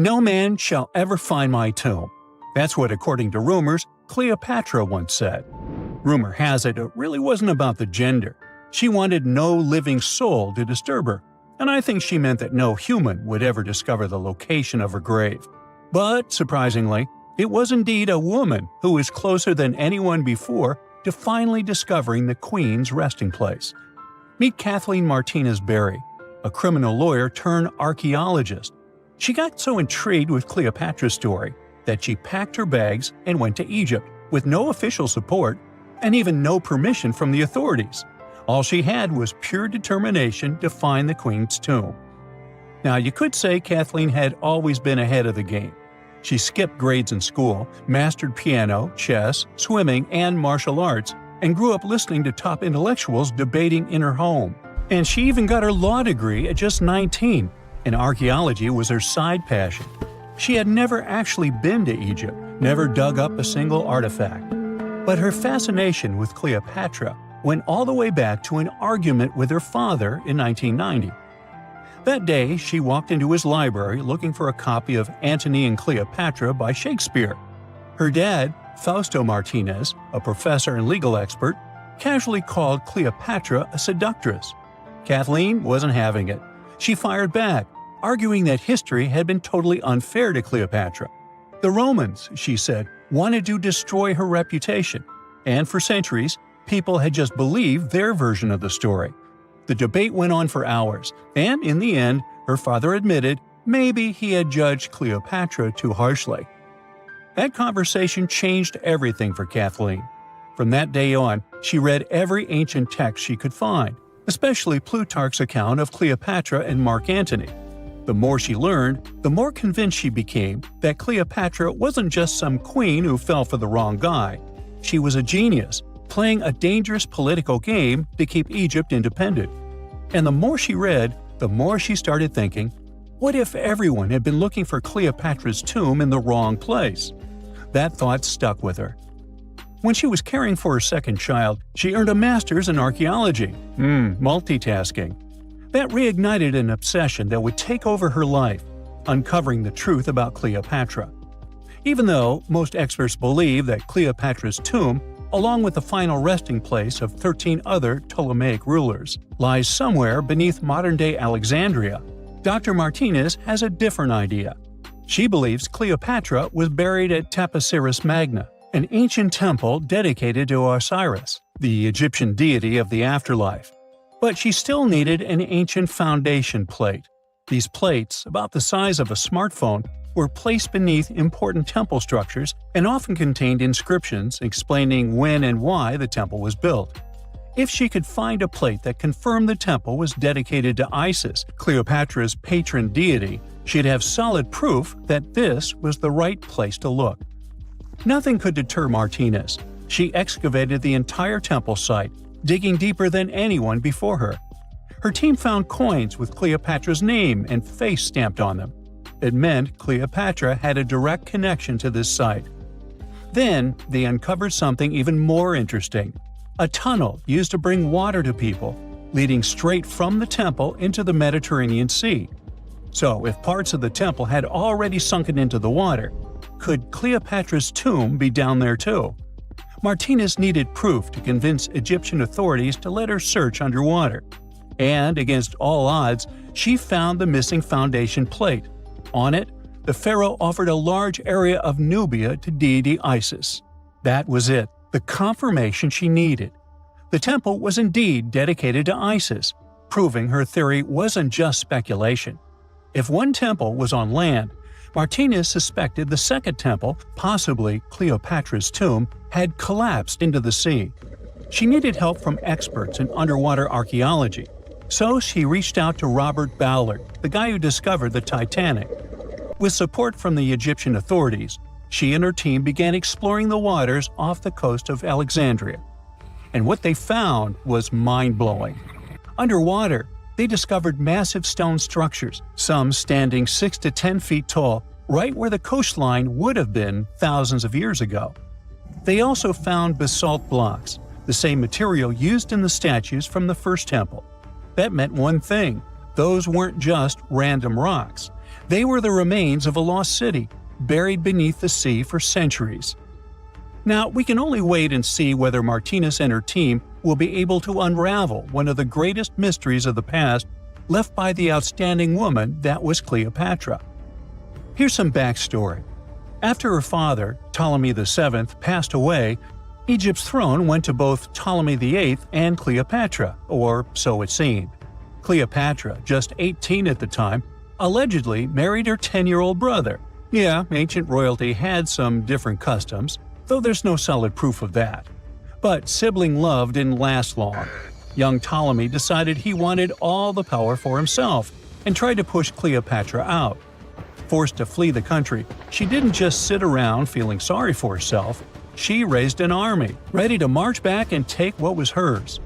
"No man shall ever find my tomb." That's what, according to rumors, Cleopatra once said. Rumor has it really wasn't about the gender. She wanted no living soul to disturb her, and I think she meant that no human would ever discover the location of her grave. But, surprisingly, it was indeed a woman who was closer than anyone before to finally discovering the queen's resting place. Meet Kathleen Martinez Berry, a criminal lawyer turned archaeologist. She got so intrigued with Cleopatra's story that she packed her bags and went to Egypt with no official support and even no permission from the authorities. All she had was pure determination to find the queen's tomb. Now, you could say Kathleen had always been ahead of the game. She skipped grades in school, mastered piano, chess, swimming, and martial arts, and grew up listening to top intellectuals debating in her home. And she even got her law degree at just 19, and archaeology was her side passion. She had never actually been to Egypt, never dug up a single artifact. But her fascination with Cleopatra went all the way back to an argument with her father in 1990. That day, she walked into his library looking for a copy of Antony and Cleopatra by Shakespeare. Her dad, Fausto Martinez, a professor and legal expert, casually called Cleopatra a seductress. Kathleen wasn't having it. She fired back, arguing that history had been totally unfair to Cleopatra. The Romans, she said, wanted to destroy her reputation, and for centuries, people had just believed their version of the story. The debate went on for hours, and in the end, her father admitted maybe he had judged Cleopatra too harshly. That conversation changed everything for Kathleen. From that day on, she read every ancient text she could find, especially Plutarch's account of Cleopatra and Mark Antony. The more she learned, the more convinced she became that Cleopatra wasn't just some queen who fell for the wrong guy. She was a genius, playing a dangerous political game to keep Egypt independent. And the more she read, the more she started thinking, what if everyone had been looking for Cleopatra's tomb in the wrong place? That thought stuck with her. When she was caring for her second child, she earned a master's in archaeology. Multitasking. That reignited an obsession that would take over her life, uncovering the truth about Cleopatra. Even though most experts believe that Cleopatra's tomb, along with the final resting place of 13 other Ptolemaic rulers, lies somewhere beneath modern-day Alexandria, Dr. Martinez has a different idea. She believes Cleopatra was buried at Taposiris Magna, an ancient temple dedicated to Osiris, the Egyptian deity of the afterlife. But she still needed an ancient foundation plate. These plates, about the size of a smartphone, were placed beneath important temple structures and often contained inscriptions explaining when and why the temple was built. If she could find a plate that confirmed the temple was dedicated to Isis, Cleopatra's patron deity, she'd have solid proof that this was the right place to look. Nothing could deter Martinez. She excavated the entire temple site, digging deeper than anyone before her. Her team found coins with Cleopatra's name and face stamped on them. It meant Cleopatra had a direct connection to this site. Then, they uncovered something even more interesting: a tunnel used to bring water to people, leading straight from the temple into the Mediterranean Sea. So, if parts of the temple had already sunken into the water, could Cleopatra's tomb be down there too? Martinez needed proof to convince Egyptian authorities to let her search underwater. And, against all odds, she found the missing foundation plate. On it, the pharaoh offered a large area of Nubia to deity Isis. That was it, the confirmation she needed. The temple was indeed dedicated to Isis, proving her theory wasn't just speculation. If one temple was on land, Martinez suspected the second temple, possibly Cleopatra's tomb, had collapsed into the sea. She needed help from experts in underwater archaeology, so she reached out to Robert Ballard, the guy who discovered the Titanic. With support from the Egyptian authorities, she and her team began exploring the waters off the coast of Alexandria. And what they found was mind-blowing. Underwater, they discovered massive stone structures, some standing 6 to 10 feet tall, right where the coastline would have been thousands of years ago. They also found basalt blocks, the same material used in the statues from the first temple. That meant one thing: those weren't just random rocks. They were the remains of a lost city, buried beneath the sea for centuries. Now, we can only wait and see whether Martinez and her team will be able to unravel one of the greatest mysteries of the past left by the outstanding woman that was Cleopatra. Here's some backstory. After her father, Ptolemy VII, passed away, Egypt's throne went to both Ptolemy VIII and Cleopatra, or so it seemed. Cleopatra, just 18 at the time, allegedly married her 10-year-old brother. Yeah, ancient royalty had some different customs, though there's no solid proof of that. But sibling love didn't last long. Young Ptolemy decided he wanted all the power for himself and tried to push Cleopatra out. Forced to flee the country, she didn't just sit around feeling sorry for herself. She raised an army, ready to march back and take what was hers.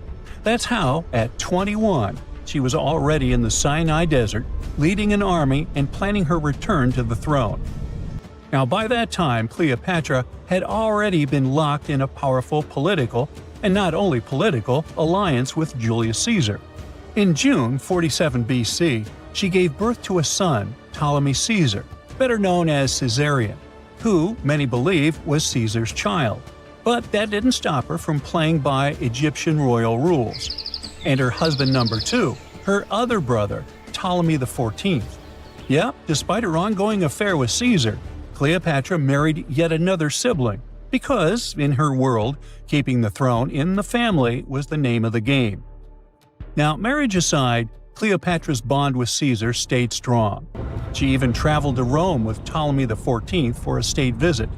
That's how, at 21, she was already in the Sinai Desert, leading an army and planning her return to the throne. Now, by that time, Cleopatra had already been locked in a powerful political, and not only political, alliance with Julius Caesar. In June 47 BC, she gave birth to a son, Ptolemy Caesar, better known as Caesarion, who, many believe, was Caesar's child. But that didn't stop her from playing by Egyptian royal rules. And her husband number 2, her other brother, Ptolemy XIV. Yep, despite her ongoing affair with Caesar, Cleopatra married yet another sibling, because, in her world, keeping the throne in the family was the name of the game. Now, marriage aside, Cleopatra's bond with Caesar stayed strong. She even traveled to Rome with Ptolemy XIV for a state visit.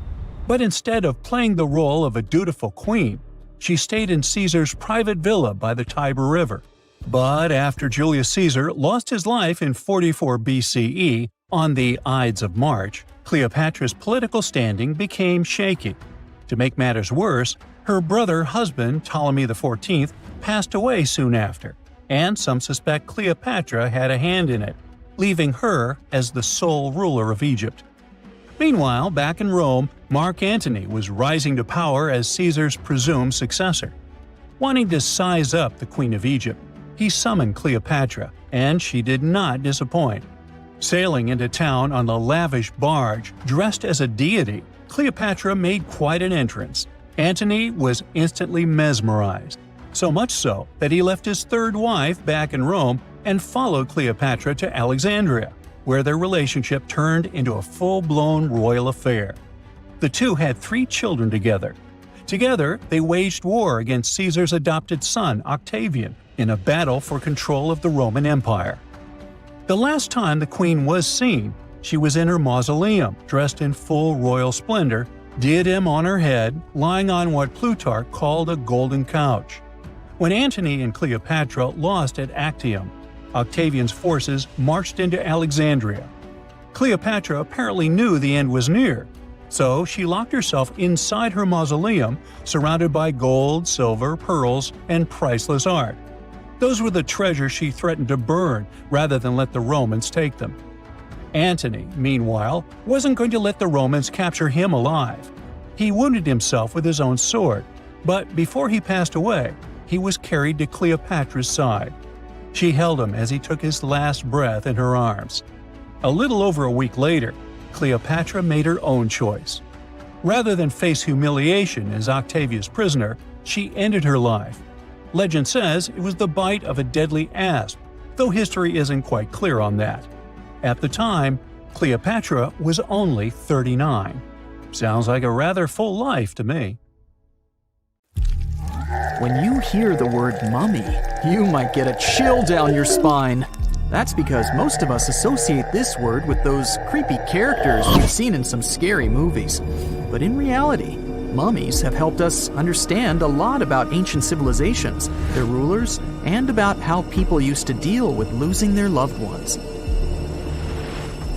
But instead of playing the role of a dutiful queen, she stayed in Caesar's private villa by the Tiber River. But after Julius Caesar lost his life in 44 BCE on the Ides of March, Cleopatra's political standing became shaky. To make matters worse, her brother-husband Ptolemy XIV passed away soon after, and some suspect Cleopatra had a hand in it, leaving her as the sole ruler of Egypt. Meanwhile, back in Rome, Mark Antony was rising to power as Caesar's presumed successor. Wanting to size up the Queen of Egypt, he summoned Cleopatra, and she did not disappoint. Sailing into town on a lavish barge dressed as a deity, Cleopatra made quite an entrance. Antony was instantly mesmerized, so much so that he left his third wife back in Rome and followed Cleopatra to Alexandria, where their relationship turned into a full-blown royal affair. The two had 3 children together. Together, they waged war against Caesar's adopted son, Octavian, in a battle for control of the Roman Empire. The last time the queen was seen, she was in her mausoleum, dressed in full royal splendor, diadem on her head, lying on what Plutarch called a golden couch. When Antony and Cleopatra lost at Actium, Octavian's forces marched into Alexandria. Cleopatra apparently knew the end was near, so she locked herself inside her mausoleum, surrounded by gold, silver, pearls, and priceless art. Those were the treasures she threatened to burn rather than let the Romans take them. Antony, meanwhile, wasn't going to let the Romans capture him alive. He wounded himself with his own sword, but before he passed away, he was carried to Cleopatra's side. She held him as he took his last breath in her arms. A little over a week later, Cleopatra made her own choice. Rather than face humiliation as Octavia's prisoner, she ended her life. Legend says it was the bite of a deadly asp, though history isn't quite clear on that. At the time, Cleopatra was only 39. Sounds like a rather full life to me. When you hear the word mummy, you might get a chill down your spine. That's because most of us associate this word with those creepy characters we've seen in some scary movies. But in reality, mummies have helped us understand a lot about ancient civilizations, their rulers, and about how people used to deal with losing their loved ones.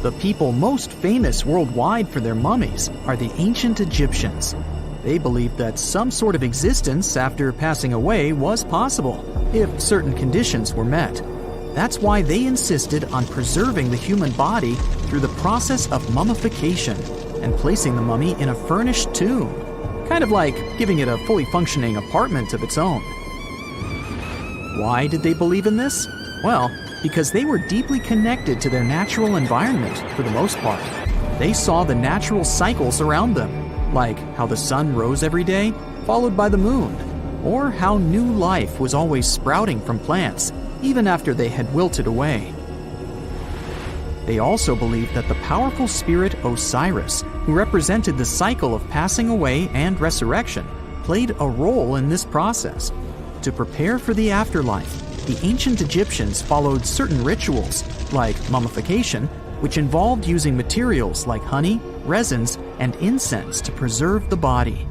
The people most famous worldwide for their mummies are the ancient Egyptians. They believed that some sort of existence after passing away was possible, if certain conditions were met. That's why they insisted on preserving the human body through the process of mummification and placing the mummy in a furnished tomb, kind of like giving it a fully functioning apartment of its own. Why did they believe in this? Well, because they were deeply connected to their natural environment for the most part. They saw the natural cycles around them, like how the sun rose every day, followed by the moon, or how new life was always sprouting from plants, even after they had wilted away. They also believed that the powerful spirit Osiris, who represented the cycle of passing away and resurrection, played a role in this process. To prepare for the afterlife, the ancient Egyptians followed certain rituals, like mummification, which involved using materials like honey, resins, and incense to preserve the body.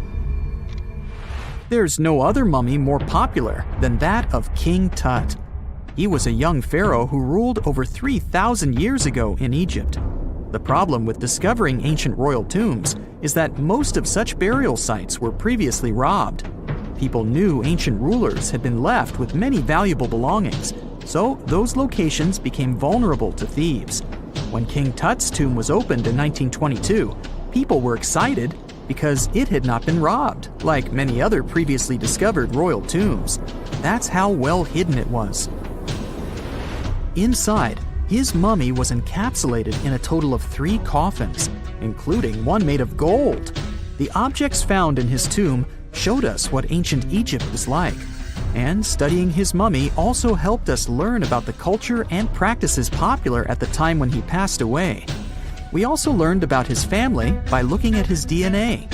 There's no other mummy more popular than that of King Tut. He was a young pharaoh who ruled over 3,000 years ago in Egypt. The problem with discovering ancient royal tombs is that most of such burial sites were previously robbed. People knew ancient rulers had been left with many valuable belongings, so those locations became vulnerable to thieves. When King Tut's tomb was opened in 1922, people were excited because it had not been robbed, like many other previously discovered royal tombs. That's how well hidden it was. Inside, his mummy was encapsulated in a total of 3 coffins, including one made of gold. The objects found in his tomb showed us what ancient Egypt was like, and studying his mummy also helped us learn about the culture and practices popular at the time when he passed away. We also learned about his family by looking at his DNA.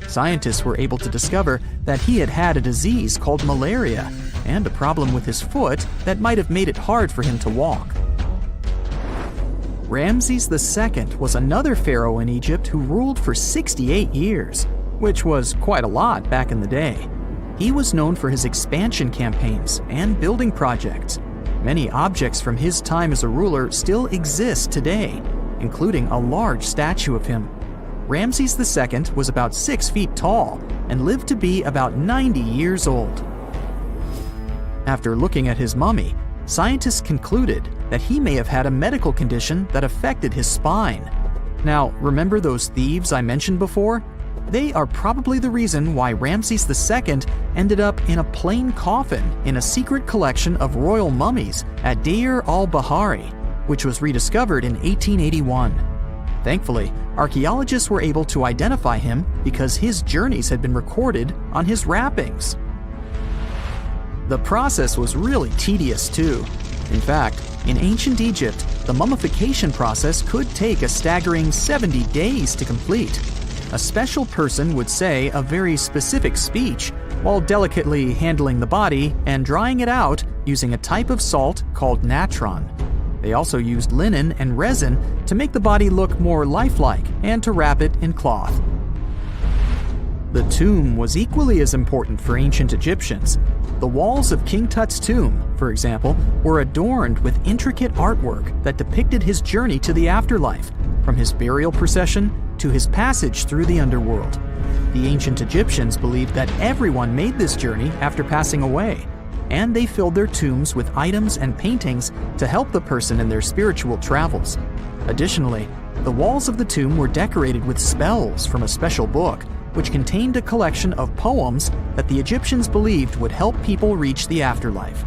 Scientists were able to discover that he had had a disease called malaria and a problem with his foot that might have made it hard for him to walk. Ramses II was another pharaoh in Egypt who ruled for 68 years, which was quite a lot back in the day. He was known for his expansion campaigns and building projects. Many objects from his time as a ruler still exist today, including a large statue of him. Ramses II was about 6 feet tall and lived to be about 90 years old. After looking at his mummy, scientists concluded that he may have had a medical condition that affected his spine. Now, remember those thieves I mentioned before? They are probably the reason why Ramses II ended up in a plain coffin in a secret collection of royal mummies at Deir al-Bahari, which was rediscovered in 1881. Thankfully, archaeologists were able to identify him because his journeys had been recorded on his wrappings. The process was really tedious too. In fact, in ancient Egypt, the mummification process could take a staggering 70 days to complete. A special person would say a very specific speech while delicately handling the body and drying it out using a type of salt called natron. They also used linen and resin to make the body look more lifelike and to wrap it in cloth. The tomb was equally as important for ancient Egyptians. The walls of King Tut's tomb, for example, were adorned with intricate artwork that depicted his journey to the afterlife, from his burial procession to his passage through the underworld. The ancient Egyptians believed that everyone made this journey after passing away, and they filled their tombs with items and paintings to help the person in their spiritual travels. Additionally, the walls of the tomb were decorated with spells from a special book, which contained a collection of poems that the Egyptians believed would help people reach the afterlife.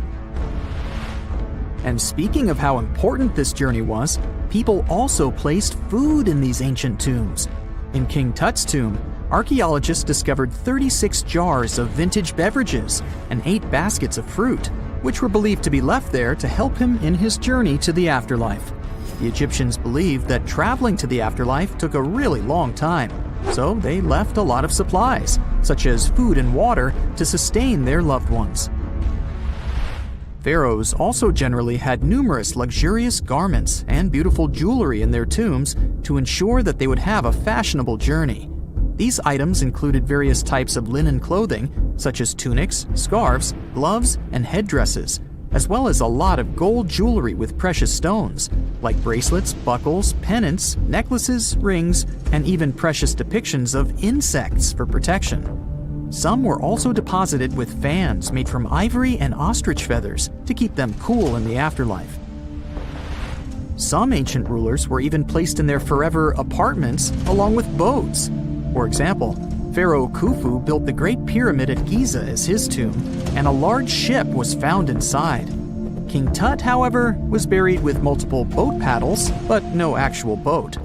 And speaking of how important this journey was, people also placed food in these ancient tombs. In King Tut's tomb, archaeologists discovered 36 jars of vintage beverages and 8 baskets of fruit, which were believed to be left there to help him in his journey to the afterlife. The Egyptians believed that traveling to the afterlife took a really long time, so they left a lot of supplies, such as food and water, to sustain their loved ones. Pharaohs also generally had numerous luxurious garments and beautiful jewelry in their tombs to ensure that they would have a fashionable journey. These items included various types of linen clothing, such as tunics, scarves, gloves, and headdresses, as well as a lot of gold jewelry with precious stones, like bracelets, buckles, pendants, necklaces, rings, and even precious depictions of insects for protection. Some were also deposited with fans made from ivory and ostrich feathers to keep them cool in the afterlife. Some ancient rulers were even placed in their forever apartments along with boats. For example, Pharaoh Khufu built the Great Pyramid at Giza as his tomb, and a large ship was found inside. King Tut, however, was buried with multiple boat paddles, but no actual boat.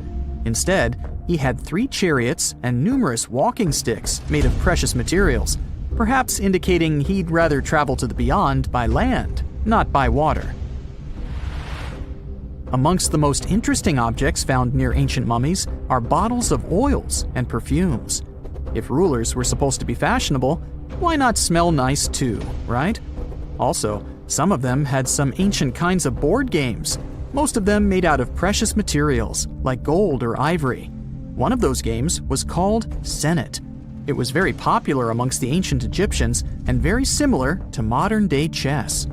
Instead, he had 3 chariots and numerous walking sticks made of precious materials, perhaps indicating he'd rather travel to the beyond by land, not by water. Amongst the most interesting objects found near ancient mummies are bottles of oils and perfumes. If rulers were supposed to be fashionable, why not smell nice too, right? Also, some of them had some ancient kinds of board games, most of them made out of precious materials like gold or ivory. One of those games was called Senet. It was very popular amongst the ancient Egyptians and very similar to modern-day chess.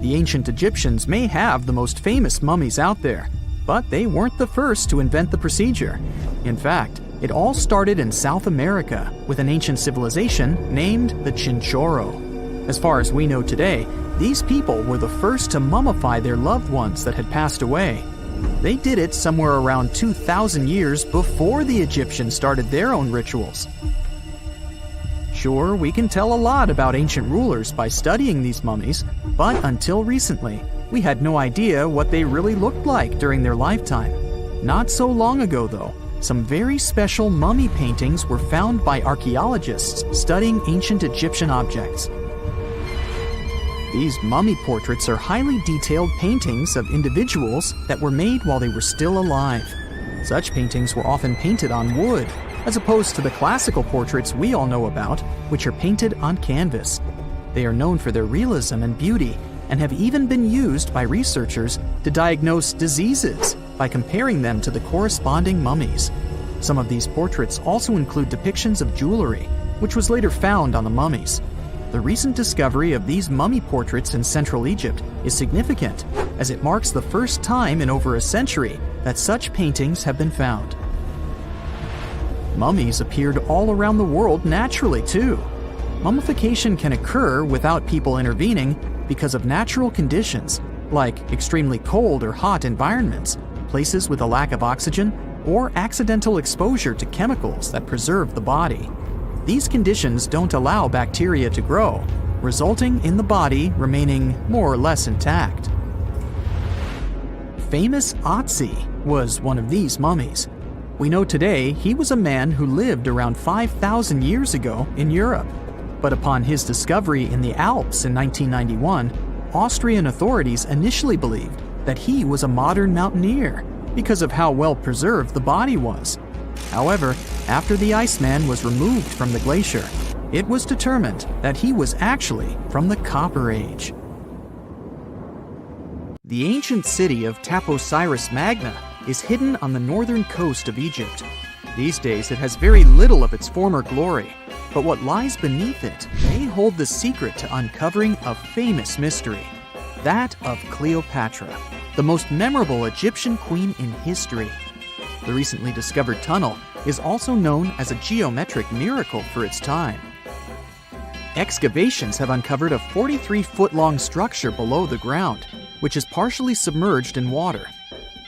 The ancient Egyptians may have the most famous mummies out there, but they weren't the first to invent the procedure. In fact, it all started in South America with an ancient civilization named the Chinchorro. As far as we know today, these people were the first to mummify their loved ones that had passed away. They did it somewhere around 2,000 years before the Egyptians started their own rituals. Sure, we can tell a lot about ancient rulers by studying these mummies, but until recently, we had no idea what they really looked like during their lifetime. Not so long ago, though, some very special mummy paintings were found by archaeologists studying ancient Egyptian objects. These mummy portraits are highly detailed paintings of individuals that were made while they were still alive. Such paintings were often painted on wood, as opposed to the classical portraits we all know about, which are painted on canvas. They are known for their realism and beauty, and have even been used by researchers to diagnose diseases by comparing them to the corresponding mummies. Some of these portraits also include depictions of jewelry, which was later found on the mummies. The recent discovery of these mummy portraits in Central Egypt is significant, as it marks the first time in over a century that such paintings have been found. Mummies appeared all around the world naturally, too. Mummification can occur without people intervening because of natural conditions, like extremely cold or hot environments, places with a lack of oxygen, or accidental exposure to chemicals that preserve the body. These conditions don't allow bacteria to grow, resulting in the body remaining more or less intact. Famous Otzi was one of these mummies. We know today he was a man who lived around 5,000 years ago in Europe. But upon his discovery in the Alps in 1991, Austrian authorities initially believed that he was a modern mountaineer because of how well preserved the body was. However, after the Iceman was removed from the glacier, it was determined that he was actually from the Copper Age. The ancient city of Taposiris Magna is hidden on the northern coast of Egypt. These days, it has very little of its former glory, but what lies beneath it may hold the secret to uncovering a famous mystery, that of Cleopatra, the most memorable Egyptian queen in history. The recently discovered tunnel is also known as a geometric miracle for its time. Excavations have uncovered a 43-foot-long structure below the ground, which is partially submerged in water.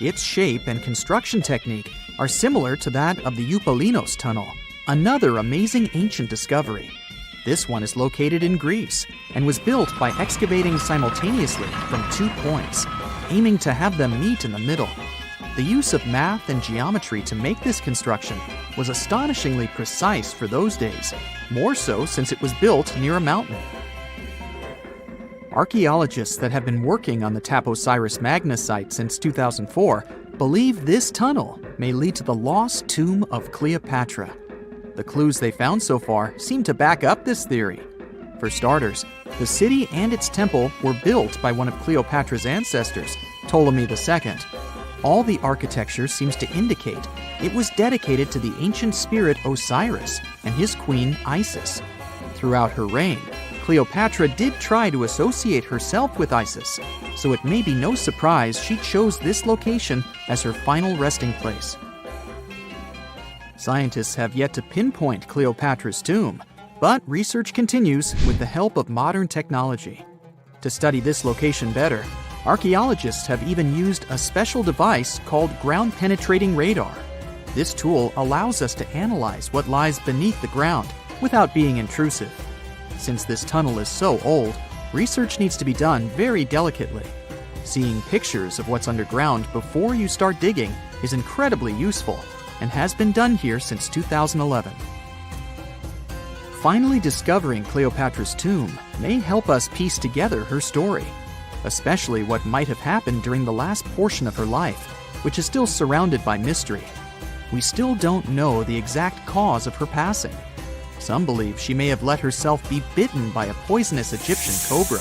Its shape and construction technique are similar to that of the Eupalinos tunnel, another amazing ancient discovery. This one is located in Greece and was built by excavating simultaneously from 2 points, aiming to have them meet in the middle. The use of math and geometry to make this construction was astonishingly precise for those days, more so since it was built near a mountain. Archaeologists that have been working on the Taposiris Magna site since 2004 believe this tunnel may lead to the lost tomb of Cleopatra. The clues they found so far seem to back up this theory. For starters, the city and its temple were built by one of Cleopatra's ancestors, Ptolemy II. All the architecture seems to indicate it was dedicated to the ancient spirit Osiris and his queen Isis. Throughout her reign, Cleopatra did try to associate herself with Isis, so it may be no surprise she chose this location as her final resting place. Scientists have yet to pinpoint Cleopatra's tomb, but research continues with the help of modern technology. To study this location better, archaeologists have even used a special device called ground-penetrating radar. This tool allows us to analyze what lies beneath the ground without being intrusive. Since this tunnel is so old, research needs to be done very delicately. Seeing pictures of what's underground before you start digging is incredibly useful and has been done here since 2011. Finally discovering Cleopatra's tomb may help us piece together her story, especially what might have happened during the last portion of her life, which is still surrounded by mystery. We still don't know the exact cause of her passing. Some believe she may have let herself be bitten by a poisonous Egyptian cobra.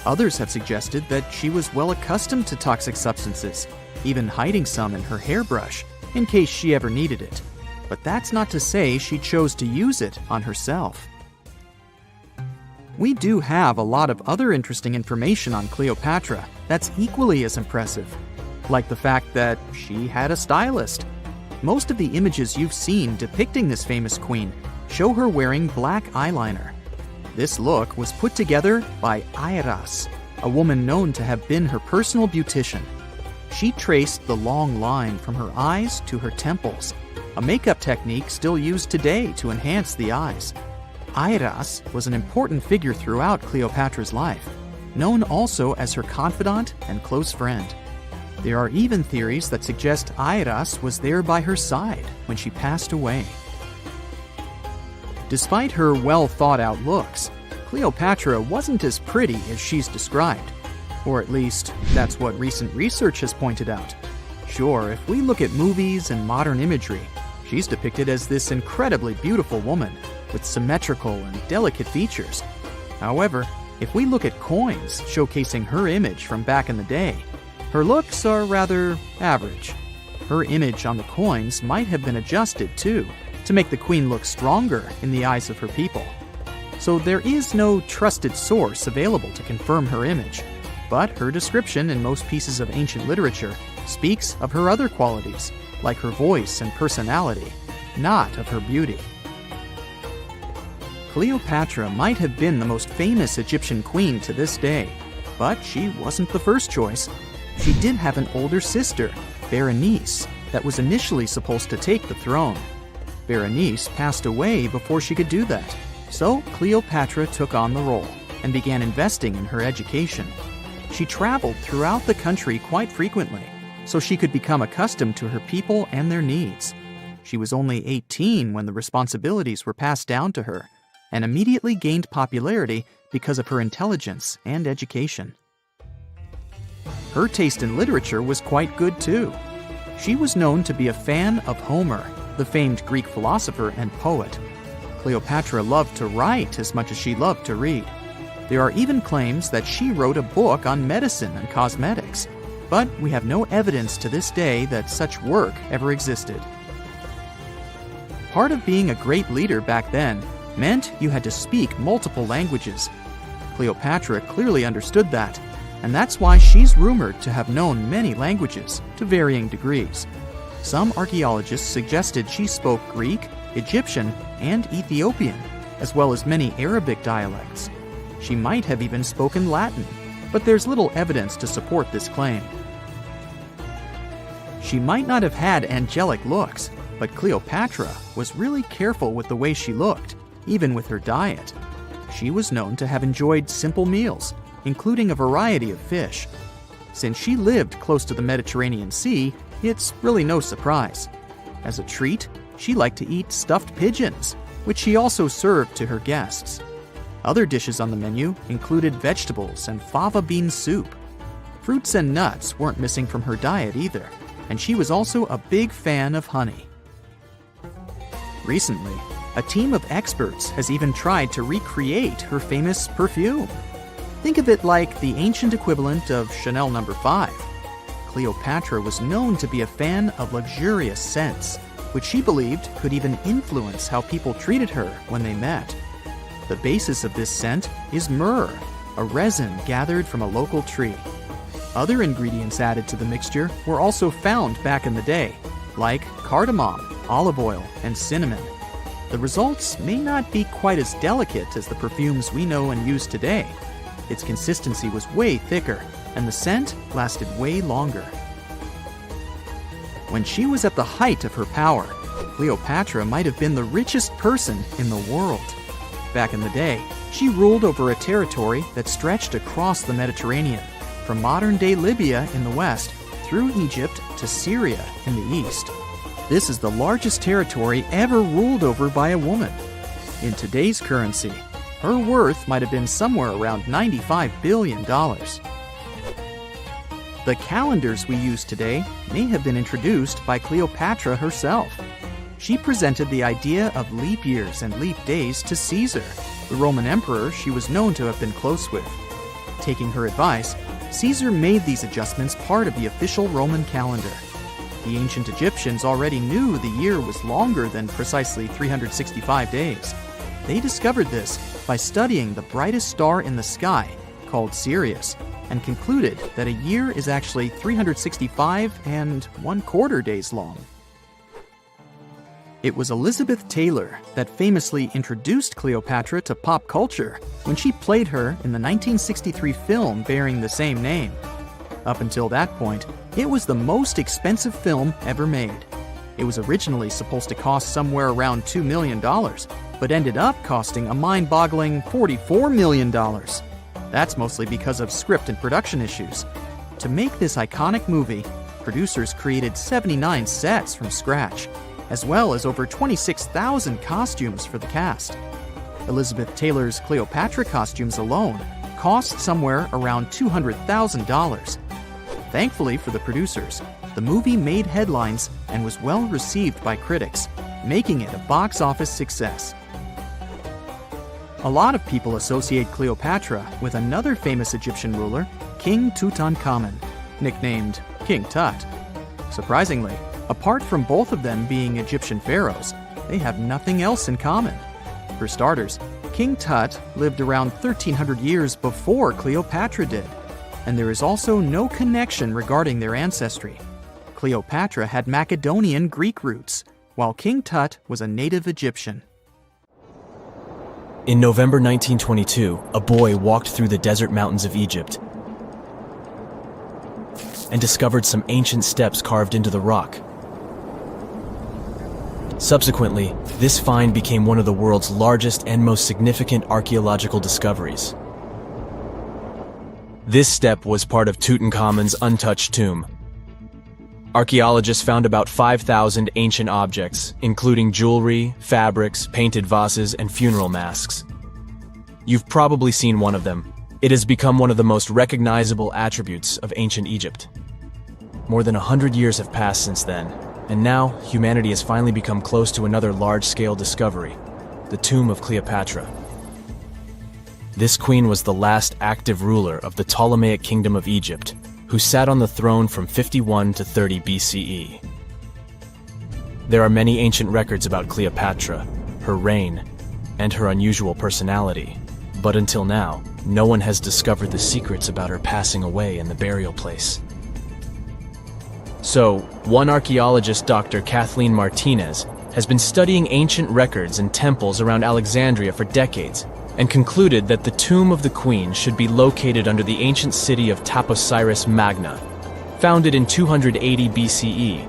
Others have suggested that she was well accustomed to toxic substances, even hiding some in her hairbrush in case she ever needed it. But that's not to say she chose to use it on herself. We do have a lot of other interesting information on Cleopatra that's equally as impressive, like the fact that she had a stylist. Most of the images you've seen depicting this famous queen show her wearing black eyeliner. This look was put together by Airas, a woman known to have been her personal beautician. She traced the long line from her eyes to her temples, a makeup technique still used today to enhance the eyes. Airas was an important figure throughout Cleopatra's life, known also as her confidant and close friend. There are even theories that suggest Airas was there by her side when she passed away. Despite her well-thought-out looks, Cleopatra wasn't as pretty as she's described. Or at least, that's what recent research has pointed out. Sure, if we look at movies and modern imagery, she's depicted as this incredibly beautiful woman with symmetrical and delicate features. However, if we look at coins showcasing her image from back in the day, her looks are rather average. Her image on the coins might have been adjusted, too, to make the queen look stronger in the eyes of her people. So there is no trusted source available to confirm her image, but her description in most pieces of ancient literature speaks of her other qualities, like her voice and personality, not of her beauty. Cleopatra might have been the most famous Egyptian queen to this day, but she wasn't the first choice. She did have an older sister, Berenice, that was initially supposed to take the throne. Berenice passed away before she could do that, so Cleopatra took on the role and began investing in her education. She traveled throughout the country quite frequently, so she could become accustomed to her people and their needs. She was only 18 when the responsibilities were passed down to her, and immediately gained popularity because of her intelligence and education. Her taste in literature was quite good too. She was known to be a fan of Homer, the famed Greek philosopher and poet. Cleopatra loved to write as much as she loved to read. There are even claims that she wrote a book on medicine and cosmetics, but we have no evidence to this day that such work ever existed. Part of being a great leader back then meant you had to speak multiple languages. Cleopatra clearly understood that, and that's why she's rumored to have known many languages to varying degrees. Some archaeologists suggested she spoke Greek, Egyptian, and Ethiopian, as well as many Arabic dialects. She might have even spoken Latin, but there's little evidence to support this claim. She might not have had angelic looks, but Cleopatra was really careful with the way she looked, even with her diet. She was known to have enjoyed simple meals, including a variety of fish. Since she lived close to the Mediterranean Sea, it's really no surprise. As a treat, she liked to eat stuffed pigeons, which she also served to her guests. Other dishes on the menu included vegetables and fava bean soup. Fruits and nuts weren't missing from her diet either, and she was also a big fan of honey. Recently, a team of experts has even tried to recreate her famous perfume. Think of it like the ancient equivalent of Chanel No. 5. Cleopatra was known to be a fan of luxurious scents, which she believed could even influence how people treated her when they met. The basis of this scent is myrrh, a resin gathered from a local tree. Other ingredients added to the mixture were also found back in the day, like cardamom, olive oil, and cinnamon. The results may not be quite as delicate as the perfumes we know and use today. Its consistency was way thicker, and the scent lasted way longer. When she was at the height of her power, Cleopatra might have been the richest person in the world. back in the day, she ruled over a territory that stretched across the Mediterranean, from modern-day Libya in the west through Egypt to Syria in the east. This is the largest territory ever ruled over by a woman. In today's currency, her worth might have been somewhere around $95 billion. The calendars we use today may have been introduced by Cleopatra herself. She presented the idea of leap years and leap days to Caesar, the Roman emperor she was known to have been close with. Taking her advice, Caesar made these adjustments part of the official Roman calendar. The ancient Egyptians already knew the year was longer than precisely 365 days. They discovered this by studying the brightest star in the sky, called Sirius, and concluded that a year is actually 365 and 1/4 days long. It was Elizabeth Taylor that famously introduced Cleopatra to pop culture when she played her in the 1963 film bearing the same name. Up until that point, it was the most expensive film ever made. It was originally supposed to cost somewhere around $2 million, but ended up costing a mind-boggling $44 million. That's mostly because of script and production issues. To make this iconic movie, producers created 79 sets from scratch, as well as over 26,000 costumes for the cast. Elizabeth Taylor's Cleopatra costumes alone cost somewhere around $200,000. Thankfully for the producers, the movie made headlines and was well received by critics, making it a box office success. A lot of people associate Cleopatra with another famous Egyptian ruler, King Tutankhamun, nicknamed King Tut. Surprisingly, apart from both of them being Egyptian pharaohs, they have nothing else in common. For starters, King Tut lived around 1,300 years before Cleopatra did, and there is also no connection regarding their ancestry. Cleopatra had Macedonian Greek roots, while King Tut was a native Egyptian. In November 1922, a boy walked through the desert mountains of Egypt and discovered some ancient steps carved into the rock. Subsequently, this find became one of the world's largest and most significant archaeological discoveries. This step was part of Tutankhamun's untouched tomb. Archaeologists found about 5,000 ancient objects, including jewelry, fabrics, painted vases, and funeral masks. You've probably seen one of them. It has become one of the most recognizable attributes of ancient Egypt. More than 100 years have passed since then, and now humanity has finally become close to another large-scale discovery, the tomb of Cleopatra. This queen was the last active ruler of the Ptolemaic Kingdom of Egypt, who sat on the throne from 51 to 30 BCE. There are many ancient records about Cleopatra, her reign, and her unusual personality, but until now, no one has discovered the secrets about her passing away in the burial place. So, one archaeologist, Dr. Kathleen Martinez, has been studying ancient records and temples around Alexandria for decades, and concluded that the tomb of the queen should be located under the ancient city of Taposiris Magna, founded in 280 BCE.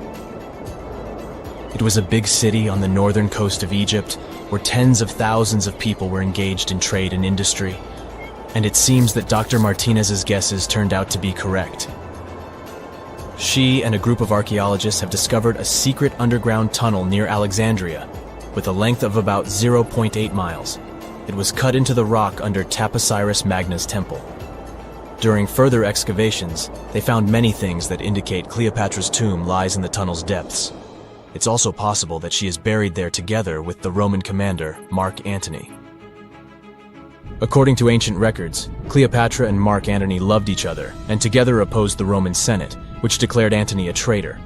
It was a big city on the northern coast of Egypt, where tens of thousands of people were engaged in trade and industry, and it seems that Dr. Martinez's guesses turned out to be correct. She and a group of archaeologists have discovered a secret underground tunnel near Alexandria, with a length of about 0.8 miles. It was cut into the rock under Taposiris Magna's temple. During further excavations, they found many things that indicate Cleopatra's tomb lies in the tunnel's depths. It's also possible that she is buried there together with the Roman commander, Mark Antony. According to ancient records, Cleopatra and Mark Antony loved each other and together opposed the Roman Senate, which declared Antony a traitor.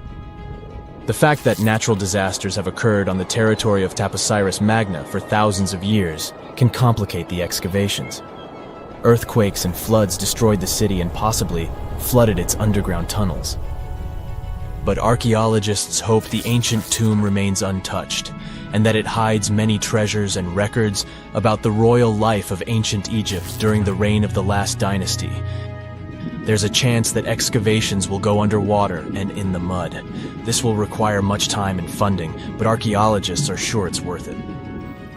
The fact that natural disasters have occurred on the territory of Taposiris Magna for thousands of years can complicate the excavations. Earthquakes and floods destroyed the city and possibly flooded its underground tunnels. But archaeologists hope the ancient tomb remains untouched, and that it hides many treasures and records about the royal life of ancient Egypt during the reign of the last dynasty. There's a chance that excavations will go underwater and in the mud. This will require much time and funding, but archaeologists are sure it's worth it.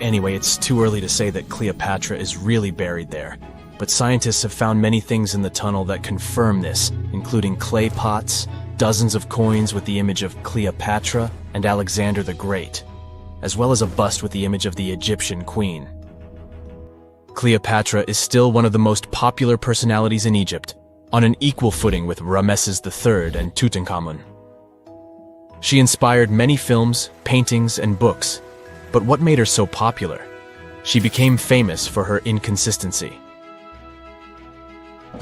Anyway, it's too early to say that Cleopatra is really buried there, but scientists have found many things in the tunnel that confirm this, including clay pots, dozens of coins with the image of Cleopatra and Alexander the Great, as well as a bust with the image of the Egyptian queen. Cleopatra is still one of the most popular personalities in Egypt, on an equal footing with Ramesses III and Tutankhamun. She inspired many films, paintings, and books, but what made her so popular? She became famous for her inconsistency.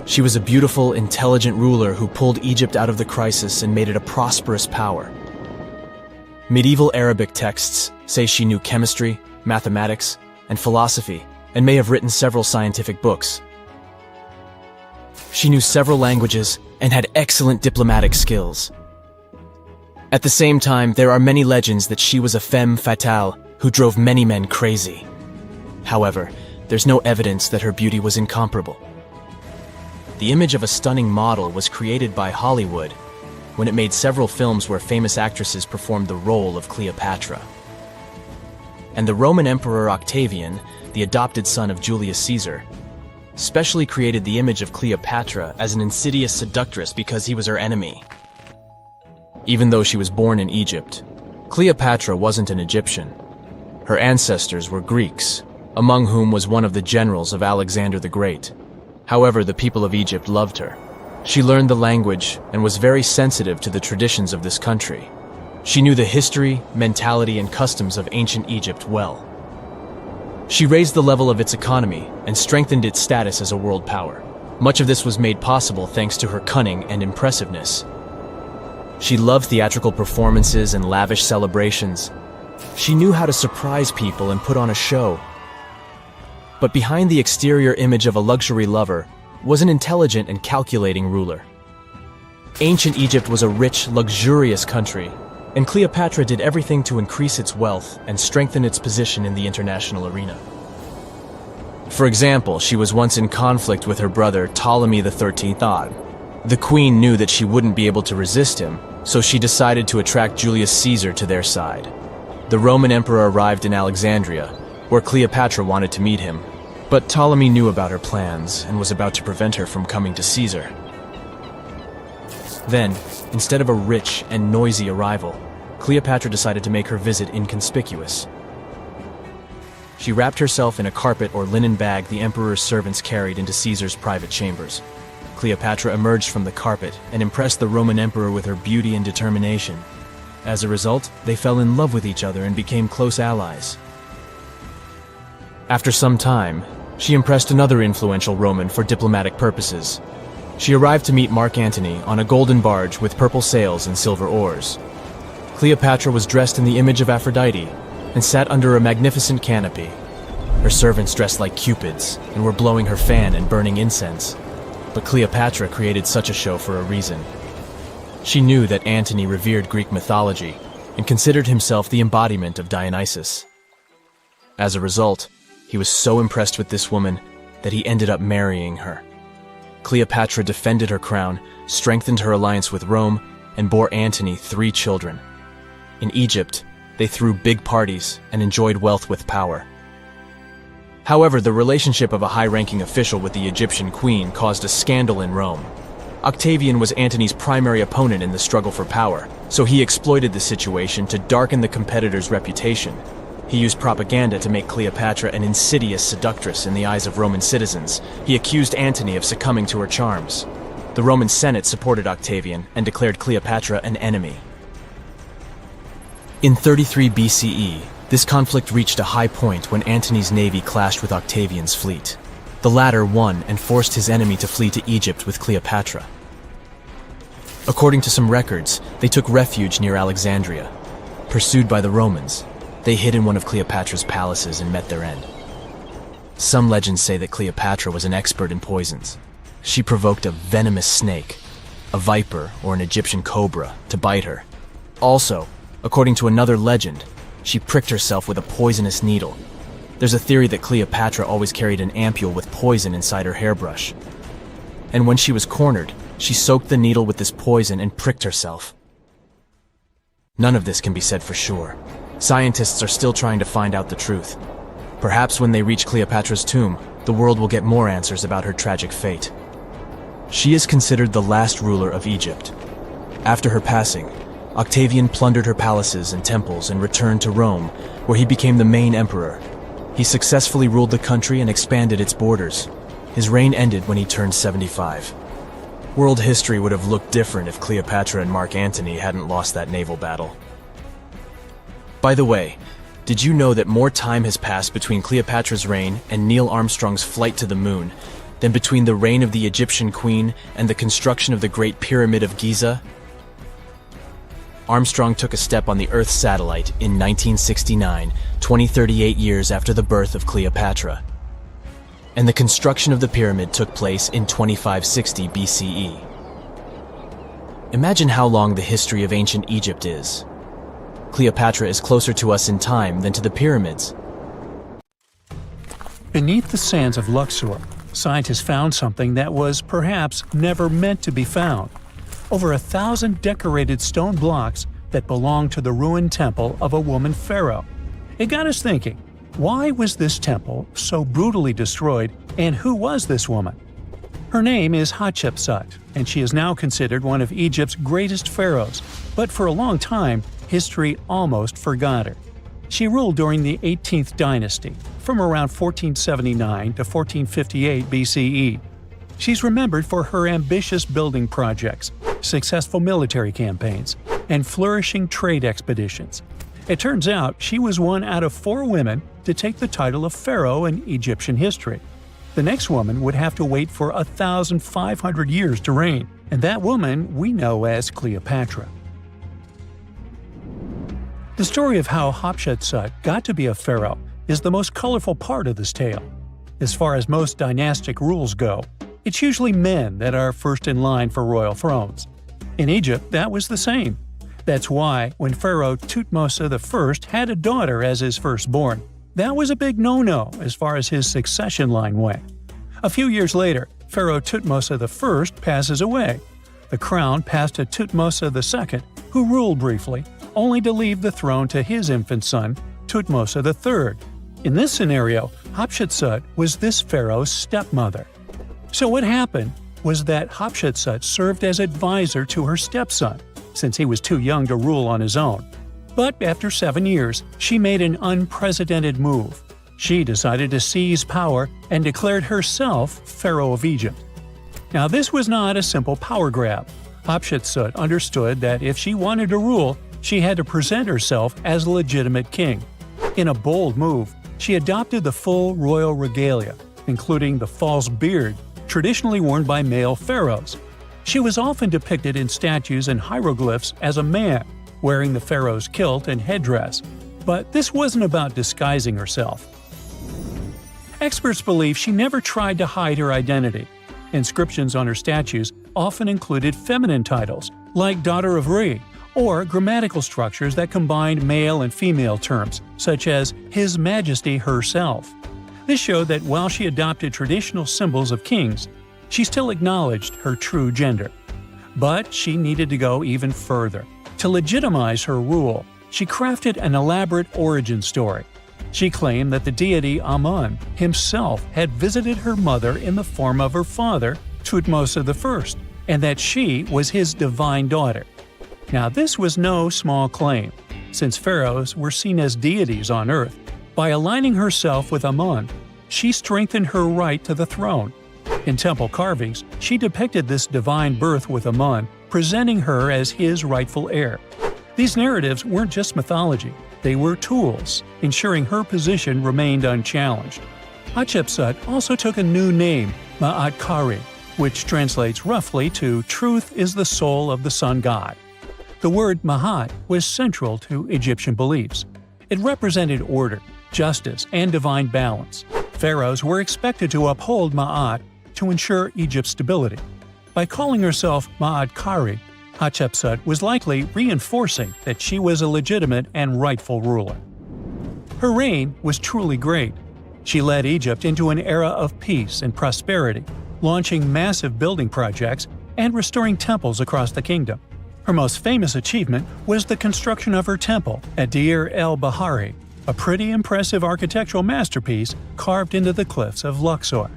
She was a beautiful, intelligent ruler who pulled Egypt out of the crisis and made it a prosperous power. Medieval Arabic texts say she knew chemistry, mathematics, and philosophy, and may have written several scientific books. She knew several languages and had excellent diplomatic skills. At the same time, there are many legends that she was a femme fatale who drove many men crazy. However, there's no evidence that her beauty was incomparable. The image of a stunning model was created by Hollywood when it made several films where famous actresses performed the role of Cleopatra. And the Roman Emperor Octavian, the adopted son of Julius Caesar, specially created the image of Cleopatra as an insidious seductress because he was her enemy. Even though she was born in Egypt, Cleopatra wasn't an Egyptian. Her ancestors were Greeks, among whom was one of the generals of Alexander the Great. However, the people of Egypt loved her. She learned the language and was very sensitive to the traditions of this country. She knew the history, mentality, and customs of ancient Egypt well. She raised the level of its economy and strengthened its status as a world power. Much of this was made possible thanks to her cunning and impressiveness. She loved theatrical performances and lavish celebrations. She knew how to surprise people and put on a show. But behind the exterior image of a luxury lover was an intelligent and calculating ruler. Ancient Egypt was a rich, luxurious country, and Cleopatra did everything to increase its wealth and strengthen its position in the international arena. For example, she was once in conflict with her brother Ptolemy XIII. The queen knew that she wouldn't be able to resist him, so she decided to attract Julius Caesar to their side. The Roman emperor arrived in Alexandria, where Cleopatra wanted to meet him, but Ptolemy knew about her plans and was about to prevent her from coming to Caesar. Then, instead of a rich and noisy arrival, Cleopatra decided to make her visit inconspicuous. She wrapped herself in a carpet or linen bag the emperor's servants carried into Caesar's private chambers. Cleopatra emerged from the carpet and impressed the Roman emperor with her beauty and determination. As a result, they fell in love with each other and became close allies. After some time, she impressed another influential Roman for diplomatic purposes. She arrived to meet Mark Antony on a golden barge with purple sails and silver oars. Cleopatra was dressed in the image of Aphrodite and sat under a magnificent canopy. Her servants dressed like cupids and were blowing her fan and burning incense. But Cleopatra created such a show for a reason. She knew that Antony revered Greek mythology and considered himself the embodiment of Dionysus. As a result, he was so impressed with this woman that he ended up marrying her. Cleopatra defended her crown, strengthened her alliance with Rome, and bore Antony 3 children. In Egypt, they threw big parties and enjoyed wealth with power. However, the relationship of a high-ranking official with the Egyptian queen caused a scandal in Rome. Octavian was Antony's primary opponent in the struggle for power, so he exploited the situation to darken the competitor's reputation. He used propaganda to make Cleopatra an insidious seductress in the eyes of Roman citizens. He accused Antony of succumbing to her charms. The Roman Senate supported Octavian and declared Cleopatra an enemy. In 33 BCE, this conflict reached a high point when Antony's navy clashed with Octavian's fleet. The latter won and forced his enemy to flee to Egypt with Cleopatra. According to some records, they took refuge near Alexandria. Pursued by the Romans, they hid in one of Cleopatra's palaces and met their end. Some legends say that Cleopatra was an expert in poisons. She provoked a venomous snake, a viper or an Egyptian cobra, to bite her. Also, according to another legend, she pricked herself with a poisonous needle. There's a theory that Cleopatra always carried an ampule with poison inside her hairbrush. And when she was cornered, she soaked the needle with this poison and pricked herself. None of this can be said for sure. Scientists are still trying to find out the truth. Perhaps when they reach Cleopatra's tomb, the world will get more answers about her tragic fate. She is considered the last ruler of Egypt. After her passing, Octavian plundered her palaces and temples and returned to Rome, where he became the main emperor. He successfully ruled the country and expanded its borders. His reign ended when he turned 75. World history would have looked different if Cleopatra and Mark Antony hadn't lost that naval battle. By the way, did you know that more time has passed between Cleopatra's reign and Neil Armstrong's flight to the moon than between the reign of the Egyptian queen and the construction of the Great Pyramid of Giza? Armstrong took a step on the Earth satellite in 1969, 38 years after the birth of Cleopatra. And the construction of the pyramid took place in 2560 BCE. Imagine how long the history of ancient Egypt is. Cleopatra is closer to us in time than to the pyramids. Beneath the sands of Luxor, scientists found something that was perhaps never meant to be found. Over 1,000 decorated stone blocks that belonged to the ruined temple of a woman pharaoh. It got us thinking, why was this temple so brutally destroyed, and who was this woman? Her name is Hatshepsut, and she is now considered one of Egypt's greatest pharaohs, but for a long time, history almost forgot her. She ruled during the 18th dynasty, from around 1479 to 1458 BCE. She's remembered for her ambitious building projects, successful military campaigns, and flourishing trade expeditions. It turns out she was one out of 4 women to take the title of pharaoh in Egyptian history. The next woman would have to wait for 1,500 years to reign, and that woman we know as Cleopatra. The story of how Hatshepsut got to be a pharaoh is the most colorful part of this tale. As far as most dynastic rules go, it's usually men that are first in line for royal thrones. In Egypt, that was the same. That's why, when Pharaoh Thutmose I had a daughter as his firstborn, that was a big no-no as far as his succession line went. A few years later, Pharaoh Thutmose I passes away. The crown passed to Thutmose II, who ruled briefly, only to leave the throne to his infant son, Thutmose III. In this scenario, Hatshepsut was this pharaoh's stepmother. So what happened was that Hatshepsut served as advisor to her stepson, since he was too young to rule on his own. But after 7 years, she made an unprecedented move. She decided to seize power and declared herself Pharaoh of Egypt. Now this was not a simple power grab. Hatshepsut understood that if she wanted to rule, she had to present herself as a legitimate king. In a bold move, she adopted the full royal regalia, including the false beard, traditionally worn by male pharaohs. She was often depicted in statues and hieroglyphs as a man, wearing the pharaoh's kilt and headdress. But this wasn't about disguising herself. Experts believe she never tried to hide her identity. Inscriptions on her statues often included feminine titles, like Daughter of Re, or grammatical structures that combined male and female terms, such as His Majesty herself. This showed that while she adopted traditional symbols of kings, she still acknowledged her true gender. But she needed to go even further. To legitimize her rule, she crafted an elaborate origin story. She claimed that the deity Amun himself had visited her mother in the form of her father, Thutmose I, and that she was his divine daughter. Now this was no small claim, since pharaohs were seen as deities on earth. By aligning herself with Amun, she strengthened her right to the throne. In temple carvings, she depicted this divine birth with Amun, presenting her as his rightful heir. These narratives weren't just mythology, they were tools, ensuring her position remained unchallenged. Hatshepsut also took a new name, Ma'at Kari, which translates roughly to "Truth is the soul of the sun god." The word Ma'at was central to Egyptian beliefs. It represented order, justice, and divine balance. Pharaohs were expected to uphold Ma'at to ensure Egypt's stability. By calling herself Ma'at Kari, Hatshepsut was likely reinforcing that she was a legitimate and rightful ruler. Her reign was truly great. She led Egypt into an era of peace and prosperity, launching massive building projects and restoring temples across the kingdom. Her most famous achievement was the construction of her temple at Deir el-Bahari, a pretty impressive architectural masterpiece carved into the cliffs of Luxor.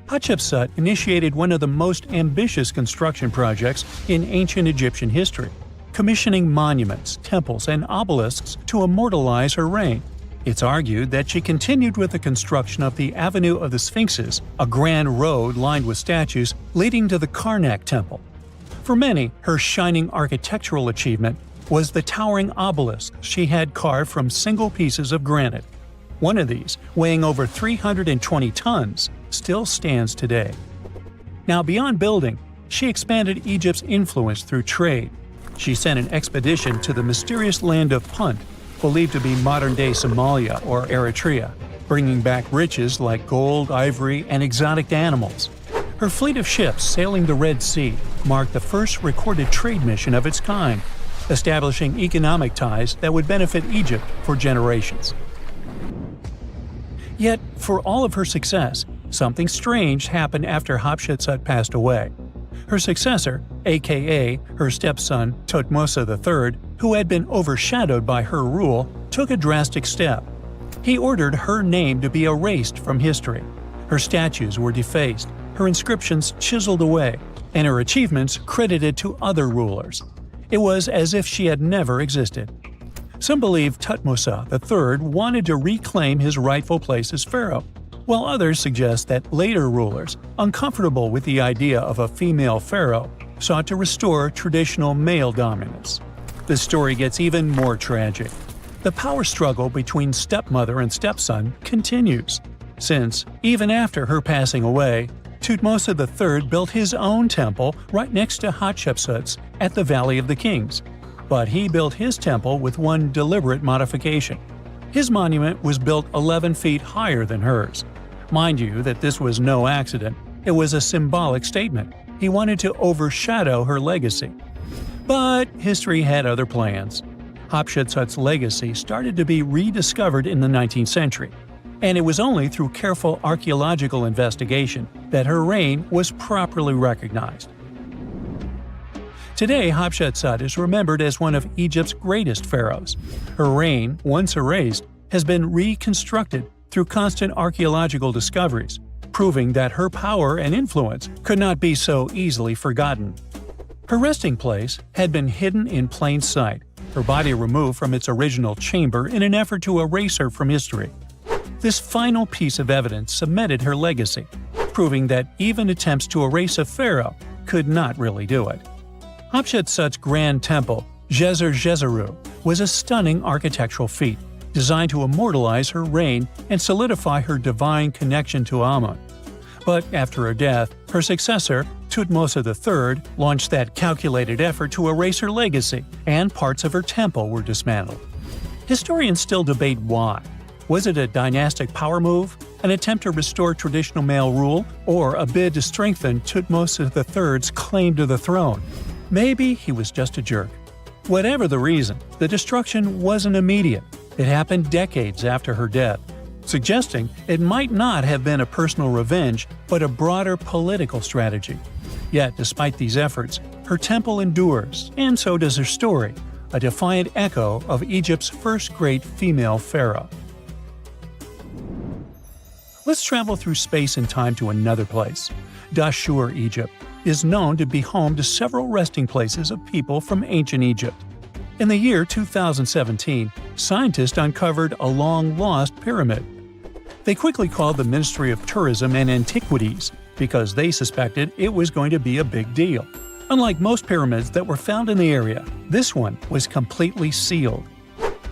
Hatshepsut initiated one of the most ambitious construction projects in ancient Egyptian history, commissioning monuments, temples, and obelisks to immortalize her reign. It's argued that she continued with the construction of the Avenue of the Sphinxes, a grand road lined with statues leading to the Karnak Temple. For many, her shining architectural achievement was the towering obelisk she had carved from single pieces of granite. One of these, weighing over 320 tons, still stands today. Now, beyond building, she expanded Egypt's influence through trade. She sent an expedition to the mysterious land of Punt, believed to be modern-day Somalia or Eritrea, bringing back riches like gold, ivory, and exotic animals. Her fleet of ships sailing the Red Sea marked the first recorded trade mission of its kind, establishing economic ties that would benefit Egypt for generations. Yet, for all of her success, something strange happened after Hatshepsut passed away. Her successor, aka her stepson Thutmose III, who had been overshadowed by her rule, took a drastic step. He ordered her name to be erased from history. Her statues were defaced, her inscriptions chiseled away, and her achievements credited to other rulers. It was as if she had never existed. Some believe Thutmose III wanted to reclaim his rightful place as pharaoh, while others suggest that later rulers, uncomfortable with the idea of a female pharaoh, sought to restore traditional male dominance. The story gets even more tragic. The power struggle between stepmother and stepson continues, since, even after her passing away, Thutmose III built his own temple right next to Hatshepsut's at the Valley of the Kings. But he built his temple with one deliberate modification. His monument was built 11 feet higher than hers. Mind you that this was no accident, it was a symbolic statement. He wanted to overshadow her legacy. But history had other plans. Hatshepsut's legacy started to be rediscovered in the 19th century, and it was only through careful archaeological investigation that her reign was properly recognized. Today, Hatshepsut is remembered as one of Egypt's greatest pharaohs. Her reign, once erased, has been reconstructed through constant archaeological discoveries, proving that her power and influence could not be so easily forgotten. Her resting place had been hidden in plain sight, her body removed from its original chamber in an effort to erase her from history. This final piece of evidence cemented her legacy, proving that even attempts to erase a pharaoh could not really do it. Hatshepsut's grand temple, Djeser-Djeseru, was a stunning architectural feat, designed to immortalize her reign and solidify her divine connection to Amun. But after her death, her successor, Thutmose III, launched that calculated effort to erase her legacy, and parts of her temple were dismantled. Historians still debate why. Was it a dynastic power move, an attempt to restore traditional male rule, or a bid to strengthen Thutmose III's claim to the throne? Maybe he was just a jerk. Whatever the reason, the destruction wasn't immediate. It happened decades after her death, suggesting it might not have been a personal revenge, but a broader political strategy. Yet, despite these efforts, her temple endures, and so does her story, a defiant echo of Egypt's first great female pharaoh. Let's travel through space and time to another place. Dashur, Egypt, is known to be home to several resting places of people from ancient Egypt. In the year 2017, scientists uncovered a long-lost pyramid. They quickly called the Ministry of Tourism and Antiquities because they suspected it was going to be a big deal. Unlike most pyramids that were found in the area, this one was completely sealed.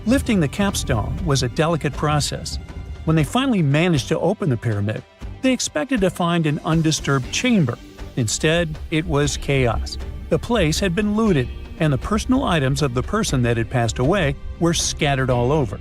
Lifting the capstone was a delicate process. When they finally managed to open the pyramid, they expected to find an undisturbed chamber. Instead, it was chaos. The place had been looted, and the personal items of the person that had passed away were scattered all over.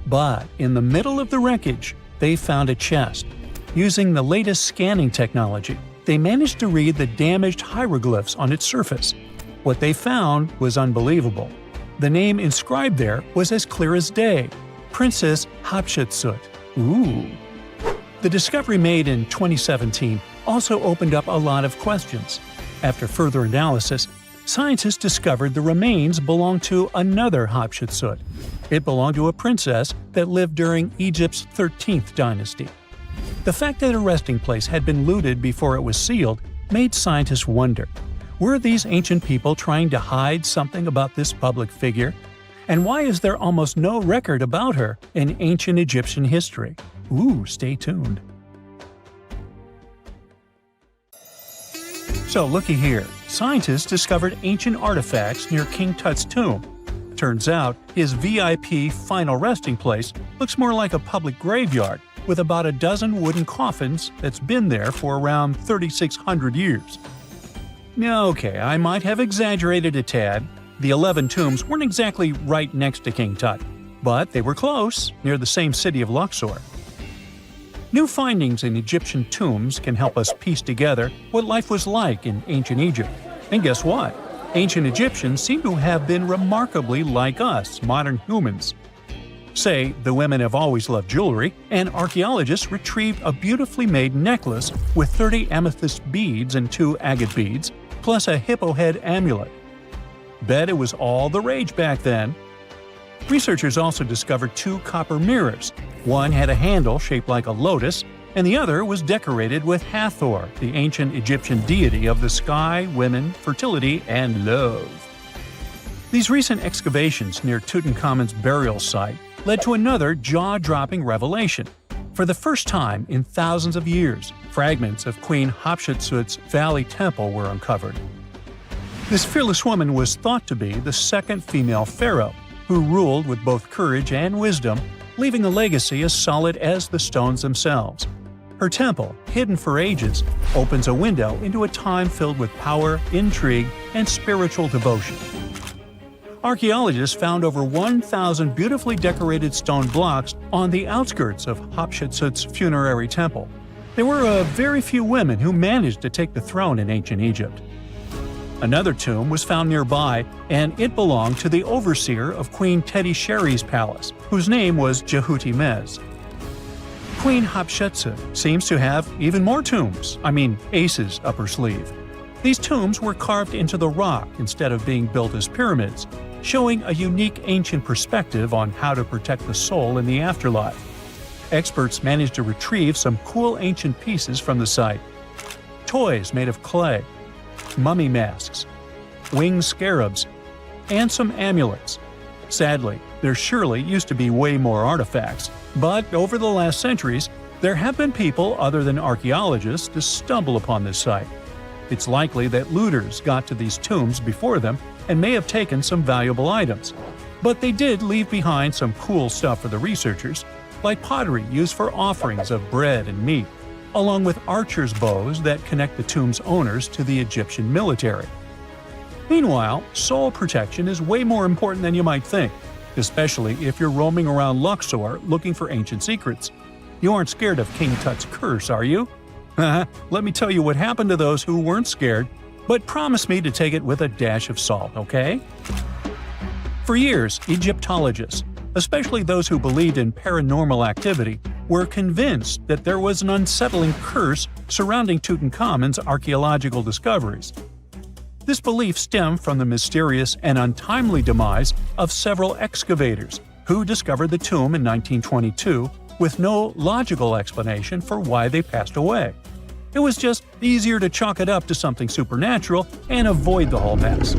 But in the middle of the wreckage, they found a chest. Using the latest scanning technology, they managed to read the damaged hieroglyphs on its surface. What they found was unbelievable. The name inscribed there was as clear as day: Princess Hatshepsut. Ooh. The discovery made in 2017 also opened up a lot of questions. After further analysis, scientists discovered the remains belonged to another Hatshepsut, It belonged to a princess that lived during Egypt's 13th dynasty. The fact that her resting place had been looted before it was sealed made scientists wonder, were these ancient people trying to hide something about this public figure? And why is there almost no record about her in ancient Egyptian history? Ooh, stay tuned. So looky here, scientists discovered ancient artifacts near King Tut's tomb. Turns out, his VIP final resting place looks more like a public graveyard with about a dozen wooden coffins that's been there for around 3,600 years. Okay, I might have exaggerated a tad. The 11 tombs weren't exactly right next to King Tut, but they were close, near the same city of Luxor. New findings in Egyptian tombs can help us piece together what life was like in ancient Egypt. And guess what? Ancient Egyptians seem to have been remarkably like us, modern humans. Say, the women have always loved jewelry, and archaeologists retrieved a beautifully made necklace with 30 amethyst beads and 2 agate beads, plus a hippo head amulet. Bet it was all the rage back then. Researchers also discovered 2 copper mirrors. One had a handle shaped like a lotus, and the other was decorated with Hathor, the ancient Egyptian deity of the sky, women, fertility, and love. These recent excavations near Tutankhamun's burial site led to another jaw-dropping revelation. For the first time in thousands of years, fragments of Queen Hatshepsut's Valley Temple were uncovered. This fearless woman was thought to be the second female pharaoh, who ruled with both courage and wisdom, leaving a legacy as solid as the stones themselves. Her temple, hidden for ages, opens a window into a time filled with power, intrigue, and spiritual devotion. Archaeologists found over 1,000 beautifully decorated stone blocks on the outskirts of Hatshepsut's funerary temple. There were very few women who managed to take the throne in ancient Egypt. Another tomb was found nearby, and it belonged to the overseer of Queen Teti Sheri's palace, whose name was Jehuti-Mez. Queen Hatshepsut seems to have even more tombs, aces up her sleeve. These tombs were carved into the rock instead of being built as pyramids, showing a unique ancient perspective on how to protect the soul in the afterlife. Experts managed to retrieve some cool ancient pieces from the site. Toys made of clay, mummy masks, winged scarabs, and some amulets. Sadly, there surely used to be way more artifacts, but over the last centuries, there have been people other than archaeologists to stumble upon this site. It's likely that looters got to these tombs before them and may have taken some valuable items. But they did leave behind some cool stuff for the researchers, like pottery used for offerings of bread and meat, along with archers' bows that connect the tomb's owners to the Egyptian military. Meanwhile, soul protection is way more important than you might think, especially if you're roaming around Luxor looking for ancient secrets. You aren't scared of King Tut's curse, are you? Let me tell you what happened to those who weren't scared, but promise me to take it with a dash of salt, okay? For years, Egyptologists, especially those who believed in paranormal activity, were convinced that there was an unsettling curse surrounding Tutankhamun's archaeological discoveries. This belief stemmed from the mysterious and untimely demise of several excavators who discovered the tomb in 1922 with no logical explanation for why they passed away. It was just easier to chalk it up to something supernatural and avoid the whole mess.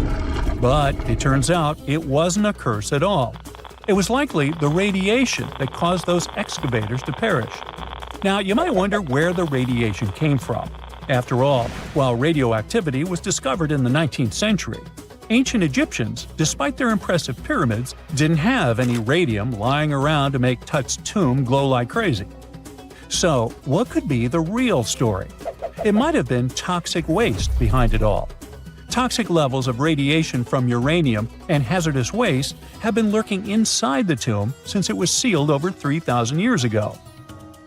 But it turns out it wasn't a curse at all. It was likely the radiation that caused those excavators to perish. Now, you might wonder where the radiation came from. After all, while radioactivity was discovered in the 19th century, ancient Egyptians, despite their impressive pyramids, didn't have any radium lying around to make Tut's tomb glow like crazy. So, what could be the real story? It might have been toxic waste behind it all. Toxic levels of radiation from uranium and hazardous waste have been lurking inside the tomb since it was sealed over 3,000 years ago.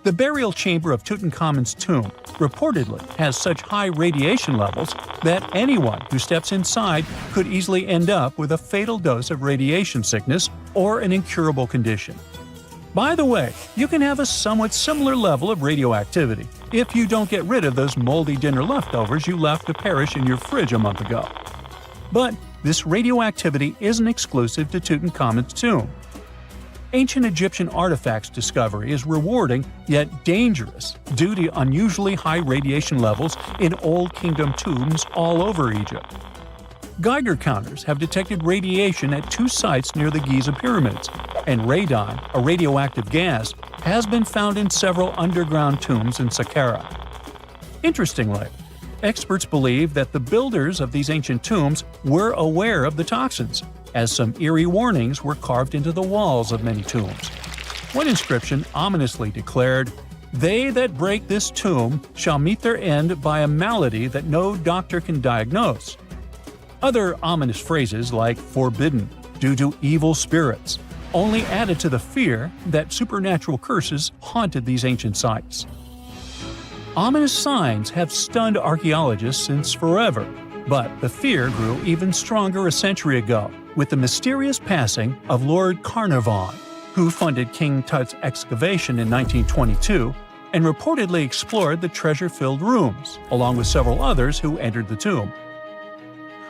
The burial chamber of Tutankhamun's tomb reportedly has such high radiation levels that anyone who steps inside could easily end up with a fatal dose of radiation sickness or an incurable condition. By the way, you can have a somewhat similar level of radioactivity if you don't get rid of those moldy dinner leftovers you left to perish in your fridge a month ago. But this radioactivity isn't exclusive to Tutankhamun's tomb. Ancient Egyptian artifacts discovery is rewarding yet dangerous due to unusually high radiation levels in Old Kingdom tombs all over Egypt. Geiger counters have detected radiation at 2 sites near the Giza pyramids, and radon, a radioactive gas, has been found in several underground tombs in Sakara. Interestingly, experts believe that the builders of these ancient tombs were aware of the toxins, as some eerie warnings were carved into the walls of many tombs. One inscription ominously declared, "They that break this tomb shall meet their end by a malady that no doctor can diagnose." Other ominous phrases like "forbidden," "due to evil spirits," only added to the fear that supernatural curses haunted these ancient sites. Ominous signs have stunned archaeologists since forever, but the fear grew even stronger a century ago with the mysterious passing of Lord Carnarvon, who funded King Tut's excavation in 1922 and reportedly explored the treasure-filled rooms, along with several others who entered the tomb.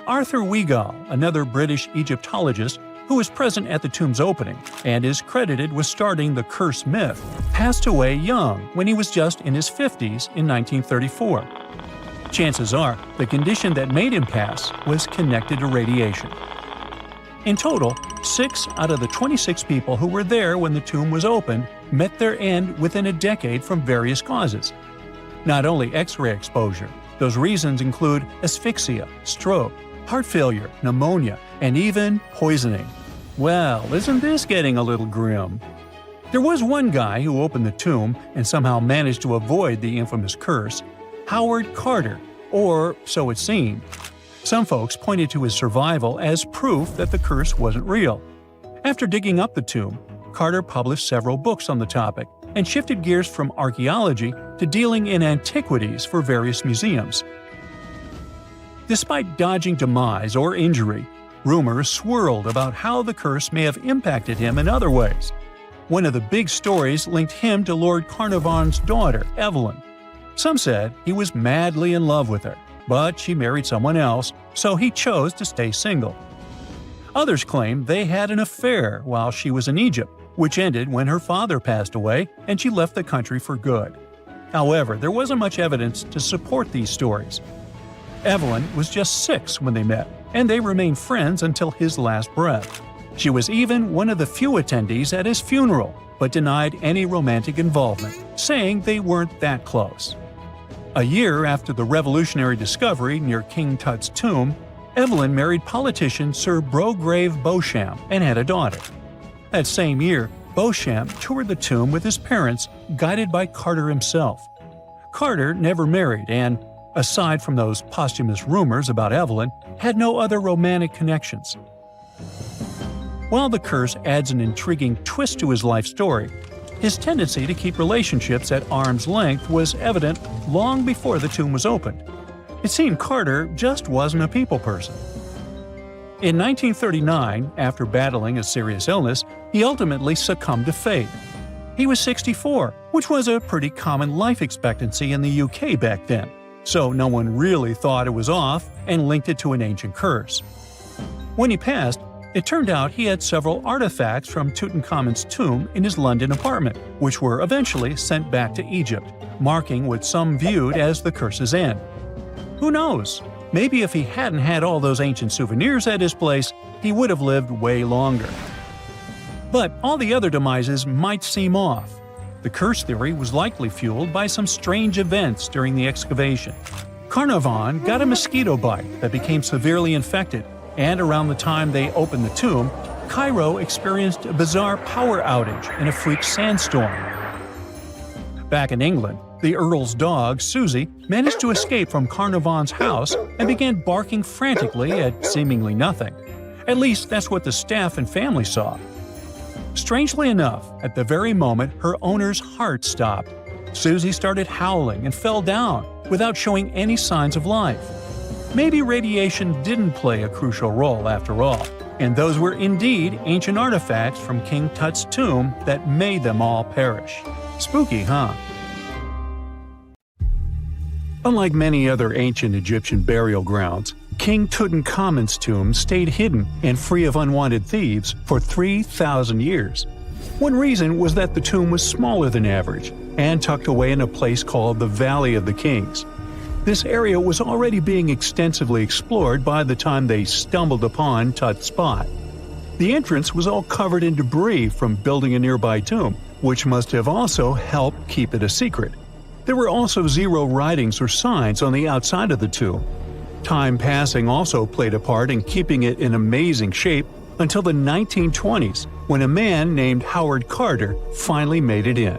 Arthur Weigall, another British Egyptologist who was present at the tomb's opening and is credited with starting the curse myth, passed away young when he was just in his 50s in 1934. Chances are the condition that made him pass was connected to radiation. In total, 6 out of the 26 people who were there when the tomb was opened met their end within a decade from various causes. Not only X-ray exposure, those reasons include asphyxia, stroke, heart failure, pneumonia, and even poisoning. Well, isn't this getting a little grim? There was one guy who opened the tomb and somehow managed to avoid the infamous curse, Howard Carter, or so it seemed. Some folks pointed to his survival as proof that the curse wasn't real. After digging up the tomb, Carter published several books on the topic and shifted gears from archaeology to dealing in antiquities for various museums. Despite dodging demise or injury, rumors swirled about how the curse may have impacted him in other ways. One of the big stories linked him to Lord Carnarvon's daughter, Evelyn. Some said he was madly in love with her, but she married someone else, so he chose to stay single. Others claimed they had an affair while she was in Egypt, which ended when her father passed away and she left the country for good. However, there wasn't much evidence to support these stories. Evelyn was just 6 when they met, and they remained friends until his last breath. She was even one of the few attendees at his funeral, but denied any romantic involvement, saying they weren't that close. A year after the revolutionary discovery near King Tut's tomb, Evelyn married politician Sir Brograve Beauchamp and had a daughter. That same year, Beauchamp toured the tomb with his parents, guided by Carter himself. Carter never married and, aside from those posthumous rumors about Evelyn, had no other romantic connections. While the curse adds an intriguing twist to his life story, his tendency to keep relationships at arm's length was evident long before the tomb was opened. It seemed Carter just wasn't a people person. In 1939, after battling a serious illness, he ultimately succumbed to fate. He was 64, which was a pretty common life expectancy in the UK back then, so no one really thought it was off and linked it to an ancient curse. When he passed, it turned out he had several artifacts from Tutankhamun's tomb in his London apartment, which were eventually sent back to Egypt, marking what some viewed as the curse's end. Who knows? Maybe if he hadn't had all those ancient souvenirs at his place, he would have lived way longer. But all the other demises might seem off. The curse theory was likely fueled by some strange events during the excavation. Carnarvon got a mosquito bite that became severely infected, and around the time they opened the tomb, Cairo experienced a bizarre power outage in a freak sandstorm. Back in England, the Earl's dog, Susie, managed to escape from Carnarvon's house and began barking frantically at seemingly nothing. At least that's what the staff and family saw. Strangely enough, at the very moment her owner's heart stopped, Susie started howling and fell down without showing any signs of life. Maybe radiation didn't play a crucial role after all, and those were indeed ancient artifacts from King Tut's tomb that made them all perish. Spooky, huh? Unlike many other ancient Egyptian burial grounds, King Tutankhamun's tomb stayed hidden and free of unwanted thieves for 3,000 years. One reason was that the tomb was smaller than average and tucked away in a place called the Valley of the Kings. This area was already being extensively explored by the time they stumbled upon Tut's spot. The entrance was all covered in debris from building a nearby tomb, which must have also helped keep it a secret. There were also zero writings or signs on the outside of the tomb. Time passing also played a part in keeping it in amazing shape until the 1920s, when a man named Howard Carter finally made it in.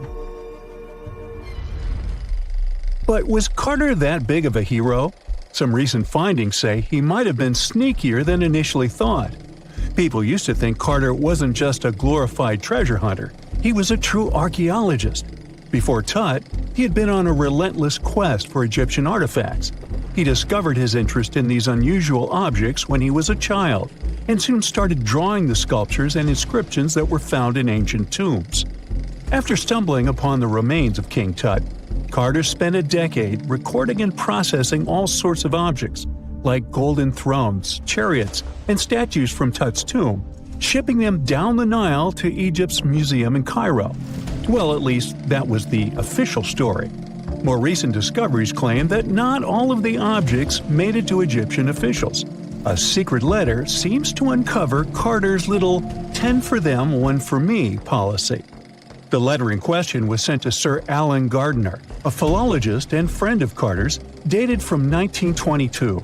But was Carter that big of a hero? Some recent findings say he might have been sneakier than initially thought. People used to think Carter wasn't just a glorified treasure hunter, he was a true archaeologist. Before Tut, he had been on a relentless quest for Egyptian artifacts. He discovered his interest in these unusual objects when he was a child, and soon started drawing the sculptures and inscriptions that were found in ancient tombs. After stumbling upon the remains of King Tut, Carter spent a decade recording and processing all sorts of objects, like golden thrones, chariots, and statues from Tut's tomb, shipping them down the Nile to Egypt's museum in Cairo. Well, at least that was the official story. More recent discoveries claim that not all of the objects made it to Egyptian officials. A secret letter seems to uncover Carter's little 10 for them, 1 for me policy. The letter in question was sent to Sir Alan Gardiner, a philologist and friend of Carter's, dated from 1922.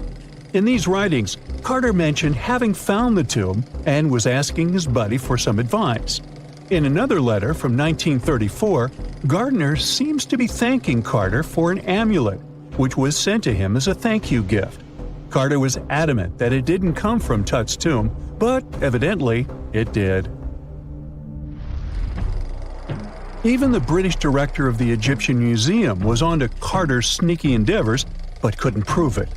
In these writings, Carter mentioned having found the tomb and was asking his buddy for some advice. In another letter from 1934, Gardiner seems to be thanking Carter for an amulet, which was sent to him as a thank you gift. Carter was adamant that it didn't come from Tut's tomb, but evidently it did. Even the British director of the Egyptian Museum was onto Carter's sneaky endeavors, but couldn't prove it.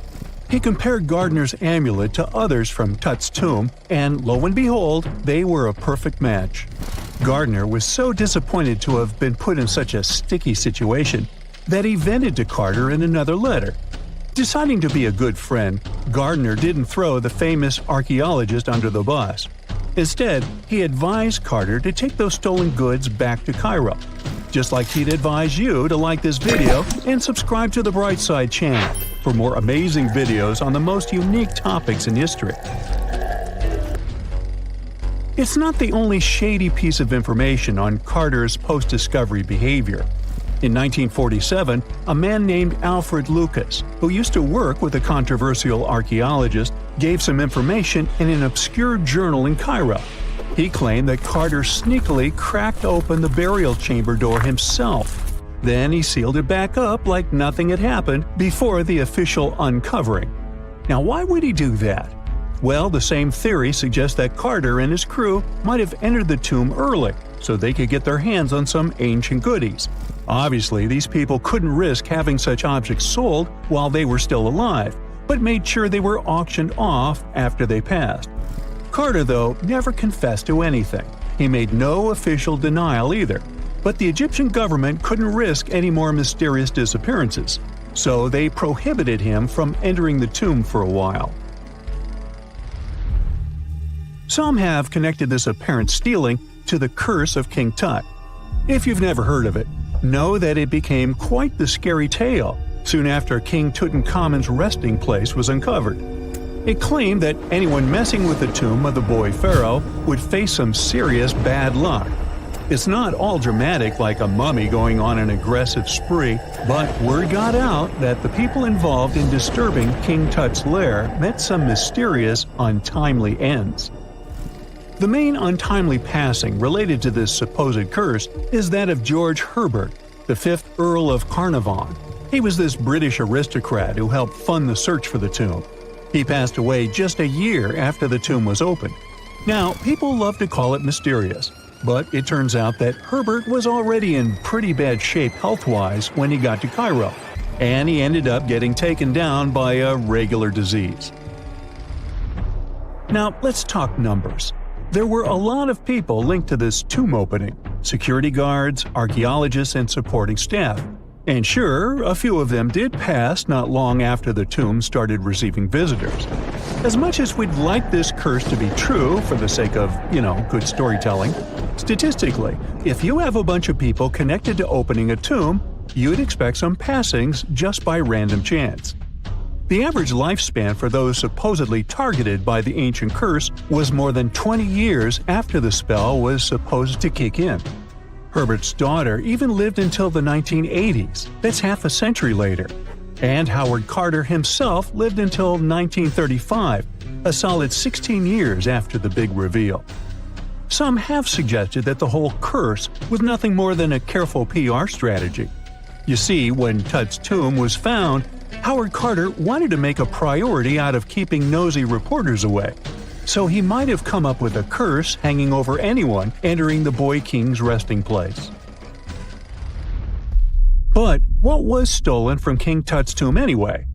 He compared Gardiner's amulet to others from Tut's tomb, and lo and behold, they were a perfect match. Gardiner was so disappointed to have been put in such a sticky situation that he vented to Carter in another letter. Deciding to be a good friend, Gardiner didn't throw the famous archaeologist under the bus. Instead, he advised Carter to take those stolen goods back to Cairo, just like he'd advise you to like this video and subscribe to the Brightside channel for more amazing videos on the most unique topics in history. It's not the only shady piece of information on Carter's post-discovery behavior. In 1947, a man named Alfred Lucas, who used to work with a controversial archaeologist, gave some information in an obscure journal in Cairo. He claimed that Carter sneakily cracked open the burial chamber door himself. Then he sealed it back up like nothing had happened before the official uncovering. Now, why would he do that? Well, the same theory suggests that Carter and his crew might have entered the tomb early so they could get their hands on some ancient goodies. Obviously, these people couldn't risk having such objects sold while they were still alive, but made sure they were auctioned off after they passed. Carter, though, never confessed to anything. He made no official denial either, but the Egyptian government couldn't risk any more mysterious disappearances, so they prohibited him from entering the tomb for a while. Some have connected this apparent stealing to the curse of King Tut. If you've never heard of it, know that it became quite the scary tale soon after King Tutankhamun's resting place was uncovered. It claimed that anyone messing with the tomb of the boy pharaoh would face some serious bad luck. It's not all dramatic like a mummy going on an aggressive spree, but word got out that the people involved in disturbing King Tut's lair met some mysterious, untimely ends. The main untimely passing related to this supposed curse is that of George Herbert, the 5th Earl of Carnarvon. He was this British aristocrat who helped fund the search for the tomb. He passed away just a year after the tomb was opened. Now, people love to call it mysterious, but it turns out that Herbert was already in pretty bad shape health-wise when he got to Cairo, and he ended up getting taken down by a regular disease. Now, let's talk numbers. There were a lot of people linked to this tomb opening: security guards, archaeologists, and supporting staff. And sure, a few of them did pass not long after the tomb started receiving visitors. As much as we'd like this curse to be true for the sake of, good storytelling, statistically, if you have a bunch of people connected to opening a tomb, you'd expect some passings just by random chance. The average lifespan for those supposedly targeted by the ancient curse was more than 20 years after the spell was supposed to kick in. Herbert's daughter even lived until the 1980s, that's half a century later. And Howard Carter himself lived until 1935, a solid 16 years after the big reveal. Some have suggested that the whole curse was nothing more than a careful PR strategy. You see, when Tut's tomb was found, Howard Carter wanted to make a priority out of keeping nosy reporters away. So he might have come up with a curse hanging over anyone entering the boy king's resting place. But what was stolen from King Tut's tomb anyway?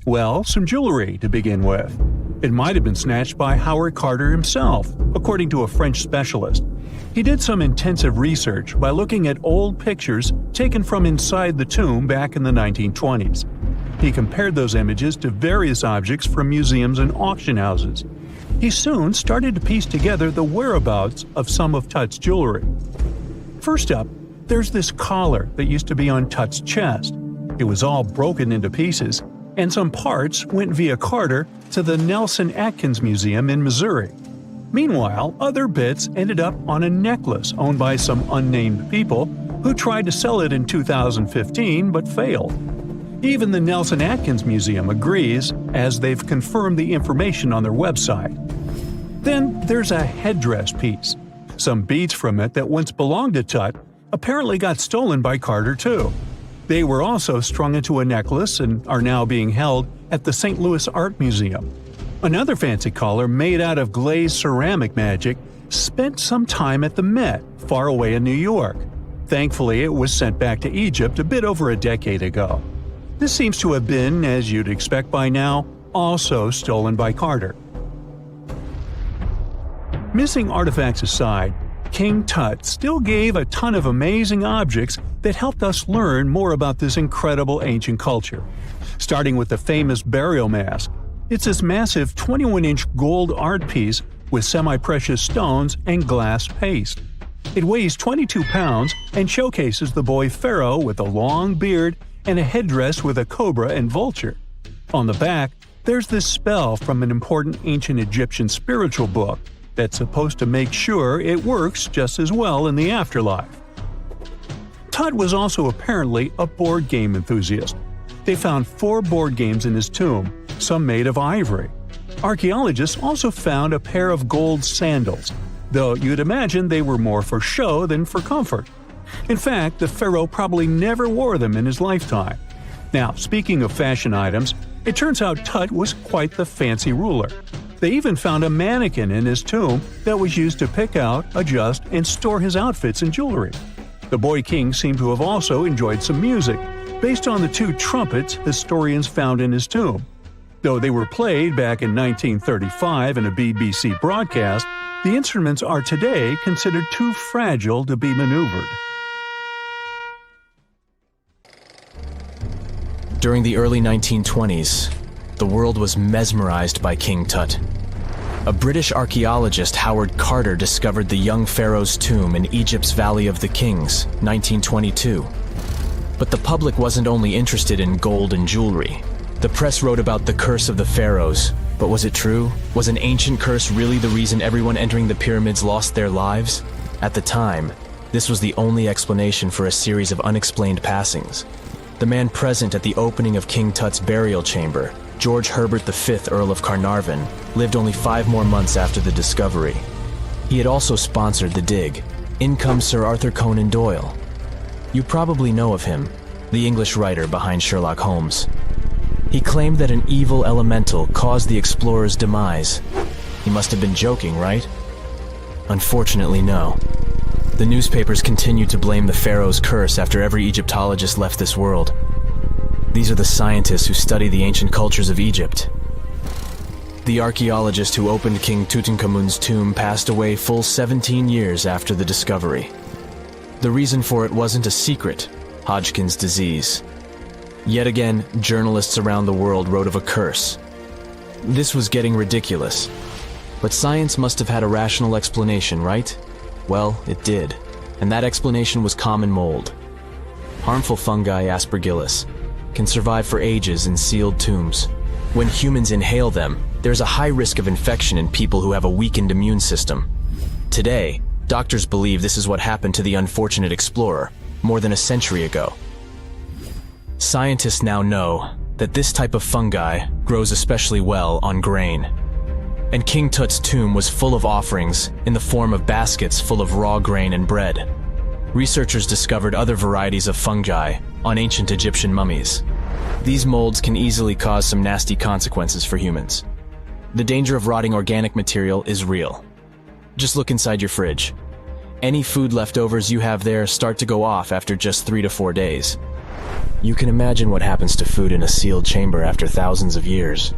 Well, some jewelry to begin with. It might have been snatched by Howard Carter himself, according to a French specialist. He did some intensive research by looking at old pictures taken from inside the tomb back in the 1920s. He compared those images to various objects from museums and auction houses. He soon started to piece together the whereabouts of some of Tut's jewelry. First up, there's this collar that used to be on Tut's chest. It was all broken into pieces, and some parts went via Carter to the Nelson Atkins Museum in Missouri. Meanwhile, other bits ended up on a necklace owned by some unnamed people who tried to sell it in 2015 but failed. Even the Nelson Atkins Museum agrees, as they've confirmed the information on their website. Then there's a headdress piece. Some beads from it that once belonged to Tut apparently got stolen by Carter too. They were also strung into a necklace and are now being held at the St. Louis Art Museum. Another fancy collar made out of glazed ceramic magic spent some time at the Met, far away in New York. Thankfully, it was sent back to Egypt a bit over a decade ago. This seems to have been, as you'd expect by now, also stolen by Carter. Missing artifacts aside, King Tut still gave a ton of amazing objects that helped us learn more about this incredible ancient culture. Starting with the famous burial mask. It's this massive 21-inch gold art piece with semi-precious stones and glass paste. It weighs 22 pounds and showcases the boy pharaoh with a long beard and a headdress with a cobra and vulture. On the back, there's this spell from an important ancient Egyptian spiritual book that's supposed to make sure it works just as well in the afterlife. Tut was also apparently a board game enthusiast. They found 4 board games in his tomb, some made of ivory. Archaeologists also found a pair of gold sandals, though you'd imagine they were more for show than for comfort. In fact, the pharaoh probably never wore them in his lifetime. Now, speaking of fashion items, it turns out Tut was quite the fancy ruler. They even found a mannequin in his tomb that was used to pick out, adjust, and store his outfits and jewelry. The boy king seemed to have also enjoyed some music, based on the 2 trumpets historians found in his tomb. Though they were played back in 1935 in a BBC broadcast, the instruments are today considered too fragile to be maneuvered. During the early 1920s, the world was mesmerized by King Tut. A British archaeologist, Howard Carter, discovered the young pharaoh's tomb in Egypt's Valley of the Kings, 1922. But the public wasn't only interested in gold and jewelry. The press wrote about the curse of the pharaohs, but was it true? Was an ancient curse really the reason everyone entering the pyramids lost their lives? At the time, this was the only explanation for a series of unexplained passings. The man present at the opening of King Tut's burial chamber, George Herbert V, Earl of Carnarvon, lived only 5 more months after the discovery. He had also sponsored the dig. In comes Sir Arthur Conan Doyle. You probably know of him, the English writer behind Sherlock Holmes. He claimed that an evil elemental caused the explorer's demise. He must have been joking, right? Unfortunately, no. The newspapers continued to blame the pharaoh's curse after every Egyptologist left this world. These are the scientists who study the ancient cultures of Egypt. The archaeologist who opened King Tutankhamun's tomb passed away full 17 years after the discovery. The reason for it wasn't a secret: Hodgkin's disease. Yet again, journalists around the world wrote of a curse. This was getting ridiculous. But science must have had a rational explanation, right? Well, it did. And that explanation was common mold. Harmful fungi, Aspergillus, can survive for ages in sealed tombs. When humans inhale them, there's a high risk of infection in people who have a weakened immune system. Today, doctors believe this is what happened to the unfortunate explorer more than a century ago. Scientists now know that this type of fungi grows especially well on grain. And King Tut's tomb was full of offerings in the form of baskets full of raw grain and bread. Researchers discovered other varieties of fungi on ancient Egyptian mummies. These molds can easily cause some nasty consequences for humans. The danger of rotting organic material is real. Just look inside your fridge. Any food leftovers you have there start to go off after just 3 to 4 days. You can imagine what happens to food in a sealed chamber after thousands of years.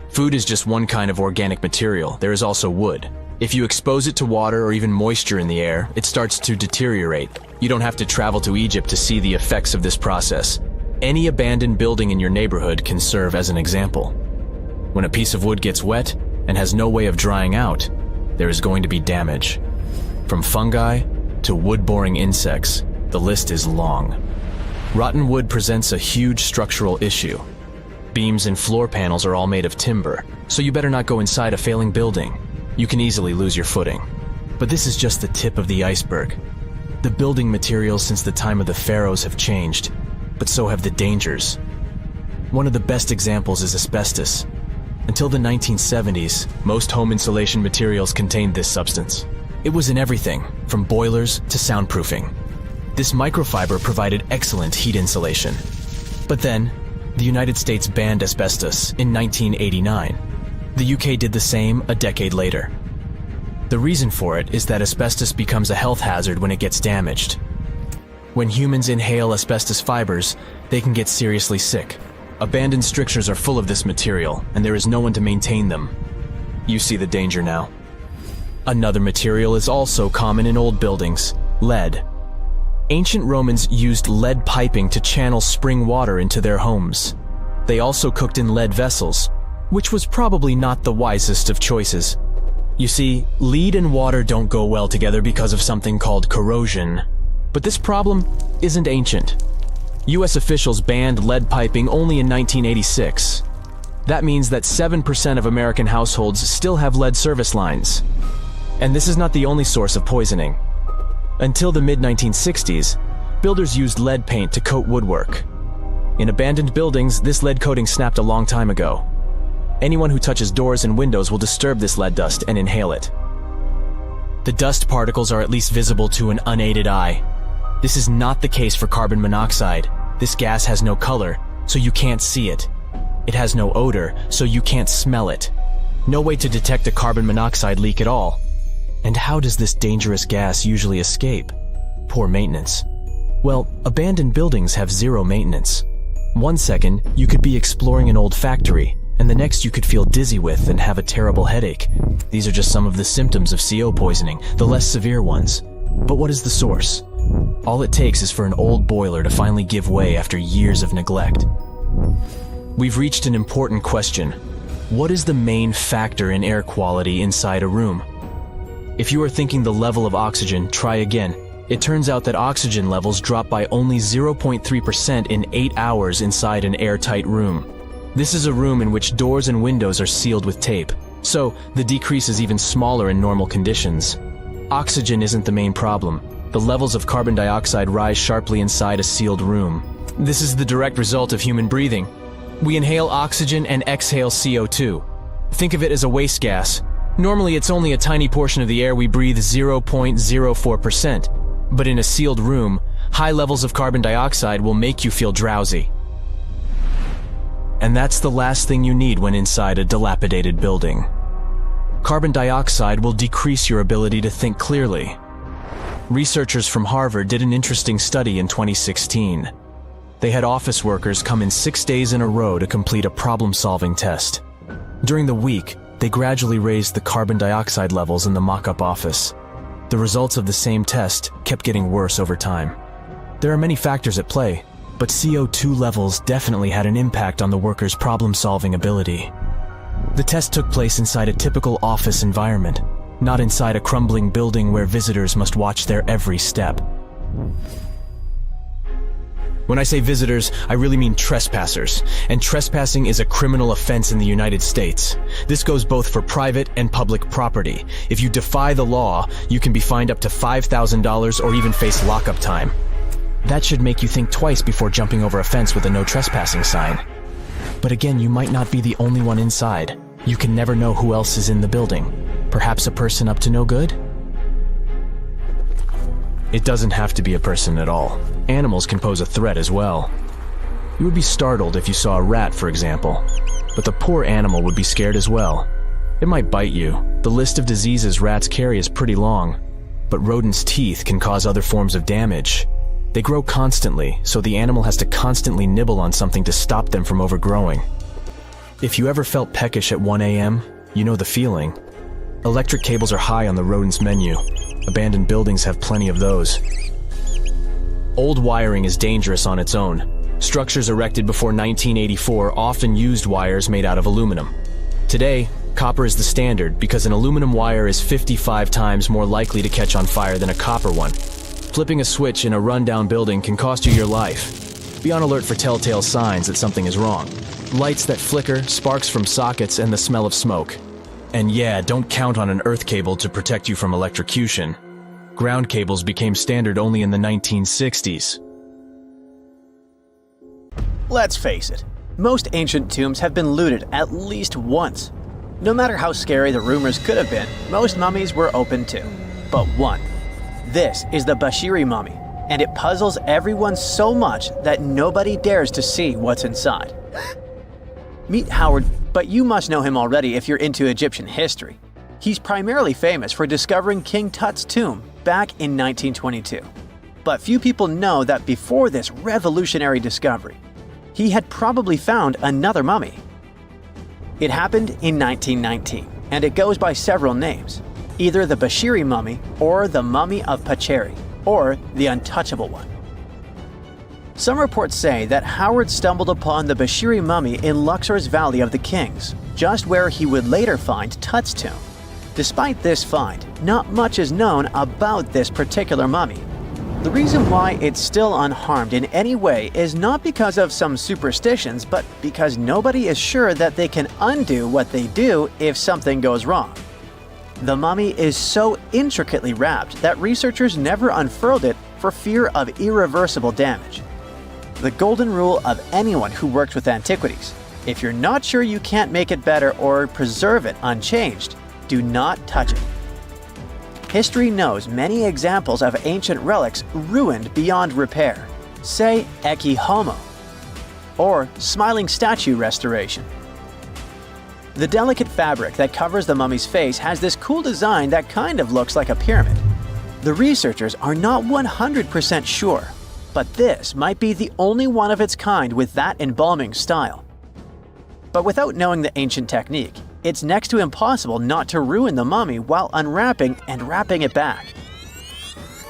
Food is just one kind of organic material. There is also wood. If you expose it to water or even moisture in the air, it starts to deteriorate. You don't have to travel to Egypt to see the effects of this process. Any abandoned building in your neighborhood can serve as an example. When a piece of wood gets wet and has no way of drying out, there is going to be damage. From fungi to wood-boring insects, the list is long. Rotten wood presents a huge structural issue. Beams and floor panels are all made of timber, so you better not go inside a failing building. You can easily lose your footing. But this is just the tip of the iceberg. The building materials since the time of the pharaohs have changed, but so have the dangers. One of the best examples is asbestos. Until the 1970s, most home insulation materials contained this substance. It was in everything, from boilers to soundproofing. This microfiber provided excellent heat insulation. But then, the United States banned asbestos in 1989. The UK did the same a decade later. The reason for it is that asbestos becomes a health hazard when it gets damaged. When humans inhale asbestos fibers, they can get seriously sick. Abandoned strictures are full of this material, and there is no one to maintain them. You see the danger now. Another material is also common in old buildings: lead. Ancient Romans used lead piping to channel spring water into their homes. They also cooked in lead vessels, which was probably not the wisest of choices. You see, lead and water don't go well together because of something called corrosion. But this problem isn't ancient. US officials banned lead piping only in 1986. That means that 7% of American households still have lead service lines. And this is not the only source of poisoning. Until the mid-1960s, builders used lead paint to coat woodwork. In abandoned buildings, this lead coating snapped a long time ago. Anyone who touches doors and windows will disturb this lead dust and inhale it. The dust particles are at least visible to an unaided eye. This is not the case for carbon monoxide. This gas has no color, so you can't see it. It has no odor, so you can't smell it. No way to detect a carbon monoxide leak at all. And how does this dangerous gas usually escape? Poor maintenance. Well, abandoned buildings have zero maintenance. 1 second, you could be exploring an old factory, and the next you could feel dizzy with and have a terrible headache. These are just some of the symptoms of CO poisoning, the less severe ones. But what is the source? All it takes is for an old boiler to finally give way after years of neglect. We've reached an important question. What is the main factor in air quality inside a room? If you are thinking the level of oxygen, try again. It turns out that oxygen levels drop by only 0.3% in 8 hours inside an airtight room. This is a room in which doors and windows are sealed with tape, so the decrease is even smaller in normal conditions. Oxygen isn't the main problem. The levels of carbon dioxide rise sharply inside a sealed room. This is the direct result of human breathing. We inhale oxygen and exhale CO2. Think of it as a waste gas. Normally, it's only a tiny portion of the air we breathe, 0.04%. But in a sealed room, high levels of carbon dioxide will make you feel drowsy. And that's the last thing you need when inside a dilapidated building. Carbon dioxide will decrease your ability to think clearly. Researchers from Harvard did an interesting study in 2016. They had office workers come in 6 days in a row to complete a problem-solving test. During the week, they gradually raised the carbon dioxide levels in the mock-up office. The results of the same test kept getting worse over time. There are many factors at play, but CO2 levels definitely had an impact on the workers' problem-solving ability. The test took place inside a typical office environment, not inside a crumbling building where visitors must watch their every step. When I say visitors, I really mean trespassers, and trespassing is a criminal offense in the United States. This goes both for private and public property. If you defy the law, you can be fined up to $5,000 or even face lockup time. That should make you think twice before jumping over a fence with a no trespassing sign. But again, you might not be the only one inside. You can never know who else is in the building. Perhaps a person up to no good? It doesn't have to be a person at all. Animals can pose a threat as well. You would be startled if you saw a rat, for example. But the poor animal would be scared as well. It might bite you. The list of diseases rats carry is pretty long. But rodents' teeth can cause other forms of damage. They grow constantly, so the animal has to constantly nibble on something to stop them from overgrowing. If you ever felt peckish at 1 a.m., you know the feeling. Electric cables are high on the rodents' menu. Abandoned buildings have plenty of those. Old wiring is dangerous on its own. Structures erected before 1984 often used wires made out of aluminum. Today, copper is the standard because an aluminum wire is 55 times more likely to catch on fire than a copper one. Flipping a switch in a rundown building can cost you your life. Be on alert for telltale signs that something is wrong. Lights that flicker, sparks from sockets, and the smell of smoke. And yeah, don't count on an earth cable to protect you from electrocution. Ground cables became standard only in the 1960s. Let's face it, most ancient tombs have been looted at least once. No matter how scary the rumors could have been, most mummies were open to. But one. This is the Bashiri mummy, and it puzzles everyone so much that nobody dares to see what's inside. Meet Howard, but you must know him already if you're into Egyptian history. He's primarily famous for discovering King Tut's tomb back in 1922. But few people know that before this revolutionary discovery, he had probably found another mummy. It happened in 1919, and it goes by several names, either the Bashiri mummy or the mummy of Pacheri, or the untouchable one. Some reports say that Howard stumbled upon the Bashiri mummy in Luxor's Valley of the Kings, just where he would later find Tut's tomb. Despite this find, not much is known about this particular mummy. The reason why it's still unharmed in any way is not because of some superstitions, but because nobody is sure that they can undo what they do if something goes wrong. The mummy is so intricately wrapped that researchers never unfurled it for fear of irreversible damage. The golden rule of anyone who works with antiquities: if you're not sure you can't make it better or preserve it unchanged, do not touch it. History knows many examples of ancient relics ruined beyond repair, say Ecce Homo, or smiling statue restoration. The delicate fabric that covers the mummy's face has this cool design that kind of looks like a pyramid. The researchers are not 100% sure, but this might be the only one of its kind with that embalming style. But without knowing the ancient technique, it's next to impossible not to ruin the mummy while unwrapping and wrapping it back.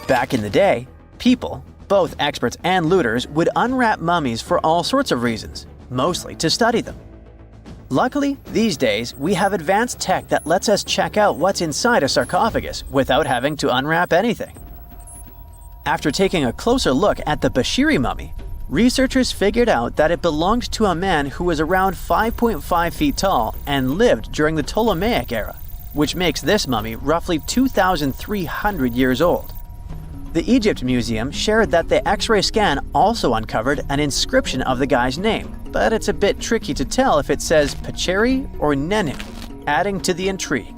Back in the day, people, both experts and looters, would unwrap mummies for all sorts of reasons, mostly to study them. Luckily, these days, we have advanced tech that lets us check out what's inside a sarcophagus without having to unwrap anything. After taking a closer look at the Bashiri mummy, researchers figured out that it belonged to a man who was around 5.5 feet tall and lived during the Ptolemaic era, which makes this mummy roughly 2,300 years old. The Egypt Museum shared that the X-ray scan also uncovered an inscription of the guy's name, but it's a bit tricky to tell if it says Pacheri or Nenu, adding to the intrigue.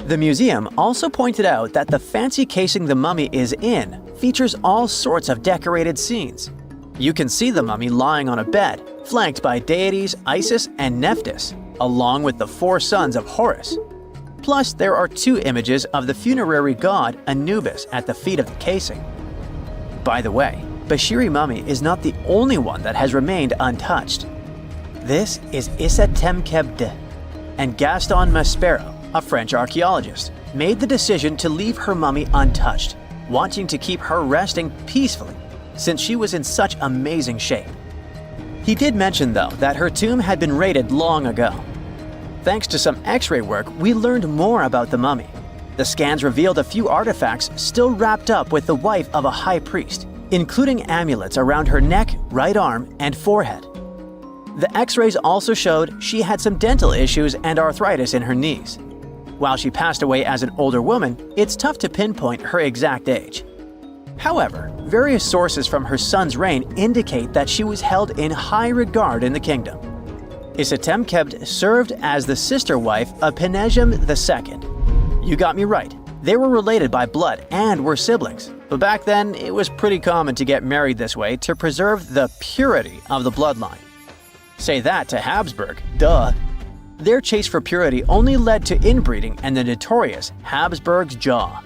The museum also pointed out that the fancy casing the mummy is in features all sorts of decorated scenes. You can see the mummy lying on a bed, flanked by deities Isis and Nephthys, along with the 4 sons of Horus. Plus, there are 2 images of the funerary god Anubis at the feet of the casing. By the way, Bashiri mummy is not the only one that has remained untouched. This is Issa Temkebde, and Gaston Maspero, a French archaeologist, made the decision to leave her mummy untouched, wanting to keep her resting peacefully, since she was in such amazing shape. He did mention, though, that her tomb had been raided long ago. Thanks to some X-ray work, we learned more about the mummy. The scans revealed a few artifacts still wrapped up with the wife of a high priest, including amulets around her neck, right arm, and forehead. The X-rays also showed she had some dental issues and arthritis in her knees. While she passed away as an older woman, it's tough to pinpoint her exact age. However, various sources from her son's reign indicate that she was held in high regard in the kingdom. Hatshepsut served as the sister wife of Penejam II. You got me right, they were related by blood and were siblings, but back then it was pretty common to get married this way to preserve the purity of the bloodline. Say that to Habsburg, duh. Their chase for purity only led to inbreeding and the notorious Habsburg's jaw.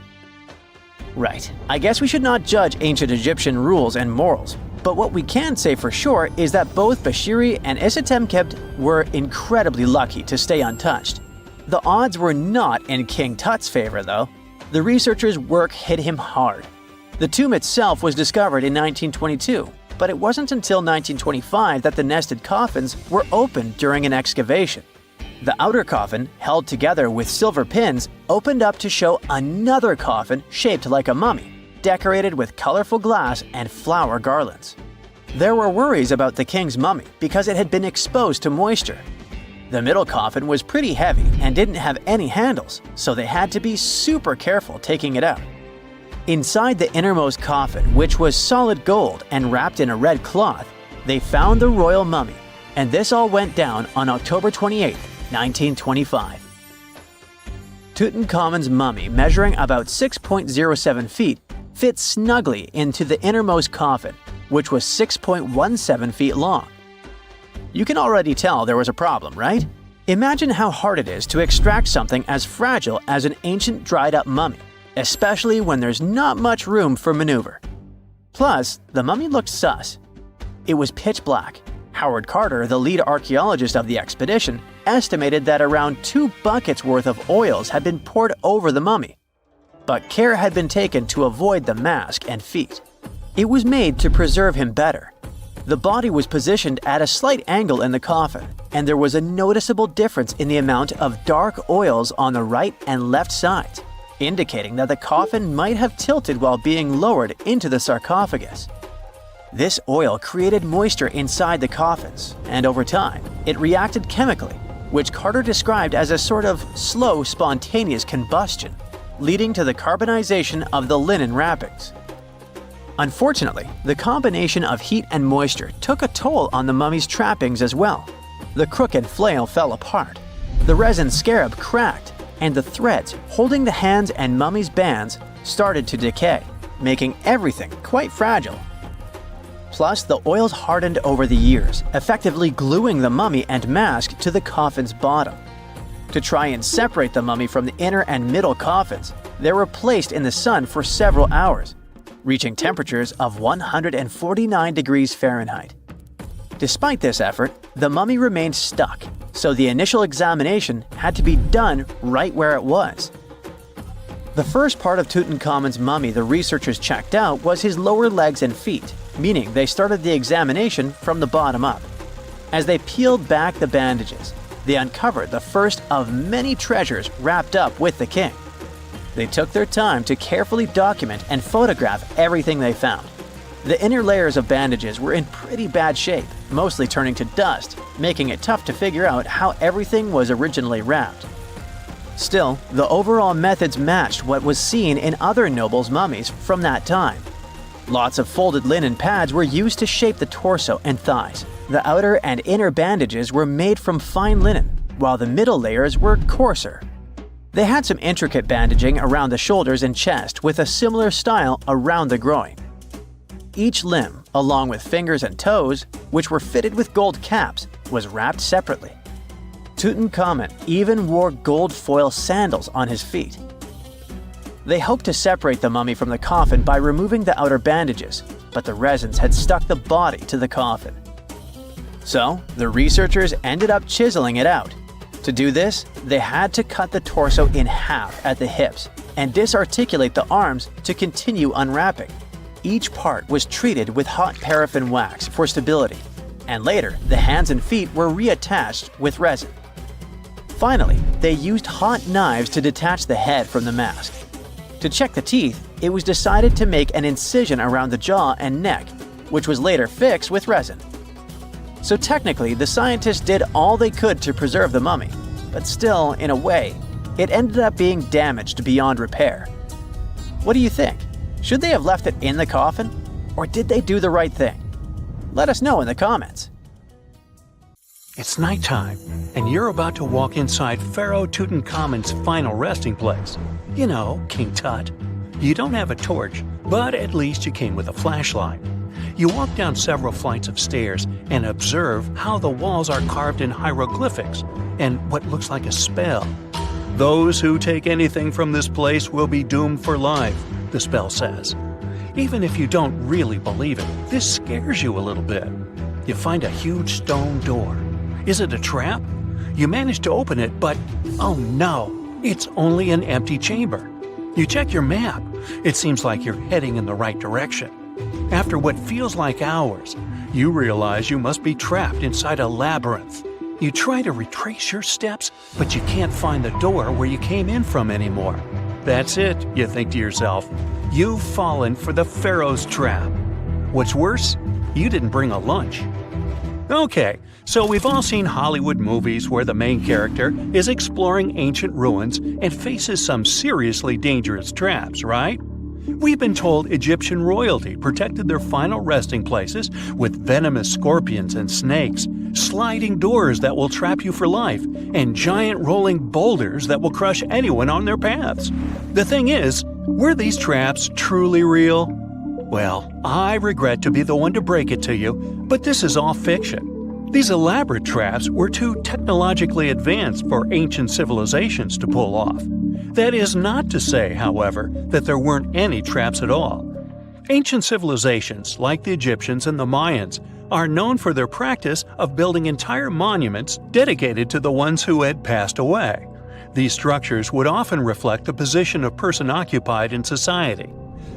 Right, I guess we should not judge ancient Egyptian rules and morals, but what we can say for sure is that both Bashiri and Hatshepsut were incredibly lucky to stay untouched. The odds were not in King Tut's favor, though. The researchers' work hit him hard. The tomb itself was discovered in 1922, but it wasn't until 1925 that the nested coffins were opened during an excavation. The outer coffin, held together with silver pins, opened up to show another coffin shaped like a mummy, decorated with colorful glass and flower garlands. There were worries about the king's mummy because it had been exposed to moisture. The middle coffin was pretty heavy and didn't have any handles, so they had to be super careful taking it out. Inside the innermost coffin, which was solid gold and wrapped in a red cloth, they found the royal mummy, and this all went down on October 28, 1925. Tutankhamun's mummy, measuring about 6.07 feet, fit snugly into the innermost coffin, which was 6.17 feet long. You can already tell there was a problem, right? Imagine how hard it is to extract something as fragile as an ancient dried-up mummy, especially when there's not much room for maneuver. Plus, the mummy looked sus. It was pitch black. Howard Carter, the lead archaeologist of the expedition, estimated that around 2 buckets worth of oils had been poured over the mummy. But care had been taken to avoid the mask and feet. It was made to preserve him better. The body was positioned at a slight angle in the coffin, and there was a noticeable difference in the amount of dark oils on the right and left sides, indicating that the coffin might have tilted while being lowered into the sarcophagus. This oil created moisture inside the coffins, and over time, it reacted chemically, which Carter described as a sort of slow, spontaneous combustion, leading to the carbonization of the linen wrappings. Unfortunately, the combination of heat and moisture took a toll on the mummy's trappings as well. The crooked flail fell apart, the resin scarab cracked, and the threads holding the hands and mummy's bands started to decay, making everything quite fragile. Plus, the oils hardened over the years, effectively gluing the mummy and mask to the coffin's bottom. To try and separate the mummy from the inner and middle coffins, they were placed in the sun for several hours, reaching temperatures of 149 degrees Fahrenheit. Despite this effort, the mummy remained stuck, so the initial examination had to be done right where it was. The first part of Tutankhamun's mummy the researchers checked out was his lower legs and feet, meaning they started the examination from the bottom up. As they peeled back the bandages, they uncovered the first of many treasures wrapped up with the king. They took their time to carefully document and photograph everything they found. The inner layers of bandages were in pretty bad shape, mostly turning to dust, making it tough to figure out how everything was originally wrapped. Still, the overall methods matched what was seen in other nobles' mummies from that time. Lots of folded linen pads were used to shape the torso and thighs. The outer and inner bandages were made from fine linen, while the middle layers were coarser. They had some intricate bandaging around the shoulders and chest with a similar style around the groin. Each limb, along with fingers and toes, which were fitted with gold caps, was wrapped separately. Tutankhamun even wore gold foil sandals on his feet. They hoped to separate the mummy from the coffin by removing the outer bandages, but the resins had stuck the body to the coffin. So, the researchers ended up chiseling it out. To do this, they had to cut the torso in half at the hips and disarticulate the arms to continue unwrapping. each part was treated with hot paraffin wax for stability, and later the hands and feet were reattached with resin. Finally, they used hot knives to detach the head from the mask. To check the teeth, it was decided to make an incision around the jaw and neck, which was later fixed with resin. So technically, the scientists did all they could to preserve the mummy, but still, in a way, it ended up being damaged beyond repair. What do you think? Should they have left it in the coffin? Or did they do the right thing? Let us know in the comments. It's nighttime, and you're about to walk inside Pharaoh Tutankhamun's final resting place. You know, King Tut. You don't have a torch, but at least you came with a flashlight. You walk down several flights of stairs and observe how the walls are carved in hieroglyphics and what looks like a spell. Those who take anything from this place will be doomed for life, the spell says. Even if you don't really believe it, this scares you a little bit. You find a huge stone door. Is it a trap? You manage to open it, but oh no, it's only an empty chamber. You check your map. It seems like you're heading in the right direction. After what feels like hours, you realize you must be trapped inside a labyrinth. You try to retrace your steps, but you can't find the door where you came in from anymore. That's it, you think to yourself. You've fallen for the Pharaoh's trap. What's worse, you didn't bring a lunch. Okay, so we've all seen Hollywood movies where the main character is exploring ancient ruins and faces some seriously dangerous traps, right? We've been told Egyptian royalty protected their final resting places with venomous scorpions and snakes, sliding doors that will trap you for life, and giant rolling boulders that will crush anyone on their paths. The thing is, were these traps truly real? Well, I regret to be the one to break it to you, but this is all fiction. These elaborate traps were too technologically advanced for ancient civilizations to pull off. That is not to say, however, that there weren't any traps at all. Ancient civilizations, like the Egyptians and the Mayans, are known for their practice of building entire monuments dedicated to the ones who had passed away. These structures would often reflect the position of person occupied in society.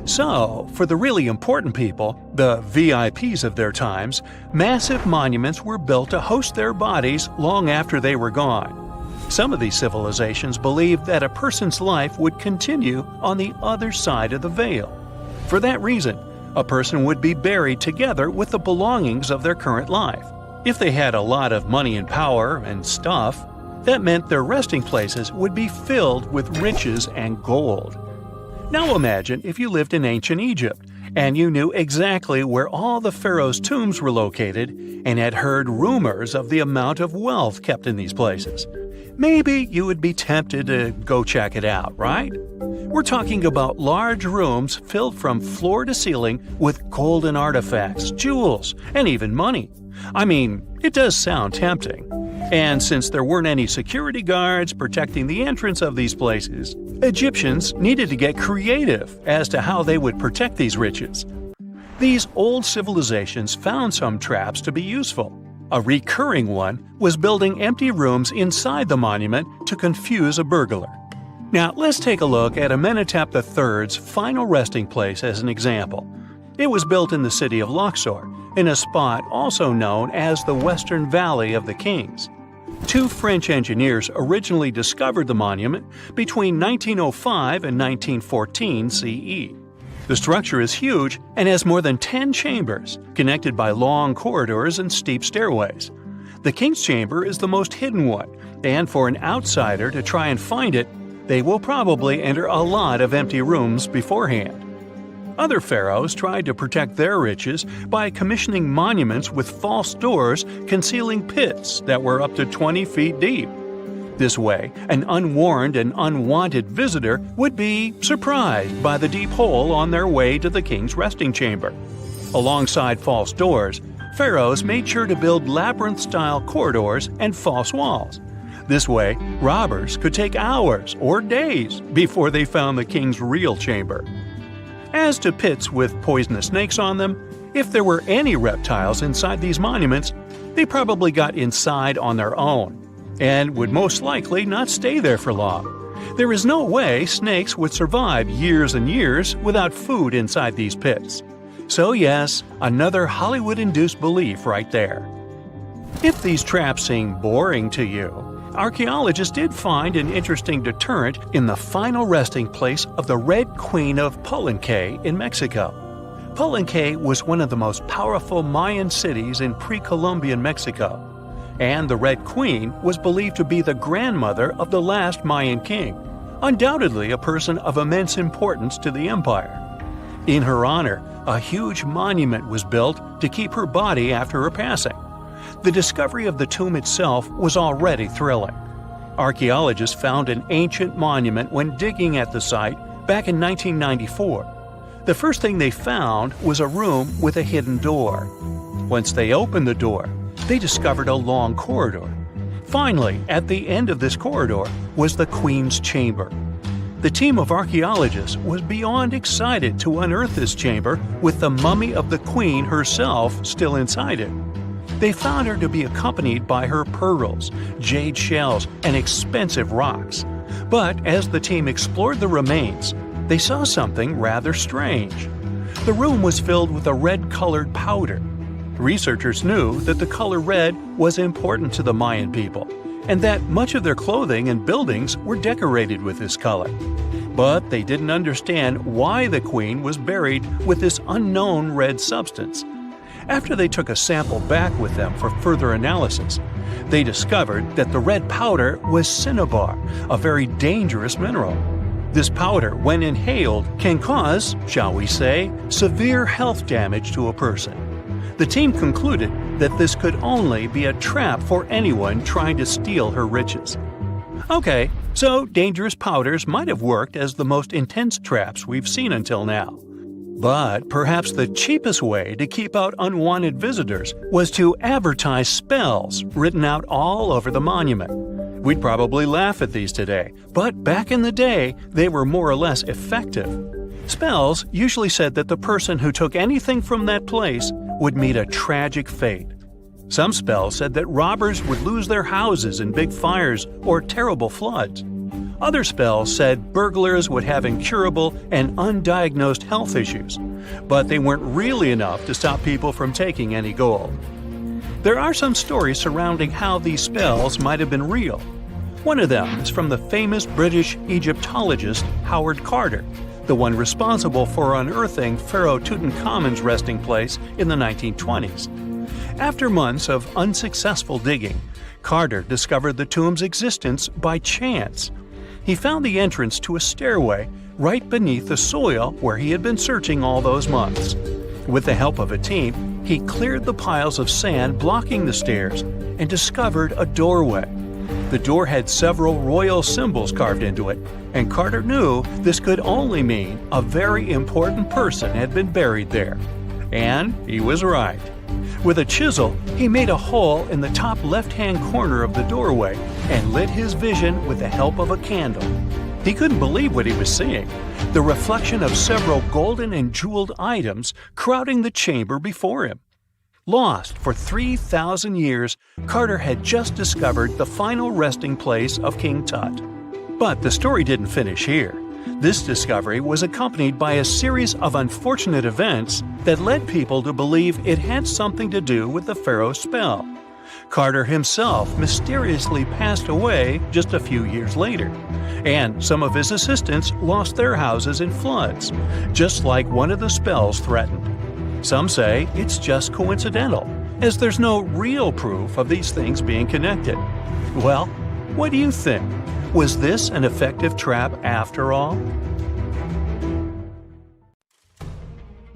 So, for the really important people, the VIPs of their times, massive monuments were built to host their bodies long after they were gone. Some of these civilizations believed that a person's life would continue on the other side of the veil. For that reason, a person would be buried together with the belongings of their current life. If they had a lot of money and power and stuff, that meant their resting places would be filled with riches and gold. Now imagine if you lived in ancient Egypt and you knew exactly where all the pharaohs' tombs were located and had heard rumors of the amount of wealth kept in these places. Maybe you would be tempted to go check it out, right? We're talking about large rooms filled from floor to ceiling with golden artifacts, jewels, and even money. I mean, it does sound tempting. And since there weren't any security guards protecting the entrance of these places, Egyptians needed to get creative as to how they would protect these riches. These old civilizations found some traps to be useful. A recurring one was building empty rooms inside the monument to confuse a burglar. Now, let's take a look at Amenhotep III's final resting place as an example. It was built in the city of Luxor, in a spot also known as the Western Valley of the Kings. Two French engineers originally discovered the monument between 1905 and 1914 CE. The structure is huge and has more than 10 chambers, connected by long corridors and steep stairways. The King's Chamber is the most hidden one, and for an outsider to try and find it, they will probably enter a lot of empty rooms beforehand. Other pharaohs tried to protect their riches by commissioning monuments with false doors concealing pits that were up to 20 feet deep. This way, an unwarned and unwanted visitor would be surprised by the deep hole on their way to the king's resting chamber. Alongside false doors, pharaohs made sure to build labyrinth-style corridors and false walls. This way, robbers could take hours or days before they found the king's real chamber. As to pits with poisonous snakes on them, if there were any reptiles inside these monuments, they probably got inside on their own and would most likely not stay there for long. There is no way snakes would survive years and years without food inside these pits. So yes, another Hollywood-induced belief right there. If these traps seem boring to you, archaeologists did find an interesting deterrent in the final resting place of the Red Queen of Palenque in Mexico. Palenque was one of the most powerful Mayan cities in pre-Columbian Mexico, and the Red Queen was believed to be the grandmother of the last Mayan king, undoubtedly a person of immense importance to the empire. In her honor, a huge monument was built to keep her body after her passing. The discovery of the tomb itself was already thrilling. Archaeologists found an ancient monument when digging at the site back in 1994. The first thing they found was a room with a hidden door. Once they opened the door, they discovered a long corridor. Finally, at the end of this corridor was the Queen's chamber. The team of archaeologists was beyond excited to unearth this chamber with the mummy of the Queen herself still inside it. They found her to be accompanied by her pearls, jade shells, and expensive rocks. But as the team explored the remains, they saw something rather strange. The room was filled with a red-colored powder. Researchers knew that the color red was important to the Mayan people, and that much of their clothing and buildings were decorated with this color. But they didn't understand why the queen was buried with this unknown red substance. After they took a sample back with them for further analysis, they discovered that the red powder was cinnabar, a very dangerous mineral. This powder, when inhaled, can cause, shall we say, severe health damage to a person. The team concluded that this could only be a trap for anyone trying to steal her riches. Okay, so dangerous powders might have worked as the most intense traps we've seen until now. But perhaps the cheapest way to keep out unwanted visitors was to advertise spells written out all over the monument. We'd probably laugh at these today, but back in the day, they were more or less effective. Spells usually said that the person who took anything from that place would meet a tragic fate. Some spells said that robbers would lose their houses in big fires or terrible floods. Other spells said burglars would have incurable and undiagnosed health issues, but they weren't really enough to stop people from taking any gold. There are some stories surrounding how these spells might have been real. One of them is from the famous British Egyptologist Howard Carter, the one responsible for unearthing Pharaoh Tutankhamun's resting place in the 1920s. After months of unsuccessful digging, Carter discovered the tomb's existence by chance. He found the entrance to a stairway right beneath the soil where he had been searching all those months. With the help of a team, he cleared the piles of sand blocking the stairs and discovered a doorway. The door had several royal symbols carved into it, and Carter knew this could only mean a very important person had been buried there. And he was right. With a chisel, he made a hole in the top left-hand corner of the doorway and lit his vision with the help of a candle. He couldn't believe what he was seeing, the reflection of several golden and jeweled items crowding the chamber before him. Lost for 3,000 years, Carter had just discovered the final resting place of King Tut. But the story didn't finish here. This discovery was accompanied by a series of unfortunate events that led people to believe it had something to do with the pharaoh's spell. Carter himself mysteriously passed away just a few years later, and some of his assistants lost their houses in floods, just like one of the spells threatened. Some say it's just coincidental, as there's no real proof of these things being connected. Well, what do you think? Was this an effective trap after all?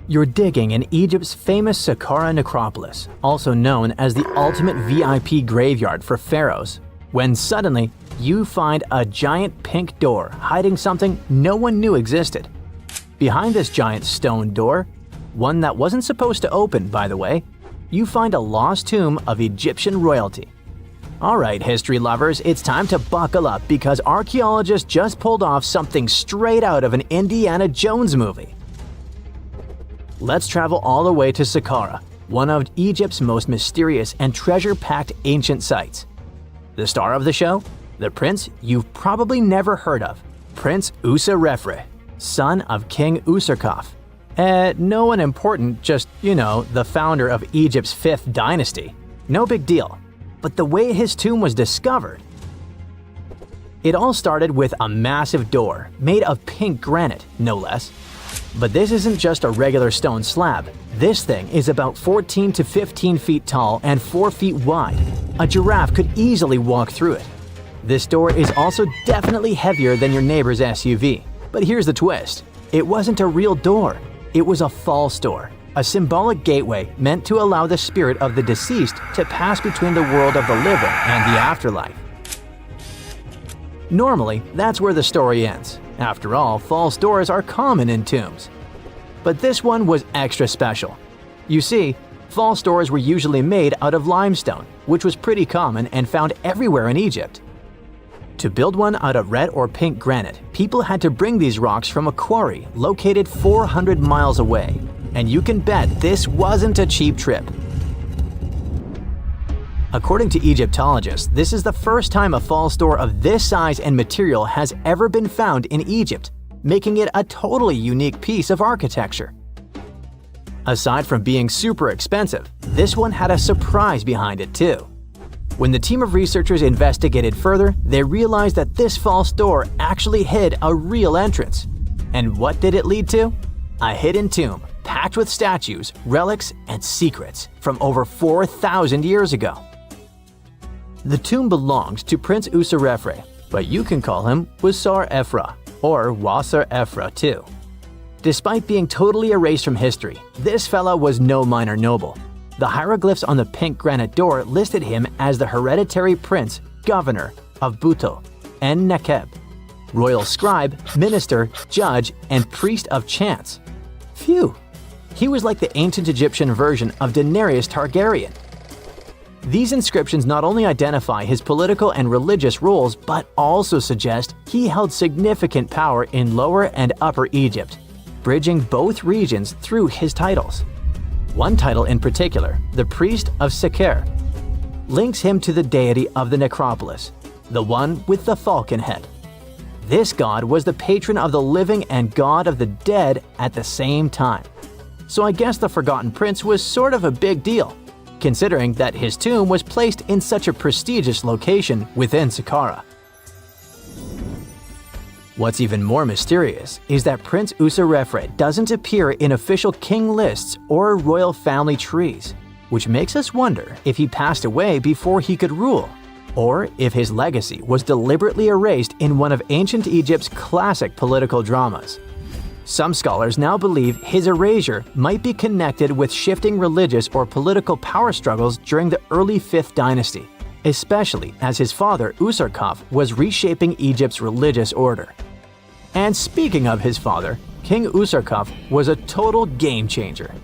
You're digging in Egypt's famous Sakara necropolis, also known as the ultimate VIP graveyard for pharaohs, when suddenly you find a giant pink door hiding something no one knew existed. Behind this giant stone door, one that wasn't supposed to open, by the way, you find a lost tomb of Egyptian royalty. Alright, history lovers, it's time to buckle up because archaeologists just pulled off something straight out of an Indiana Jones movie. Let's travel all the way to Sakara, one of Egypt's most mysterious and treasure-packed ancient sites. The star of the show? The prince you've probably never heard of, Prince Userefre, son of King Userkaf. No one important, just, the founder of Egypt's 5th dynasty. No big deal. But the way his tomb was discovered… It all started with a massive door, made of pink granite, no less. But this isn't just a regular stone slab. This thing is about 14 to 15 feet tall and 4 feet wide. A giraffe could easily walk through it. This door is also definitely heavier than your neighbor's SUV. But here's the twist. It wasn't a real door. It was a false door, a symbolic gateway meant to allow the spirit of the deceased to pass between the world of the living and the afterlife. Normally, that's where the story ends. After all, false doors are common in tombs. But this one was extra special. You see, false doors were usually made out of limestone, which was pretty common and found everywhere in Egypt. To build one out of red or pink granite, people had to bring these rocks from a quarry located 400 miles away. And you can bet this wasn't a cheap trip. According to Egyptologists, this is the first time a false door of this size and material has ever been found in Egypt, making it a totally unique piece of architecture. Aside from being super expensive, this one had a surprise behind it too. When the team of researchers investigated further, they realized that this false door actually hid a real entrance. And what did it lead to? A hidden tomb, packed with statues, relics, and secrets from over 4,000 years ago. The tomb belongs to Prince Userefre, but you can call him Wasar Efra, or Wasar Efra too. Despite being totally erased from history, this fella was no minor noble. The hieroglyphs on the pink granite door listed him as the hereditary prince, governor of Buto, and Nekeb, royal scribe, minister, judge, and priest of chance. Phew! He was like the ancient Egyptian version of Daenerys Targaryen. These inscriptions not only identify his political and religious roles, but also suggest he held significant power in Lower and Upper Egypt, bridging both regions through his titles. One title in particular, the priest of Sakara, links him to the deity of the necropolis, the one with the falcon head. This god was the patron of the living and god of the dead at the same time. So I guess the Forgotten Prince was sort of a big deal, considering that his tomb was placed in such a prestigious location within Sakara. What's even more mysterious is that Prince Userefre doesn't appear in official king lists or royal family trees, which makes us wonder if he passed away before he could rule, or if his legacy was deliberately erased in one of ancient Egypt's classic political dramas. Some scholars now believe his erasure might be connected with shifting religious or political power struggles during the early 5th dynasty, especially as his father Userkaf was reshaping Egypt's religious order. And speaking of his father, King Userkaf was a total game changer.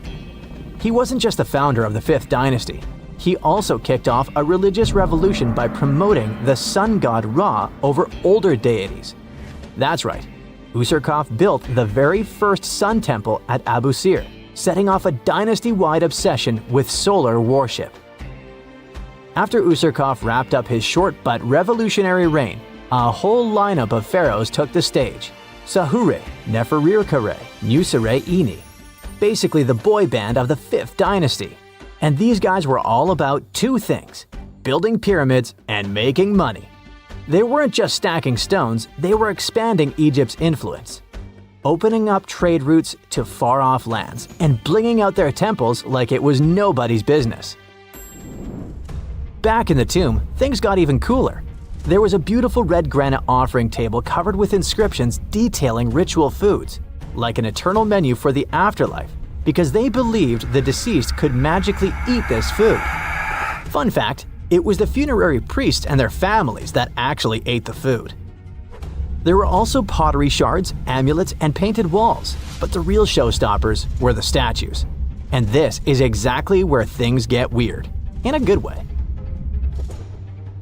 He wasn't just the founder of the 5th dynasty, he also kicked off a religious revolution by promoting the sun god Ra over older deities. That's right, Userkaf built the very first sun temple at Abu Sir, setting off a dynasty-wide obsession with solar worship. After Userkaf wrapped up his short but revolutionary reign, a whole lineup of pharaohs took the stage. Sahure, Neferirkare, Nusere-Ini, basically the boy band of the 5th dynasty. And these guys were all about two things: building pyramids and making money. They weren't just stacking stones, they were expanding Egypt's influence, opening up trade routes to far-off lands, and blinging out their temples like it was nobody's business. Back in the tomb, things got even cooler. There was a beautiful red granite offering table covered with inscriptions detailing ritual foods, like an eternal menu for the afterlife, because they believed the deceased could magically eat this food. Fun fact, it was the funerary priests and their families that actually ate the food. There were also pottery shards, amulets, and painted walls, but the real showstoppers were the statues. And this is exactly where things get weird, in a good way.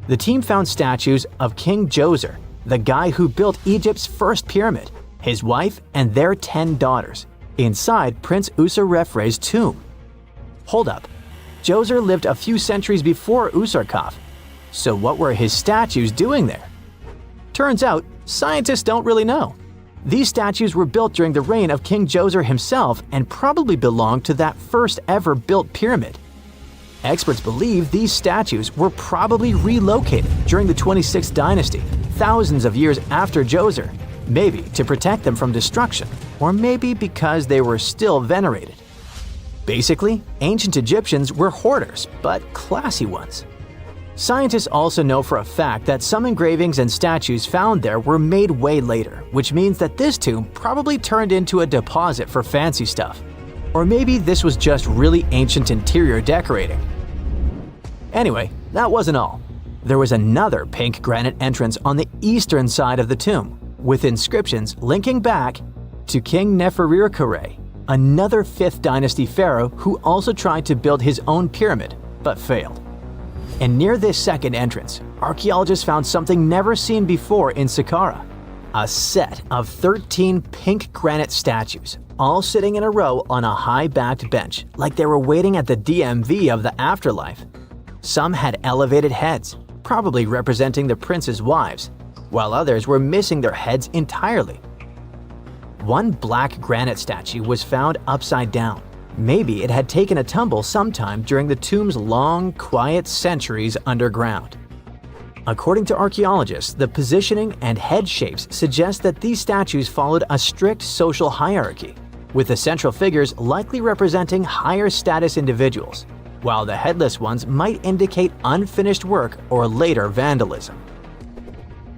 The team found statues of King Djoser, the guy who built Egypt's first pyramid, his wife, and their 10 daughters, inside Prince Userefre's tomb. Hold up, Djoser lived a few centuries before Userkaf, so what were his statues doing there? Turns out, scientists don't really know. These statues were built during the reign of King Djoser himself and probably belonged to that first ever built pyramid. Experts believe these statues were probably relocated during the 26th dynasty, thousands of years after Djoser, maybe to protect them from destruction, or maybe because they were still venerated. Basically, ancient Egyptians were hoarders, but classy ones. Scientists also know for a fact that some engravings and statues found there were made way later, which means that this tomb probably turned into a deposit for fancy stuff. Or maybe this was just really ancient interior decorating. Anyway, that wasn't all. There was another pink granite entrance on the eastern side of the tomb, with inscriptions linking back to King Nefertiti, another 5th dynasty pharaoh who also tried to build his own pyramid, but failed. And near this second entrance, archaeologists found something never seen before in Sakara: a set of 13 pink granite statues, all sitting in a row on a high-backed bench, like they were waiting at the DMV of the afterlife. Some had elevated heads, probably representing the prince's wives, while others were missing their heads entirely. One black granite statue was found upside down. Maybe it had taken a tumble sometime during the tomb's long, quiet centuries underground. According to archaeologists, the positioning and head shapes suggest that these statues followed a strict social hierarchy, with the central figures likely representing higher status individuals, while the headless ones might indicate unfinished work or later vandalism.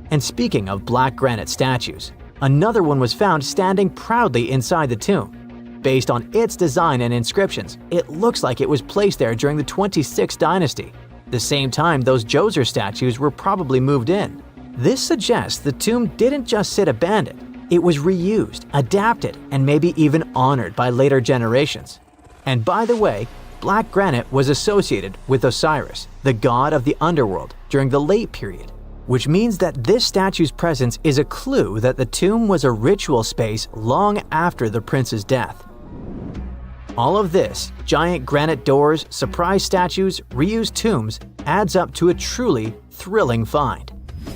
And speaking of black granite statues, another one was found standing proudly inside the tomb. Based on its design and inscriptions, it looks like it was placed there during the 26th dynasty, the same time those Djoser statues were probably moved in. This suggests the tomb didn't just sit abandoned, it was reused, adapted, and maybe even honored by later generations. And by the way, black granite was associated with Osiris, the god of the underworld, during the late period, which means that this statue's presence is a clue that the tomb was a ritual space long after the prince's death. All of this, giant granite doors, surprise statues, reused tombs, adds up to a truly thrilling find.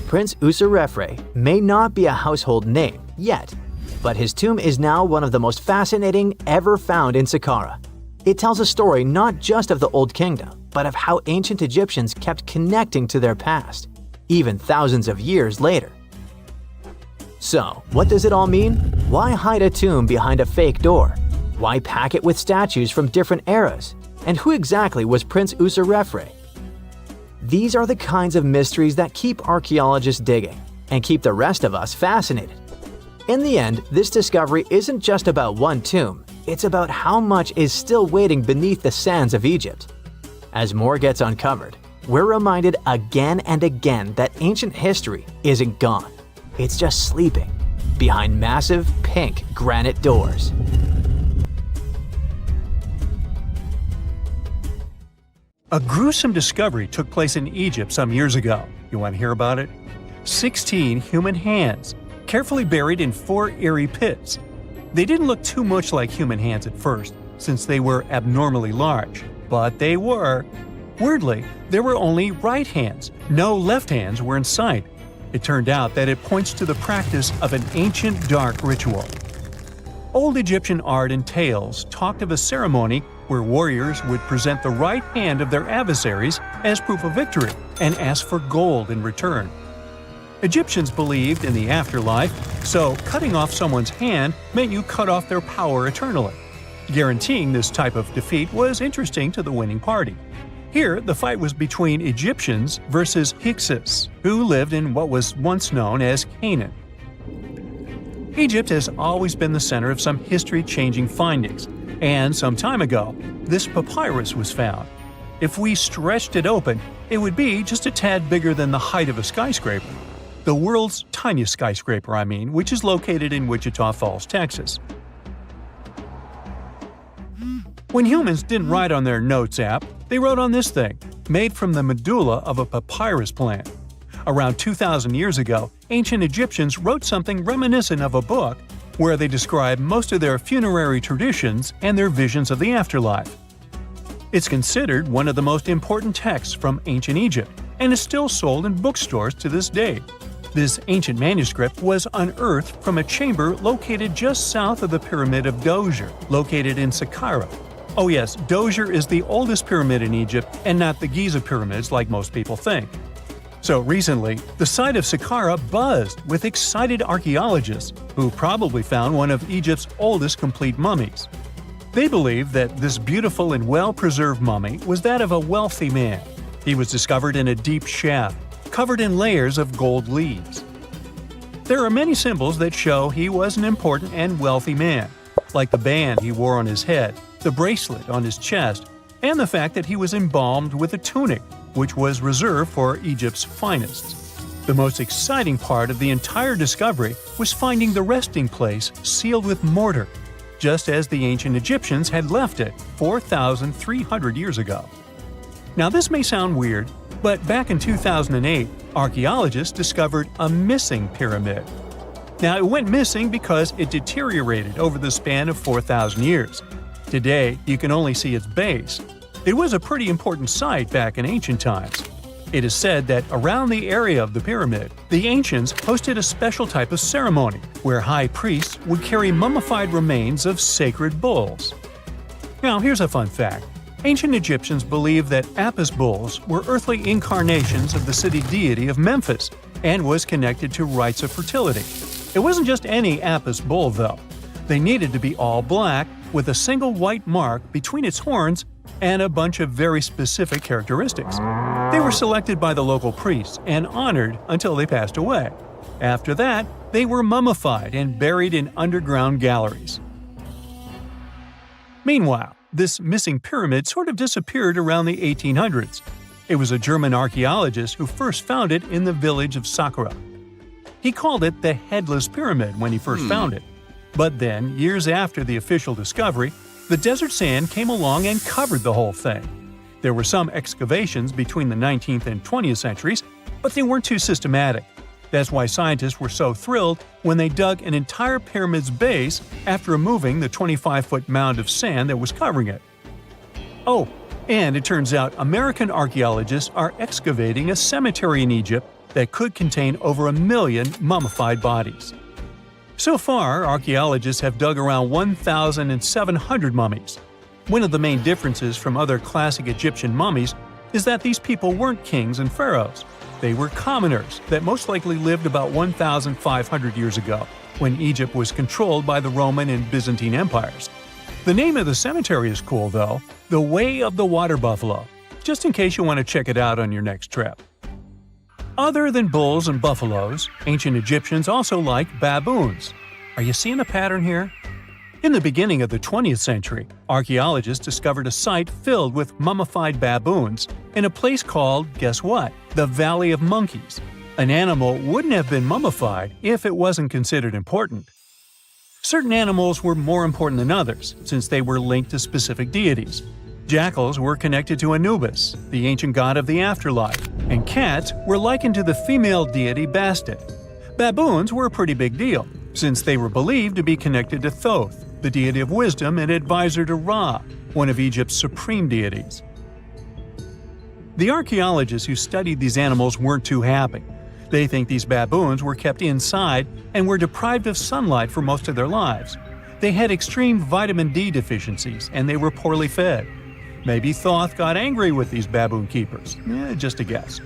Prince Userefre may not be a household name yet, but his tomb is now one of the most fascinating ever found in Sakara. It tells a story not just of the Old Kingdom, but of how ancient Egyptians kept connecting to their past, even thousands of years later. So, what does it all mean? Why hide a tomb behind a fake door? Why pack it with statues from different eras? And who exactly was Prince Userefre? These are the kinds of mysteries that keep archaeologists digging and keep the rest of us fascinated. In the end, this discovery isn't just about one tomb, it's about how much is still waiting beneath the sands of Egypt. As more gets uncovered, we're reminded again and again that ancient history isn't gone. It's just sleeping behind massive pink granite doors. A gruesome discovery took place in Egypt some years ago. You want to hear about it? 16 human hands, carefully buried in 4 eerie pits. They didn't look too much like human hands at first, since they were abnormally large, but they were. Weirdly, there were only right hands. No left hands were in sight. It turned out that it points to the practice of an ancient dark ritual. Old Egyptian art and tales talked of a ceremony where warriors would present the right hand of their adversaries as proof of victory and ask for gold in return. Egyptians believed in the afterlife, so cutting off someone's hand meant you cut off their power eternally. Guaranteeing this type of defeat was interesting to the winning party. Here, the fight was between Egyptians versus Hyksos, who lived in what was once known as Canaan. Egypt has always been the center of some history-changing findings, and some time ago, this papyrus was found. If we stretched it open, it would be just a tad bigger than the height of a skyscraper. The world's tiniest skyscraper, which is located in Wichita Falls, Texas. When humans didn't write on their notes app, they wrote on this thing, made from the medulla of a papyrus plant. Around 2,000 years ago, ancient Egyptians wrote something reminiscent of a book where they describe most of their funerary traditions and their visions of the afterlife. It's considered one of the most important texts from ancient Egypt and is still sold in bookstores to this day. This ancient manuscript was unearthed from a chamber located just south of the Pyramid of Djoser, located in Sakara. Oh yes, Djoser is the oldest pyramid in Egypt and not the Giza pyramids like most people think. So recently, the site of Sakara buzzed with excited archaeologists who probably found one of Egypt's oldest complete mummies. They believe that this beautiful and well-preserved mummy was that of a wealthy man. He was discovered in a deep shaft, covered in layers of gold leaves. There are many symbols that show he was an important and wealthy man, like the band he wore on his head, the bracelet on his chest, and the fact that he was embalmed with a tunic, which was reserved for Egypt's finest. The most exciting part of the entire discovery was finding the resting place sealed with mortar, just as the ancient Egyptians had left it 4,300 years ago. Now this may sound weird, but back in 2008, archaeologists discovered a missing pyramid. Now it went missing because it deteriorated over the span of 4,000 years. Today, you can only see its base. It was a pretty important site back in ancient times. It is said that around the area of the pyramid, the ancients hosted a special type of ceremony where high priests would carry mummified remains of sacred bulls. Now here's a fun fact. Ancient Egyptians believed that Apis bulls were earthly incarnations of the city deity of Memphis and was connected to rites of fertility. It wasn't just any Apis bull, though. They needed to be all black, with a single white mark between its horns and a bunch of very specific characteristics. They were selected by the local priests and honored until they passed away. After that, they were mummified and buried in underground galleries. Meanwhile, this missing pyramid sort of disappeared around the 1800s. It was a German archaeologist who first found it in the village of Sakara. He called it the Headless Pyramid when he first found it. But then, years after the official discovery, the desert sand came along and covered the whole thing. There were some excavations between the 19th and 20th centuries, but they weren't too systematic. That's why scientists were so thrilled when they dug an entire pyramid's base after removing the 25-foot mound of sand that was covering it. Oh, and it turns out American archaeologists are excavating a cemetery in Egypt that could contain over 1 million mummified bodies. So far, archaeologists have dug around 1,700 mummies. One of the main differences from other classic Egyptian mummies is that these people weren't kings and pharaohs. They were commoners that most likely lived about 1,500 years ago, when Egypt was controlled by the Roman and Byzantine empires. The name of the cemetery is cool, though, the Way of the Water Buffalo, just in case you want to check it out on your next trip. Other than bulls and buffaloes, ancient Egyptians also liked baboons. Are you seeing a pattern here? In the beginning of the 20th century, archaeologists discovered a site filled with mummified baboons in a place called, guess what? The Valley of Monkeys. An animal wouldn't have been mummified if it wasn't considered important. Certain animals were more important than others, since they were linked to specific deities. Jackals were connected to Anubis, the ancient god of the afterlife, and cats were likened to the female deity Bastet. Baboons were a pretty big deal, since they were believed to be connected to Thoth, the deity of wisdom and advisor to Ra, one of Egypt's supreme deities. The archaeologists who studied these animals weren't too happy. They think these baboons were kept inside and were deprived of sunlight for most of their lives. They had extreme vitamin D deficiencies and they were poorly fed. Maybe Thoth got angry with these baboon keepers. Just a guess.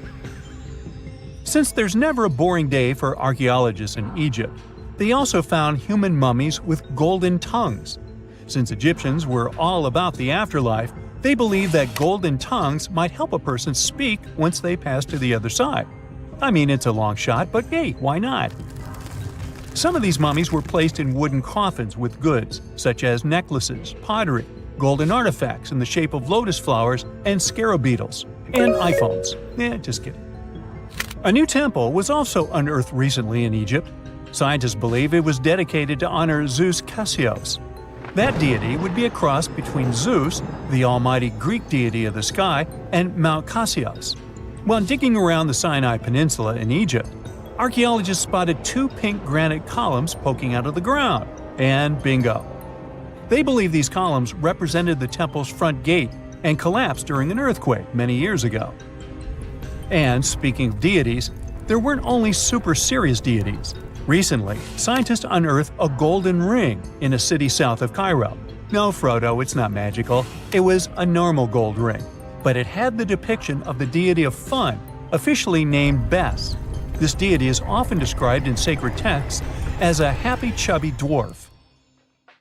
Since there's never a boring day for archaeologists in Egypt, they also found human mummies with golden tongues. Since Egyptians were all about the afterlife, they believed that golden tongues might help a person speak once they pass to the other side. I mean, it's a long shot, but hey, why not? Some of these mummies were placed in wooden coffins with goods, such as necklaces, pottery, golden artifacts in the shape of lotus flowers and scarab beetles, and iPhones. Just kidding. A new temple was also unearthed recently in Egypt. Scientists believe it was dedicated to honor Zeus Cassios. That deity would be a cross between Zeus, the almighty Greek deity of the sky, and Mount Cassios. While digging around the Sinai Peninsula in Egypt, archaeologists spotted 2 pink granite columns poking out of the ground, and bingo. They believe these columns represented the temple's front gate and collapsed during an earthquake many years ago. And speaking of deities, there weren't only super serious deities. Recently, scientists unearthed a golden ring in a city south of Cairo. No, Frodo, it's not magical. It was a normal gold ring, but it had the depiction of the deity of fun, officially named Bes. This deity is often described in sacred texts as a happy chubby dwarf.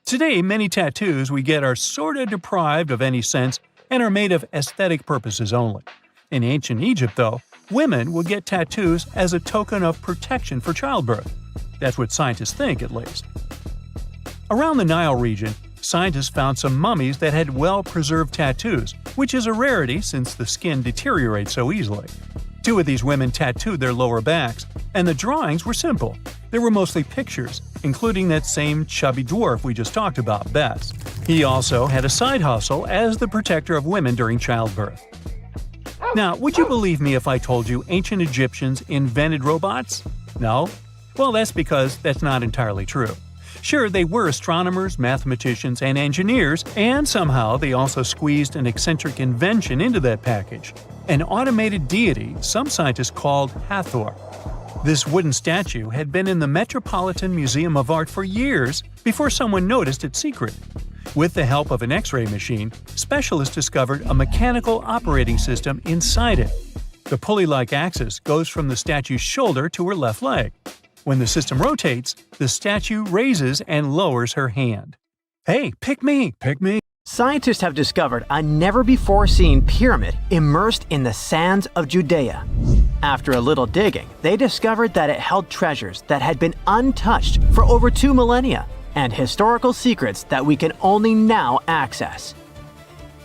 Today, many tattoos we get are sorta deprived of any sense and are made of aesthetic purposes only. In ancient Egypt, though, women would get tattoos as a token of protection for childbirth. That's what scientists think, at least. Around the Nile region, scientists found some mummies that had well-preserved tattoos, which is a rarity since the skin deteriorates so easily. 2 of these women tattooed their lower backs, and the drawings were simple. They were mostly pictures, including that same chubby dwarf we just talked about, Bes. He also had a side hustle as the protector of women during childbirth. Now, would you believe me if I told you ancient Egyptians invented robots? No? Well, that's because that's not entirely true. Sure, they were astronomers, mathematicians, and engineers, and somehow they also squeezed an eccentric invention into that package. An automated deity some scientists called Hathor. This wooden statue had been in the Metropolitan Museum of Art for years before someone noticed its secret. With the help of an X-ray machine, specialists discovered a mechanical operating system inside it. The pulley-like axis goes from the statue's shoulder to her left leg. When the system rotates, the statue raises and lowers her hand. Hey, pick me, pick me. Scientists have discovered a never-before-seen pyramid immersed in the sands of Judea. After a little digging, they discovered that it held treasures that had been untouched for over 2 millennia and historical secrets that we can only now access.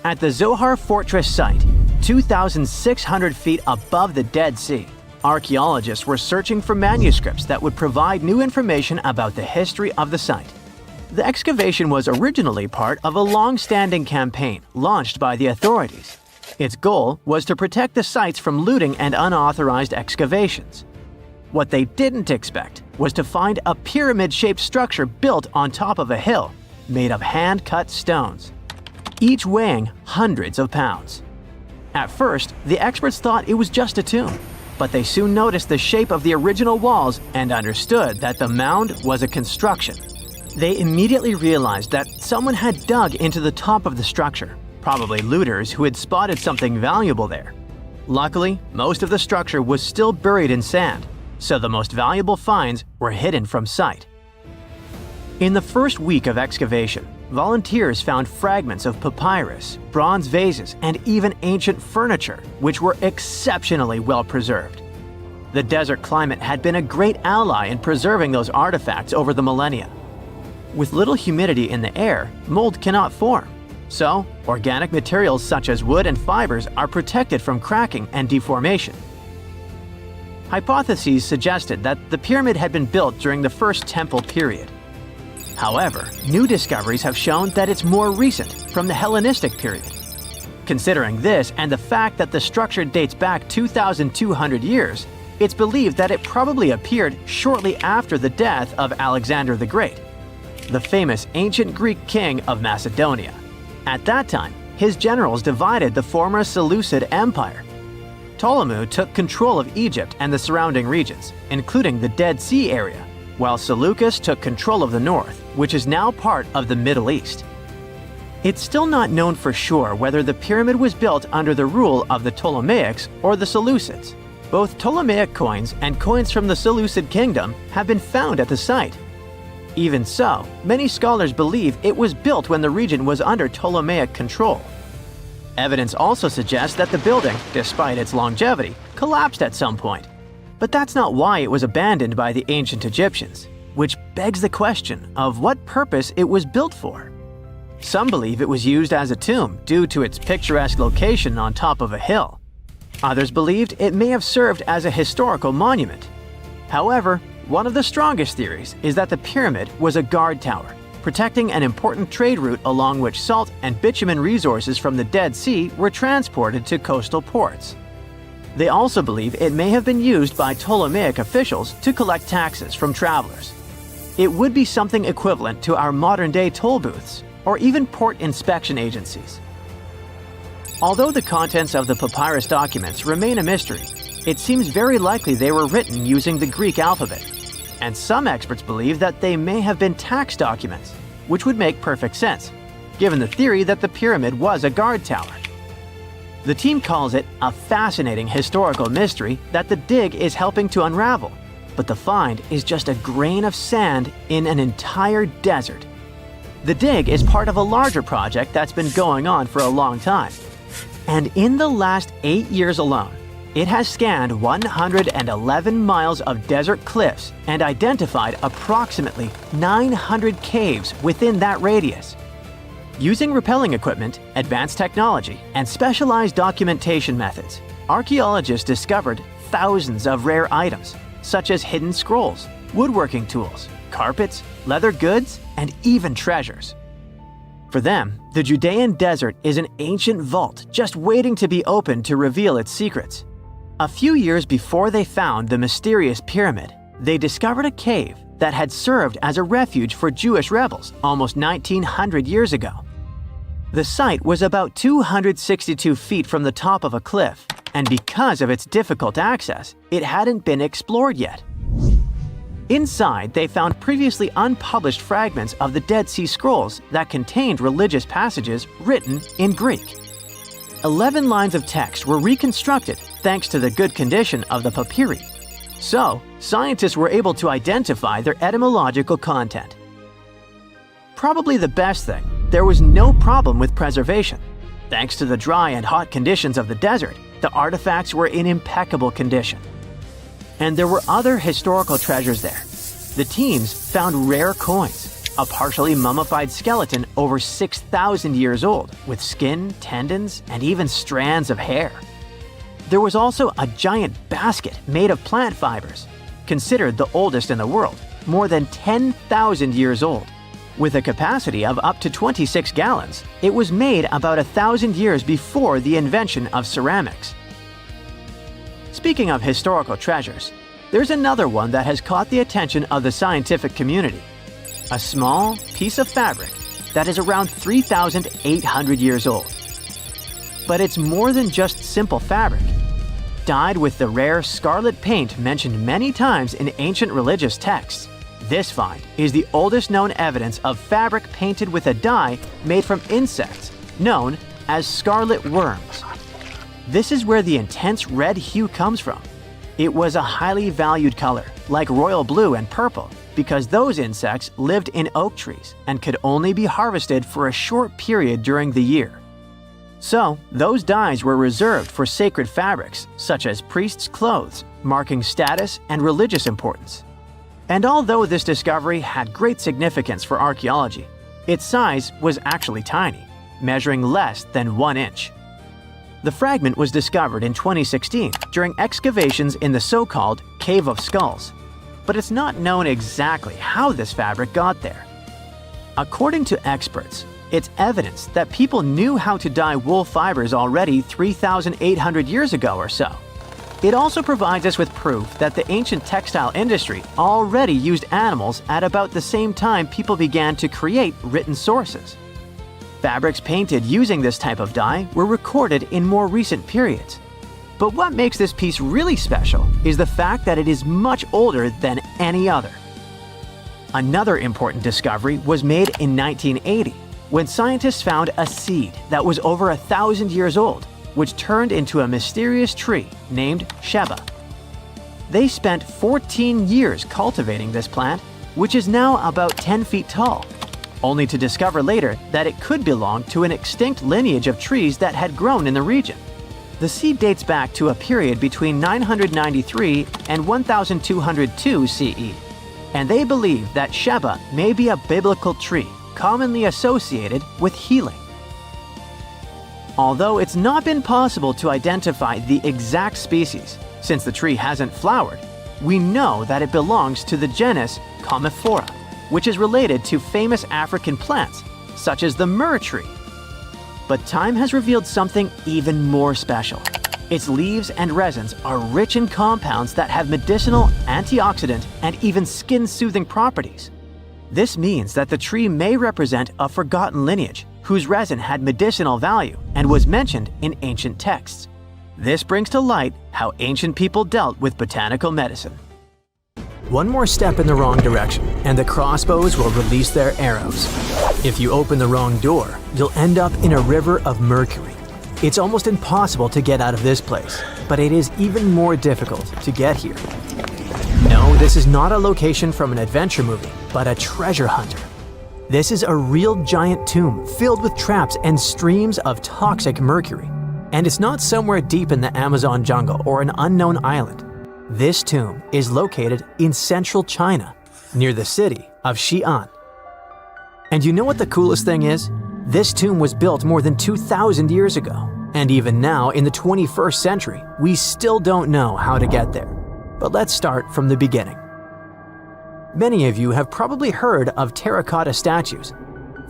At the Zohar Fortress site, 2,600 feet above the Dead Sea, archaeologists were searching for manuscripts that would provide new information about the history of the site. The excavation was originally part of a long-standing campaign launched by the authorities. Its goal was to protect the sites from looting and unauthorized excavations. What they didn't expect was to find a pyramid-shaped structure built on top of a hill, made of hand-cut stones, each weighing hundreds of pounds. At first, the experts thought it was just a tomb, but they soon noticed the shape of the original walls and understood that the mound was a construction. They immediately realized that someone had dug into the top of the structure, probably looters who had spotted something valuable there. Luckily, most of the structure was still buried in sand, so the most valuable finds were hidden from sight. In the first week of excavation, volunteers found fragments of papyrus, bronze vases, and even ancient furniture, which were exceptionally well preserved. The desert climate had been a great ally in preserving those artifacts over the millennia. With little humidity in the air, mold cannot form. So, organic materials such as wood and fibers are protected from cracking and deformation. Hypotheses suggested that the pyramid had been built during the First Temple period. However, new discoveries have shown that it's more recent, from the Hellenistic period. Considering this and the fact that the structure dates back 2,200 years, it's believed that it probably appeared shortly after the death of Alexander the Great, the famous ancient Greek king of Macedonia. At that time, his generals divided the former Seleucid Empire. Ptolemy took control of Egypt and the surrounding regions, including the Dead Sea area, while Seleucus took control of the north, which is now part of the Middle East. It's still not known for sure whether the pyramid was built under the rule of the Ptolemaics or the Seleucids. Both Ptolemaic coins and coins from the Seleucid kingdom have been found at the site. Even so, many scholars believe it was built when the region was under Ptolemaic control. Evidence also suggests that the building, despite its longevity, collapsed at some point. But that's not why it was abandoned by the ancient Egyptians, which begs the question of what purpose it was built for. Some believe it was used as a tomb due to its picturesque location on top of a hill. Others believed it may have served as a historical monument. However, one of the strongest theories is that the pyramid was a guard tower, protecting an important trade route along which salt and bitumen resources from the Dead Sea were transported to coastal ports. They also believe it may have been used by Ptolemaic officials to collect taxes from travelers. It would be something equivalent to our modern-day toll booths, or even port inspection agencies. Although the contents of the papyrus documents remain a mystery, It seems very likely they were written using the Greek alphabet, and some experts believe that they may have been tax documents, which would make perfect sense, given the theory that the pyramid was a guard tower. The team calls it a fascinating historical mystery that the dig is helping to unravel, but the find is just a grain of sand in an entire desert. The dig is part of a larger project that's been going on for a long time. And in the last 8 years alone, it has scanned 111 miles of desert cliffs and identified approximately 900 caves within that radius. Using rappelling equipment, advanced technology, and specialized documentation methods, archaeologists discovered thousands of rare items, such as hidden scrolls, woodworking tools, carpets, leather goods, and even treasures. For them, the Judean desert is an ancient vault just waiting to be opened to reveal its secrets. A few years before they found the mysterious pyramid, they discovered a cave that had served as a refuge for Jewish rebels almost 1900 years ago. The site was about 262 feet from the top of a cliff, and because of its difficult access, it hadn't been explored yet. Inside, they found previously unpublished fragments of the Dead Sea Scrolls that contained religious passages written in Greek. 11 lines of text were reconstructed thanks to the good condition of the papyri. So, scientists were able to identify their etymological content. Probably the best thing, there was no problem with preservation. Thanks to the dry and hot conditions of the desert, the artifacts were in impeccable condition. And there were other historical treasures there. The teams found rare coins, a partially mummified skeleton over 6,000 years old, with skin, tendons, and even strands of hair. There was also a giant basket made of plant fibers, considered the oldest in the world, more than 10,000 years old. With a capacity of up to 26 gallons, it was made about 1,000 years before the invention of ceramics. Speaking of historical treasures, there's another one that has caught the attention of the scientific community. A small piece of fabric that is around 3,800 years old. But it's more than just simple fabric. Dyed with the rare scarlet paint mentioned many times in ancient religious texts, this find is the oldest known evidence of fabric painted with a dye made from insects, known as scarlet worms. This is where the intense red hue comes from. It was a highly valued color, like royal blue and purple, because those insects lived in oak trees and could only be harvested for a short period during the year. So, those dyes were reserved for sacred fabrics, such as priests' clothes, marking status and religious importance. And although this discovery had great significance for archaeology, its size was actually tiny, measuring less than 1 inch. The fragment was discovered in 2016 during excavations in the so-called Cave of Skulls, but it's not known exactly how this fabric got there. According to experts, it's evidence that people knew how to dye wool fibers already 3,800 years ago or so. It also provides us with proof that the ancient textile industry already used animals at about the same time people began to create written sources. Fabrics painted using this type of dye were recorded in more recent periods. But what makes this piece really special is the fact that it is much older than any other. Another important discovery was made in 1980, when scientists found a seed that was over 1,000 years old, which turned into a mysterious tree named Sheba. They spent 14 years cultivating this plant, which is now about 10 feet tall, only to discover later that it could belong to an extinct lineage of trees that had grown in the region. The seed dates back to a period between 993 and 1202 CE, and they believe that Sheba may be a biblical tree commonly associated with healing. Although it's not been possible to identify the exact species, since the tree hasn't flowered, we know that it belongs to the genus Commiphora, which is related to famous African plants, such as the myrrh tree. But time has revealed something even more special. Its leaves and resins are rich in compounds that have medicinal, antioxidant, and even skin-soothing properties. This means that the tree may represent a forgotten lineage whose resin had medicinal value and was mentioned in ancient texts. This brings to light how ancient people dealt with botanical medicine. One more step in the wrong direction, and the crossbows will release their arrows. If you open the wrong door, you'll end up in a river of mercury. It's almost impossible to get out of this place, but it is even more difficult to get here. No, this is not a location from an adventure movie, but a treasure hunter. This is a real giant tomb filled with traps and streams of toxic mercury. And it's not somewhere deep in the Amazon jungle or an unknown island. This tomb is located in central China, near the city of Xi'an. And you know what the coolest thing is? This tomb was built more than 2,000 years ago. And even now, in the 21st century, we still don't know how to get there. But let's start from the beginning. Many of you have probably heard of terracotta statues.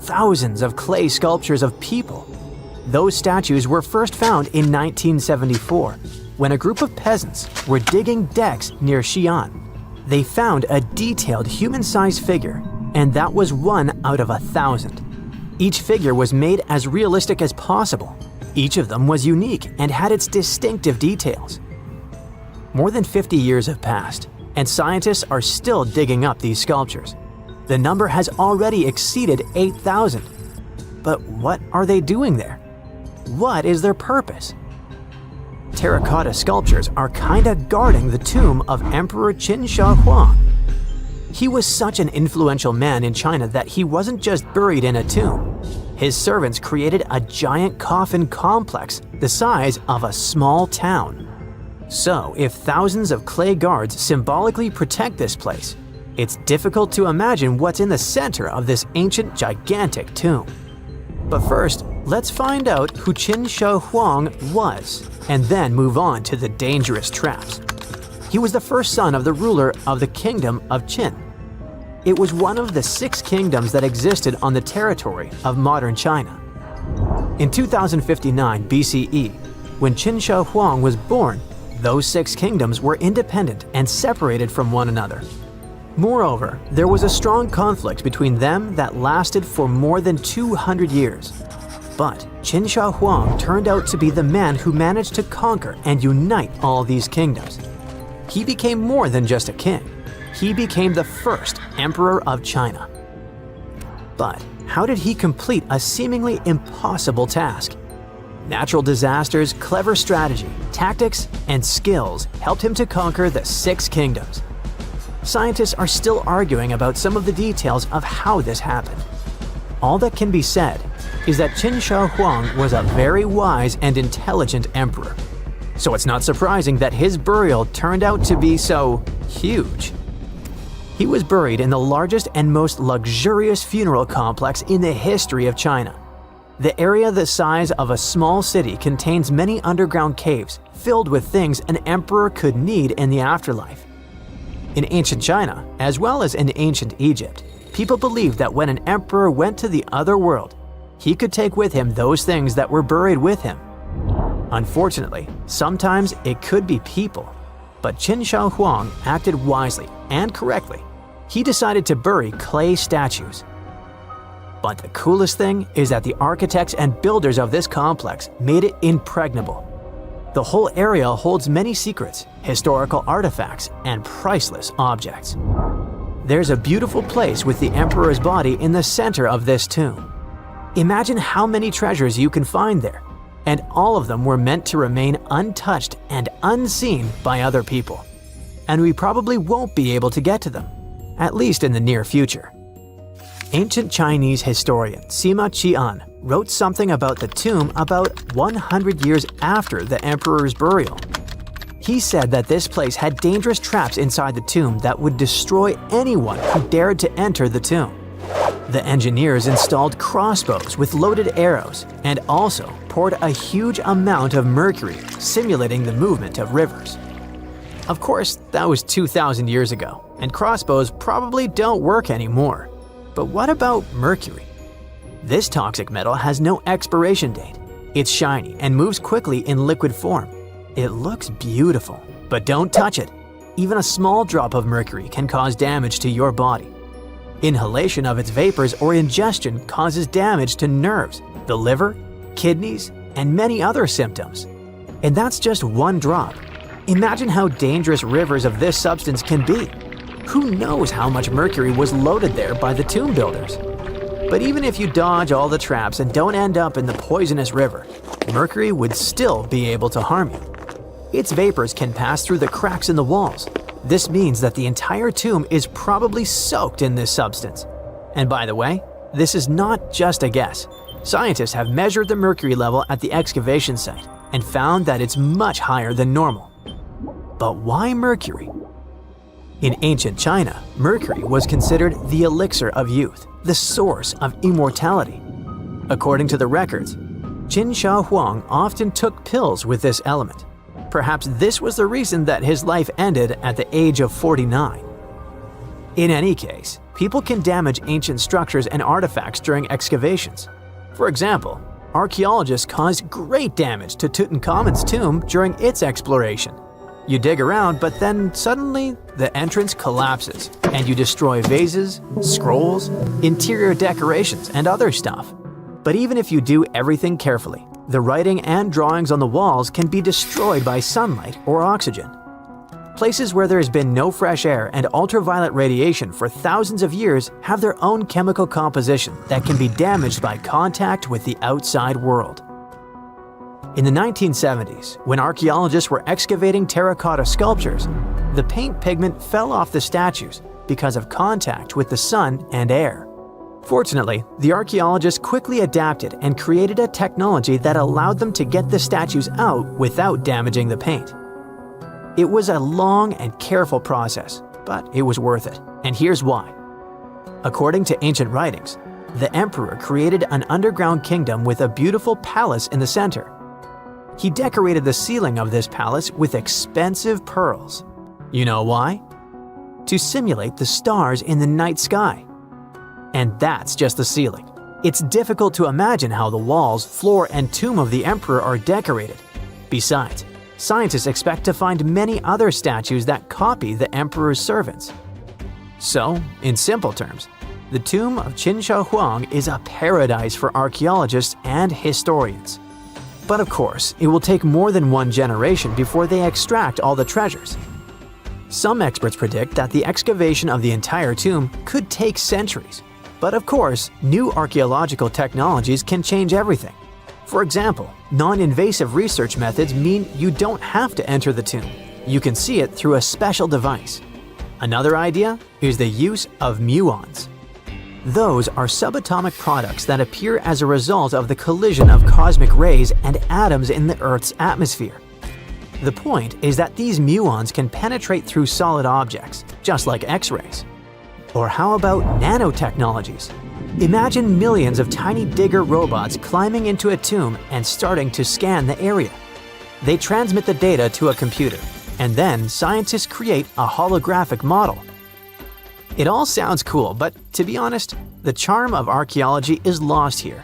Thousands of clay sculptures of people. Those statues were first found in 1974, when a group of peasants were digging decks near Xi'an. They found a detailed human-sized figure, and that was 1 out of 1,000. Each figure was made as realistic as possible. Each of them was unique and had its distinctive details. More than 50 years have passed, and scientists are still digging up these sculptures. The number has already exceeded 8,000. But what are they doing there? What is their purpose? Terracotta sculptures are kinda guarding the tomb of Emperor Qin Shi Huang. He was such an influential man in China that he wasn't just buried in a tomb. His servants created a giant coffin complex the size of a small town. So, if thousands of clay guards symbolically protect this place, it's difficult to imagine what's in the center of this ancient, gigantic tomb. But first, let's find out who Qin Shi Huang was, and then move on to the dangerous traps. He was the first son of the ruler of the kingdom of Qin. It was one of the 6 kingdoms that existed on the territory of modern China. In 2059 BCE, when Qin Shi Huang was born, those 6 kingdoms were independent and separated from one another. Moreover, there was a strong conflict between them that lasted for more than 200 years. But Qin Shi Huang turned out to be the man who managed to conquer and unite all these kingdoms. He became more than just a king. He became the first emperor of China. But how did he complete a seemingly impossible task? Natural disasters, clever strategy, tactics, and skills helped him to conquer the 6 kingdoms. Scientists are still arguing about some of the details of how this happened. All that can be said is that Qin Shi Huang was a very wise and intelligent emperor. So it's not surprising that his burial turned out to be so huge. He was buried in the largest and most luxurious funeral complex in the history of China. The area the size of a small city contains many underground caves filled with things an emperor could need in the afterlife. In ancient China, as well as in ancient Egypt, people believed that when an emperor went to the other world, he could take with him those things that were buried with him. Unfortunately, sometimes it could be people, but Qin Shi Huang acted wisely and correctly. He decided to bury clay statues. But the coolest thing is that the architects and builders of this complex made it impregnable. The whole area holds many secrets, historical artifacts, and priceless objects. There's a beautiful place with the emperor's body in the center of this tomb. Imagine how many treasures you can find there, and all of them were meant to remain untouched and unseen by other people. And we probably won't be able to get to them, at least in the near future. Ancient Chinese historian Sima Qian wrote something about the tomb about 100 years after the emperor's burial. He said that this place had dangerous traps inside the tomb that would destroy anyone who dared to enter the tomb. The engineers installed crossbows with loaded arrows and also poured a huge amount of mercury, simulating the movement of rivers. Of course, that was 2,000 years ago, and crossbows probably don't work anymore. But what about mercury? This toxic metal has no expiration date. It's shiny and moves quickly in liquid form. It looks beautiful, but don't touch it. Even a small drop of mercury can cause damage to your body. Inhalation of its vapors or ingestion causes damage to nerves, the liver, kidneys, and many other symptoms. And that's just one drop. Imagine how dangerous rivers of this substance can be. Who knows how much mercury was loaded there by the tomb builders? But even if you dodge all the traps and don't end up in the poisonous river, mercury would still be able to harm you. Its vapors can pass through the cracks in the walls. This means that the entire tomb is probably soaked in this substance. And by the way, this is not just a guess. Scientists have measured the mercury level at the excavation site and found that it's much higher than normal. But why mercury? In ancient China, mercury was considered the elixir of youth, the source of immortality. According to the records, Qin Shi Huang often took pills with this element. Perhaps this was the reason that his life ended at the age of 49. In any case, people can damage ancient structures and artifacts during excavations. For example, archaeologists caused great damage to Tutankhamun's tomb during its exploration. You dig around, but then suddenly the entrance collapses and you destroy vases, scrolls, interior decorations, and other stuff. But even if you do everything carefully, the writing and drawings on the walls can be destroyed by sunlight or oxygen. Places where there has been no fresh air and ultraviolet radiation for thousands of years have their own chemical composition that can be damaged by contact with the outside world. In the 1970s, when archaeologists were excavating terracotta sculptures, the paint pigment fell off the statues because of contact with the sun and air. Fortunately, the archaeologists quickly adapted and created a technology that allowed them to get the statues out without damaging the paint. It was a long and careful process, but it was worth it, and here's why. According to ancient writings, the emperor created an underground kingdom with a beautiful palace in the center. He decorated the ceiling of this palace with expensive pearls. You know why? To simulate the stars in the night sky. And that's just the ceiling. It's difficult to imagine how the walls, floor, and tomb of the emperor are decorated. Besides, scientists expect to find many other statues that copy the emperor's servants. So, in simple terms, the tomb of Qin Shi Huang is a paradise for archaeologists and historians. But of course, it will take more than one generation before they extract all the treasures. Some experts predict that the excavation of the entire tomb could take centuries. But of course, new archaeological technologies can change everything. For example, non-invasive research methods mean you don't have to enter the tomb. You can see it through a special device. Another idea is the use of muons. Those are subatomic products that appear as a result of the collision of cosmic rays and atoms in the Earth's atmosphere. The point is that these muons can penetrate through solid objects, just like X-rays. Or how about nanotechnologies? Imagine millions of tiny digger robots climbing into a tomb and starting to scan the area. They transmit the data to a computer, and then scientists create a holographic model. It all sounds cool, but to be honest, the charm of archaeology is lost here.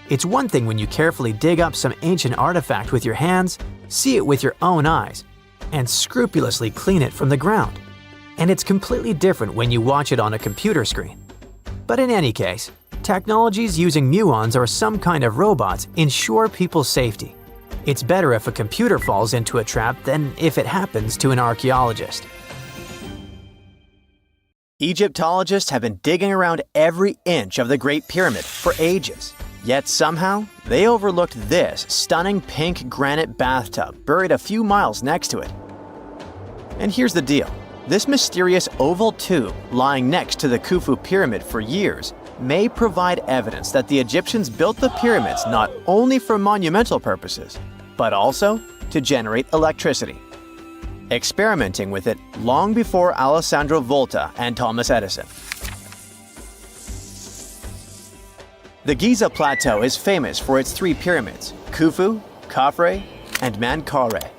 It's one thing when you carefully dig up some ancient artifact with your hands, see it with your own eyes, and scrupulously clean it from the ground. And it's completely different when you watch it on a computer screen. But in any case, technologies using muons or some kind of robots ensure people's safety. It's better if a computer falls into a trap than if it happens to an archaeologist. Egyptologists have been digging around every inch of the Great Pyramid for ages. Yet somehow, they overlooked this stunning pink granite bathtub buried a few miles next to it. And here's the deal. This mysterious oval tube lying next to the Khufu pyramid for years may provide evidence that the Egyptians built the pyramids not only for monumental purposes, but also to generate electricity, experimenting with it long before Alessandro Volta and Thomas Edison. The Giza Plateau is famous for its three pyramids, Khufu, Khafre, and Menkaure.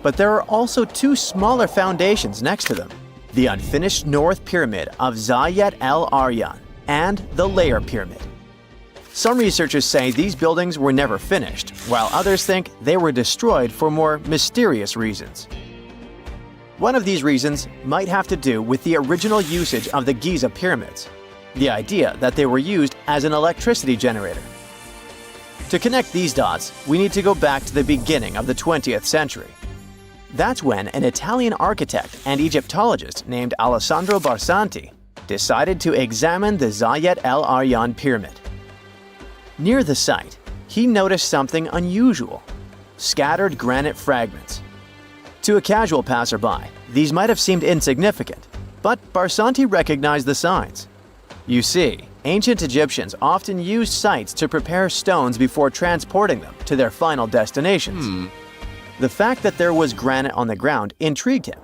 But there are also two smaller foundations next to them, the unfinished North Pyramid of Zayat el-Aryan and the Layer Pyramid. Some researchers say these buildings were never finished, while others think they were destroyed for more mysterious reasons. One of these reasons might have to do with the original usage of the Giza pyramids, the idea that they were used as an electricity generator. To connect these dots, we need to go back to the beginning of the 20th century. That's when an Italian architect and Egyptologist named Alessandro Barsanti decided to examine the Zayat el Aryan pyramid. Near the site, he noticed something unusual: scattered granite fragments. To a casual passerby, these might have seemed insignificant, but Barsanti recognized the signs. You see, ancient Egyptians often used sites to prepare stones before transporting them to their final destinations. The fact that there was granite on the ground intrigued him.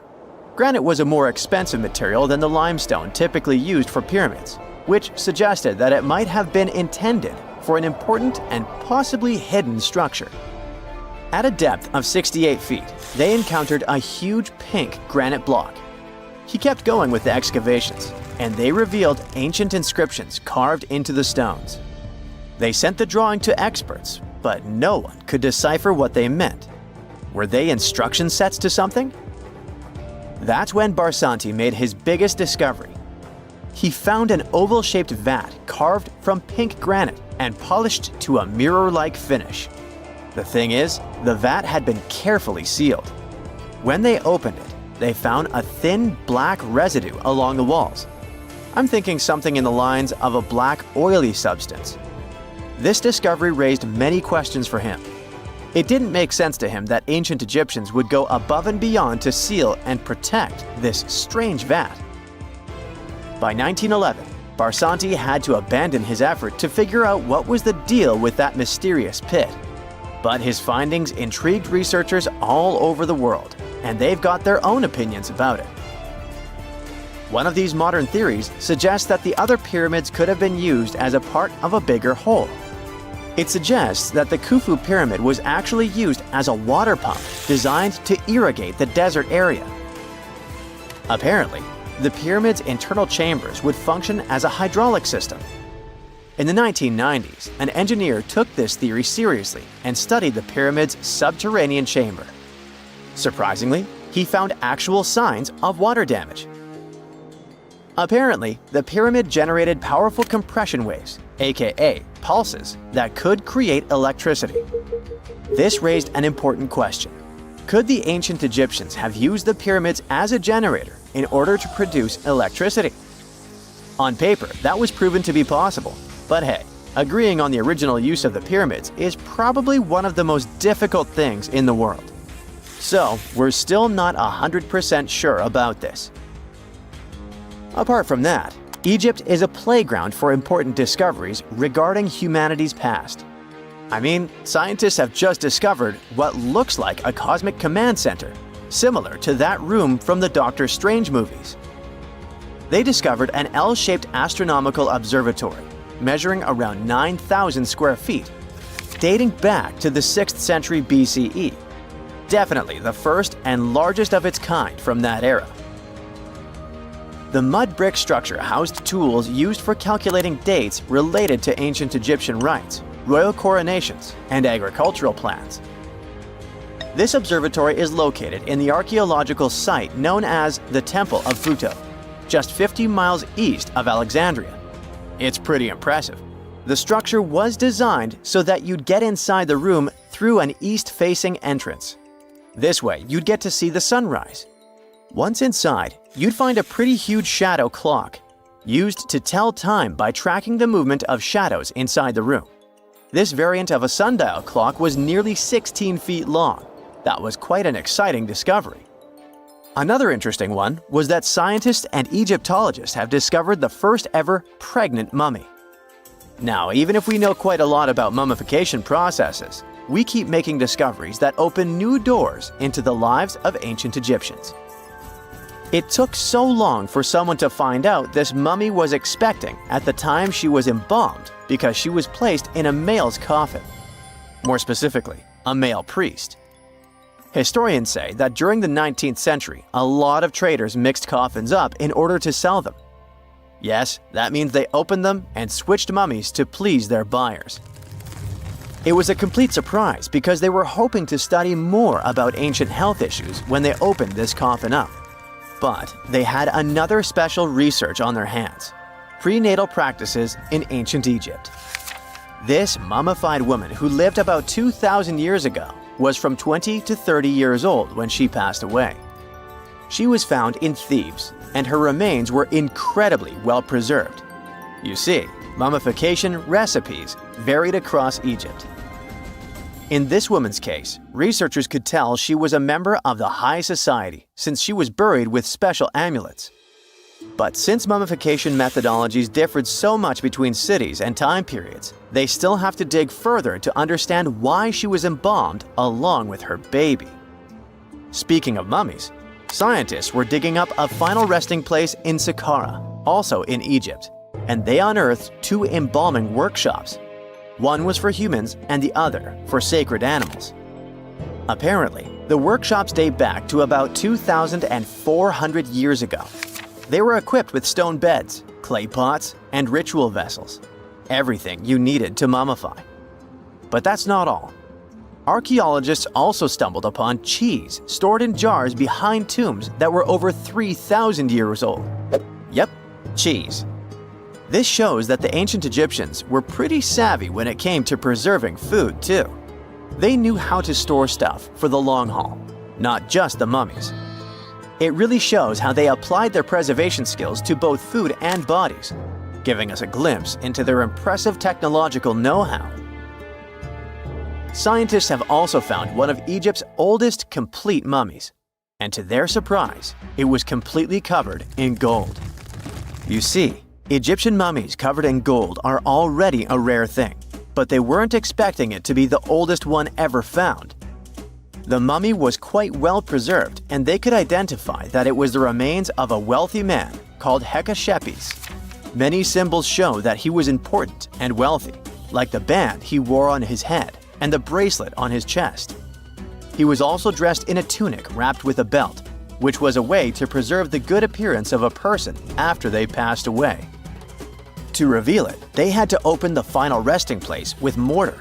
Granite was a more expensive material than the limestone typically used for pyramids, which suggested that it might have been intended for an important and possibly hidden structure. At a depth of 68 feet, they encountered a huge pink granite block. He kept going with the excavations, and they revealed ancient inscriptions carved into the stones. They sent the drawing to experts, but no one could decipher what they meant. Were they instruction sets to something? That's when Barsanti made his biggest discovery. He found an oval-shaped vat carved from pink granite and polished to a mirror-like finish. The thing is, the vat had been carefully sealed. When they opened it, they found a thin black residue along the walls. I'm thinking something in the lines of a black oily substance. This discovery raised many questions for him. It didn't make sense to him that ancient Egyptians would go above and beyond to seal and protect this strange vat. By 1911, Barsanti had to abandon his effort to figure out what was the deal with that mysterious pit. But his findings intrigued researchers all over the world, and they've got their own opinions about it. One of these modern theories suggests that the other pyramids could have been used as a part of a bigger whole. It suggests that the Khufu pyramid was actually used as a water pump designed to irrigate the desert area. Apparently, the pyramid's internal chambers would function as a hydraulic system. In the 1990s, an engineer took this theory seriously and studied the pyramid's subterranean chamber. Surprisingly, he found actual signs of water damage. Apparently, the pyramid generated powerful compression waves, aka pulses, that could create electricity. This raised an important question. Could the ancient Egyptians have used the pyramids as a generator in order to produce electricity? On paper, that was proven to be possible, but hey, agreeing on the original use of the pyramids is probably one of the most difficult things in the world. So, we're still not 100% sure about this. Apart from that, Egypt is a playground for important discoveries regarding humanity's past. I mean, scientists have just discovered what looks like a cosmic command center, similar to that room from the Doctor Strange movies. They discovered an L-shaped astronomical observatory, measuring around 9,000 square feet, dating back to the 6th century BCE. Definitely the first and largest of its kind from that era. The mud brick structure housed tools used for calculating dates related to ancient Egyptian rites, royal coronations, and agricultural plans. This observatory is located in the archaeological site known as the Temple of Phuto, just 50 miles east of Alexandria. It's pretty impressive. The structure was designed so that you'd get inside the room through an east-facing entrance. This way, you'd get to see the sunrise. Once inside, you'd find a pretty huge shadow clock, used to tell time by tracking the movement of shadows inside the room. This variant of a sundial clock was nearly 16 feet long. That was quite an exciting discovery. Another interesting one was that scientists and Egyptologists have discovered the first ever pregnant mummy. Now, even if we know quite a lot about mummification processes, we keep making discoveries that open new doors into the lives of ancient Egyptians. It took so long for someone to find out this mummy was expecting at the time she was embalmed because she was placed in a male's coffin. More specifically, a male priest. Historians say that during the 19th century, a lot of traders mixed coffins up in order to sell them. Yes, that means they opened them and switched mummies to please their buyers. It was a complete surprise because they were hoping to study more about ancient health issues when they opened this coffin up. But they had another special research on their hands: prenatal practices in ancient Egypt. This mummified woman, who lived about 2,000 years ago, was from 20 to 30 years old when she passed away. She was found in Thebes, and her remains were incredibly well preserved. You see, mummification recipes varied across Egypt. In this woman's case, researchers could tell she was a member of the high society since she was buried with special amulets. But since mummification methodologies differed so much between cities and time periods, they still have to dig further to understand why she was embalmed along with her baby. Speaking of mummies, scientists were digging up a final resting place in Sakara, also in Egypt, and they unearthed two embalming workshops. One was for humans and the other for sacred animals. Apparently, the workshops date back to about 2,400 years ago. They were equipped with stone beds, clay pots, and ritual vessels. Everything you needed to mummify. But that's not all. Archaeologists also stumbled upon cheese stored in jars behind tombs that were over 3,000 years old. Yep, cheese. This shows that the ancient Egyptians were pretty savvy when it came to preserving food, too. They knew how to store stuff for the long haul, not just the mummies. It really shows how they applied their preservation skills to both food and bodies, giving us a glimpse into their impressive technological know-how. Scientists have also found one of Egypt's oldest complete mummies, and to their surprise, it was completely covered in gold. You see, Egyptian mummies covered in gold are already a rare thing, but they weren't expecting it to be the oldest one ever found. The mummy was quite well preserved, and they could identify that it was the remains of a wealthy man called Hatshepsut. Many symbols show that he was important and wealthy, like the band he wore on his head and the bracelet on his chest. He was also dressed in a tunic wrapped with a belt, which was a way to preserve the good appearance of a person after they passed away. To reveal it, they had to open the final resting place with mortar.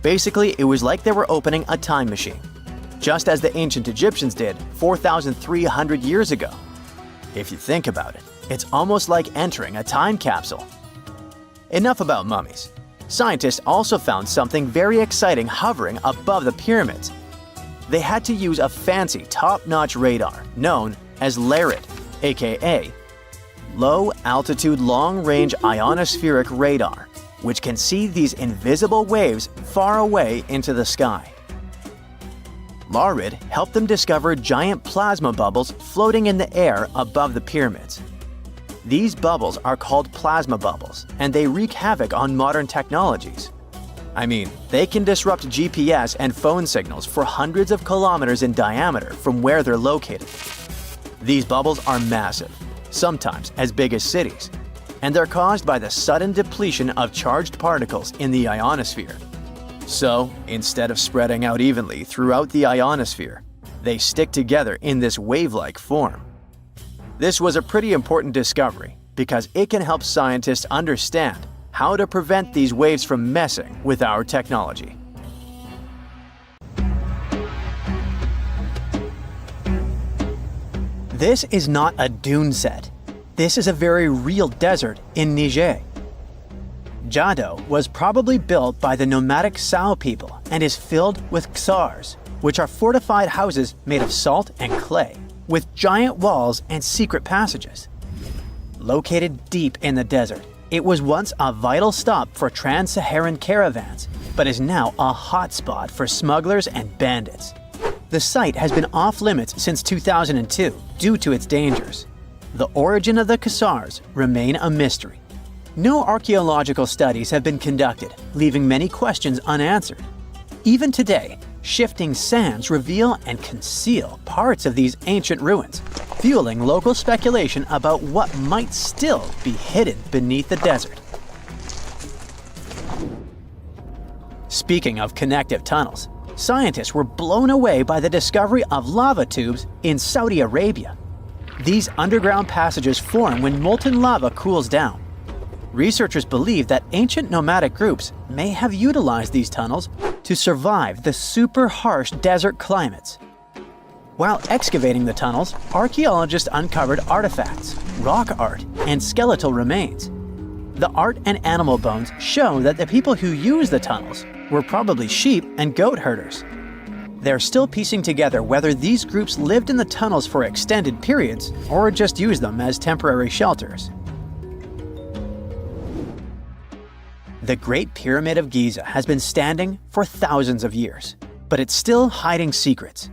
Basically, it was like they were opening a time machine, just as the ancient Egyptians did 4,300 years ago. If you think about it, it's almost like entering a time capsule. Enough about mummies. Scientists also found something very exciting hovering above the pyramids. They had to use a fancy top-notch radar known as LARID, aka Low Altitude Long Range Ionospheric Radar, which can see these invisible waves far away into the sky. LARID helped them discover giant plasma bubbles floating in the air above the pyramids. These bubbles are called plasma bubbles, and they wreak havoc on modern technologies. I mean, they can disrupt GPS and phone signals for hundreds of kilometers in diameter from where they're located. These bubbles are massive, sometimes as big as cities, and they're caused by the sudden depletion of charged particles in the ionosphere. So, instead of spreading out evenly throughout the ionosphere, they stick together in this wave-like form. This was a pretty important discovery because it can help scientists understand how to prevent these waves from messing with our technology. This is not a dune set. This is a very real desert in Niger. Jado was probably built by the nomadic Sao people and is filled with ksars, which are fortified houses made of salt and clay, with giant walls and secret passages. Located deep in the desert, it was once a vital stop for trans-Saharan caravans, but is now a hotspot for smugglers and bandits. The site has been off-limits since 2002 due to its dangers. The origin of the ksars remain a mystery. No archaeological studies have been conducted, leaving many questions unanswered. Even today, shifting sands reveal and conceal parts of these ancient ruins, fueling local speculation about what might still be hidden beneath the desert. Speaking of connective tunnels, scientists were blown away by the discovery of lava tubes in Saudi Arabia. These underground passages form when molten lava cools down. Researchers believe that ancient nomadic groups may have utilized these tunnels to survive the super harsh desert climates. While excavating the tunnels, archaeologists uncovered artifacts, rock art, and skeletal remains. The art and animal bones show that the people who used the tunnels were probably sheep and goat herders. They're still piecing together whether these groups lived in the tunnels for extended periods or just used them as temporary shelters. The Great Pyramid of Giza has been standing for thousands of years, but it's still hiding secrets.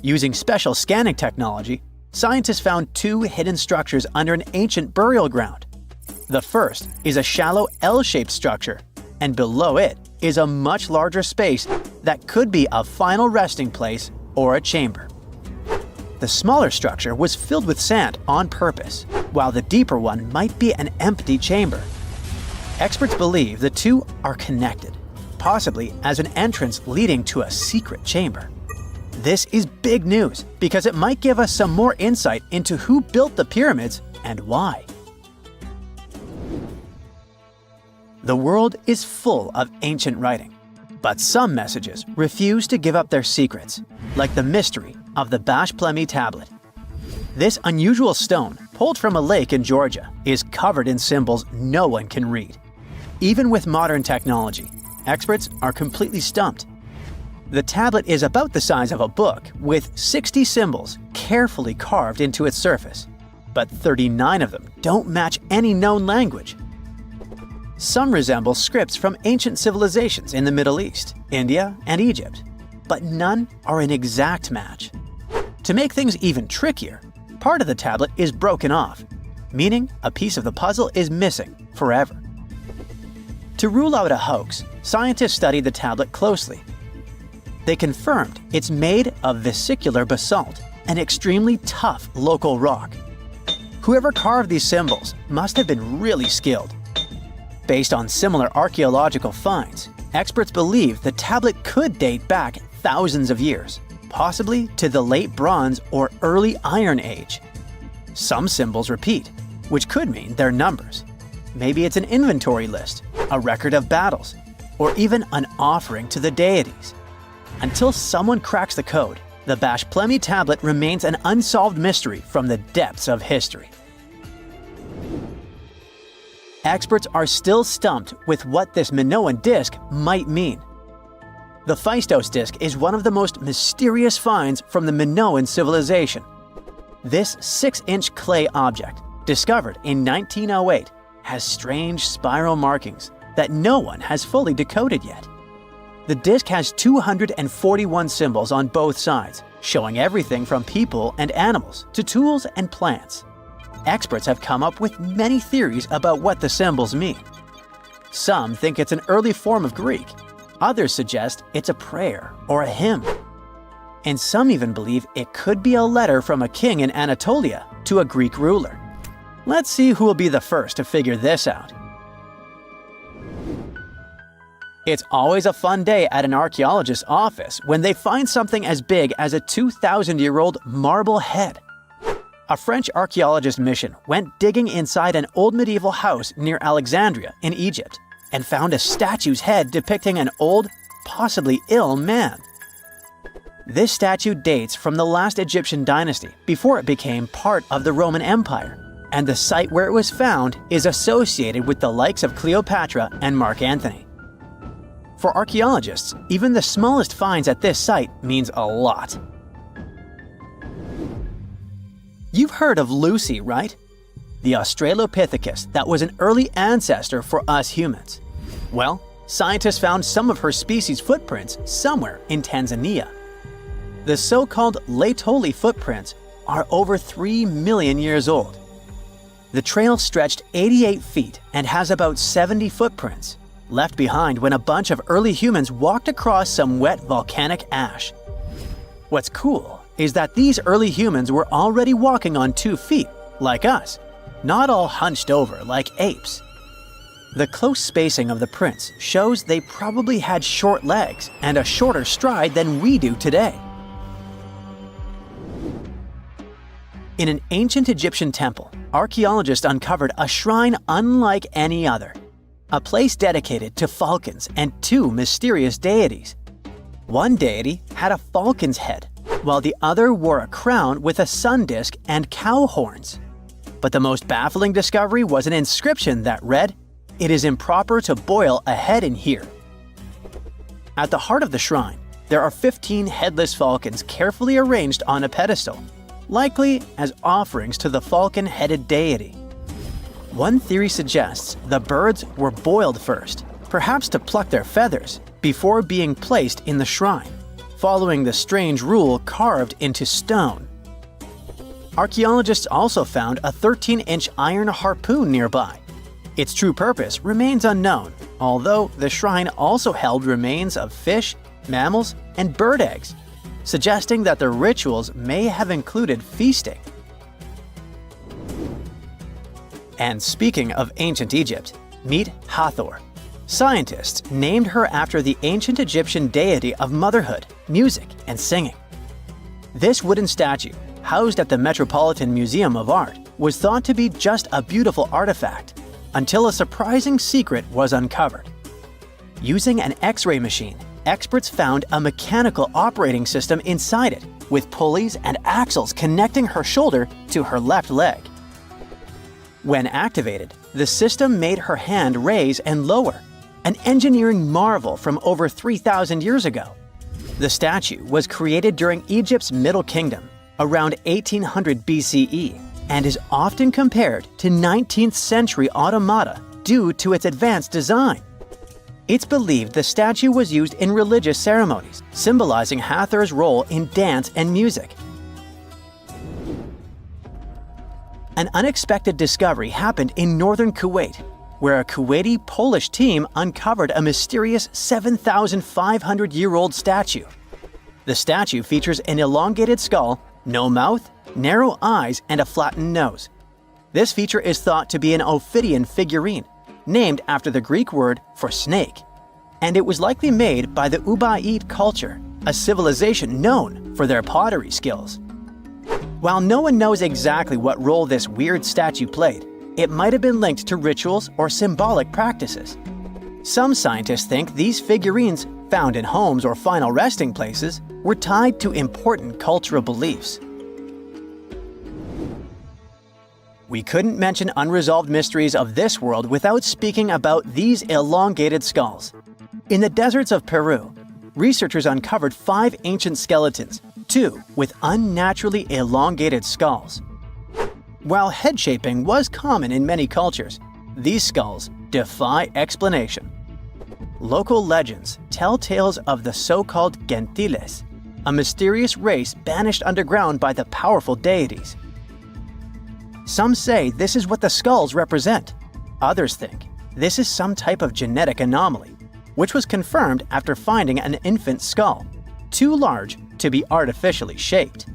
Using special scanning technology, scientists found two hidden structures under an ancient burial ground. The first is a shallow L-shaped structure, and below it is a much larger space that could be a final resting place or a chamber. The smaller structure was filled with sand on purpose, while the deeper one might be an empty chamber. Experts believe the two are connected, possibly as an entrance leading to a secret chamber. This is big news because it might give us some more insight into who built the pyramids and why. The world is full of ancient writing, but some messages refuse to give up their secrets, like the mystery of the Bashplemi tablet. This unusual stone, pulled from a lake in Georgia, is covered in symbols no one can read. Even with modern technology, experts are completely stumped. The tablet is about the size of a book, with 60 symbols carefully carved into its surface, but 39 of them don't match any known language. Some resemble scripts from ancient civilizations in the Middle East, India, and Egypt, but none are an exact match. To make things even trickier, part of the tablet is broken off, meaning a piece of the puzzle is missing forever. To rule out a hoax, scientists studied the tablet closely. They confirmed it's made of vesicular basalt, an extremely tough local rock. Whoever carved these symbols must have been really skilled. Based on similar archaeological finds, experts believe the tablet could date back thousands of years, possibly to the late Bronze or early Iron Age. Some symbols repeat, which could mean they're numbers. Maybe it's an inventory list, a record of battles, or even an offering to the deities. Until someone cracks the code, the Bashplemi tablet remains an unsolved mystery from the depths of history. Experts are still stumped with what this Minoan disc might mean. The Phaistos disc is one of the most mysterious finds from the Minoan civilization. This 6-inch clay object, discovered in 1908, has strange spiral markings that no one has fully decoded yet. The disc has 241 symbols on both sides, showing everything from people and animals to tools and plants. Experts have come up with many theories about what the symbols mean. Some think it's an early form of Greek. Others suggest it's a prayer or a hymn. And some even believe it could be a letter from a king in Anatolia to a Greek ruler. Let's see who will be the first to figure this out. It's always a fun day at an archaeologist's office when they find something as big as a 2,000-year-old marble head. A French archaeologist mission went digging inside an old medieval house near Alexandria in Egypt and found a statue's head depicting an old, possibly ill man. This statue dates from the last Egyptian dynasty before it became part of the Roman Empire, and the site where it was found is associated with the likes of Cleopatra and Mark Antony. For archaeologists, even the smallest finds at this site means a lot. You've heard of Lucy, right? The Australopithecus that was an early ancestor for us humans. Well, scientists found some of her species' footprints somewhere in Tanzania. The so-called Laetoli footprints are over 3 million years old. The trail stretched 88 feet and has about 70 footprints, left behind when a bunch of early humans walked across some wet volcanic ash. What's cool is that these early humans were already walking on 2 feet, like us, not all hunched over like apes. The close spacing of the prints shows they probably had short legs and a shorter stride than we do today. In an ancient Egyptian temple, archaeologists uncovered a shrine unlike any other, a place dedicated to falcons and 2 mysterious deities. One deity had a falcon's head, while the other wore a crown with a sun disk and cow horns. But the most baffling discovery was an inscription that read, it is improper to boil a head in here. At the heart of the shrine, there are 15 headless falcons carefully arranged on a pedestal, likely as offerings to the falcon-headed deity. One theory suggests the birds were boiled first, perhaps to pluck their feathers, before being placed in the shrine, following the strange rule carved into stone. Archaeologists also found a 13-inch iron harpoon nearby. Its true purpose remains unknown, although the shrine also held remains of fish, mammals, and bird eggs, suggesting that the rituals may have included feasting. And speaking of ancient Egypt, meet Hathor. Scientists named her after the ancient Egyptian deity of motherhood, music, and singing. This wooden statue, housed at the Metropolitan Museum of Art, was thought to be just a beautiful artifact, until a surprising secret was uncovered. Using an X-ray machine, experts found a mechanical operating system inside it, with pulleys and axles connecting her shoulder to her left leg. When activated, the system made her hand raise and lower, an engineering marvel from over 3,000 years ago. The statue was created during Egypt's Middle Kingdom, around 1800 BCE, and is often compared to 19th century automata due to its advanced design. It's believed the statue was used in religious ceremonies, symbolizing Hathor's role in dance and music. An unexpected discovery happened in northern Kuwait, where a Kuwaiti-Polish team uncovered a mysterious 7,500-year-old statue. The statue features an elongated skull, no mouth, narrow eyes, and a flattened nose. This feature is thought to be an Ophidian figurine, named after the Greek word for snake, and it was likely made by the Ubaid culture, a civilization known for their pottery skills. While no one knows exactly what role this weird statue played, it might have been linked to rituals or symbolic practices. Some scientists think these figurines, found in homes or final resting places, were tied to important cultural beliefs. We couldn't mention unresolved mysteries of this world without speaking about these elongated skulls. In the deserts of Peru, researchers uncovered 5 ancient skeletons, 2 with unnaturally elongated skulls. While head shaping was common in many cultures, these skulls defy explanation. Local legends tell tales of the so-called gentiles, a mysterious race banished underground by the powerful deities. Some say this is what the skulls represent. Others think this is some type of genetic anomaly, which was confirmed after finding an infant skull, too large to be artificially shaped.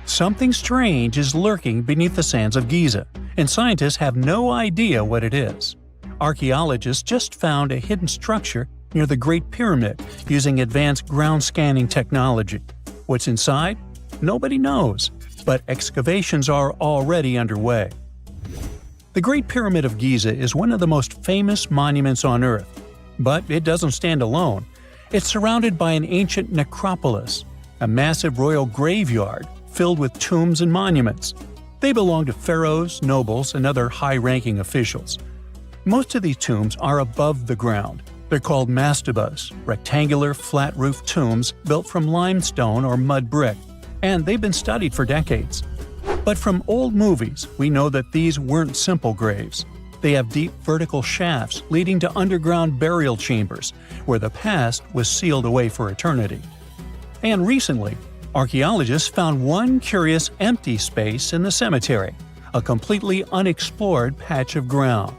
Something strange is lurking beneath the sands of Giza, and scientists have no idea what it is. Archaeologists just found a hidden structure near the Great Pyramid using advanced ground scanning technology. What's inside? Nobody knows, but excavations are already underway. The Great Pyramid of Giza is one of the most famous monuments on Earth, but it doesn't stand alone. It's surrounded by an ancient necropolis, a massive royal graveyard filled with tombs and monuments. They belong to pharaohs, nobles, and other high-ranking officials. Most of these tombs are above the ground. They're called mastabas, rectangular, flat-roofed tombs built from limestone or mud brick, and they've been studied for decades. But from old movies, we know that these weren't simple graves. They have deep vertical shafts leading to underground burial chambers, where the past was sealed away for eternity. And recently, archaeologists found one curious empty space in the cemetery, a completely unexplored patch of ground.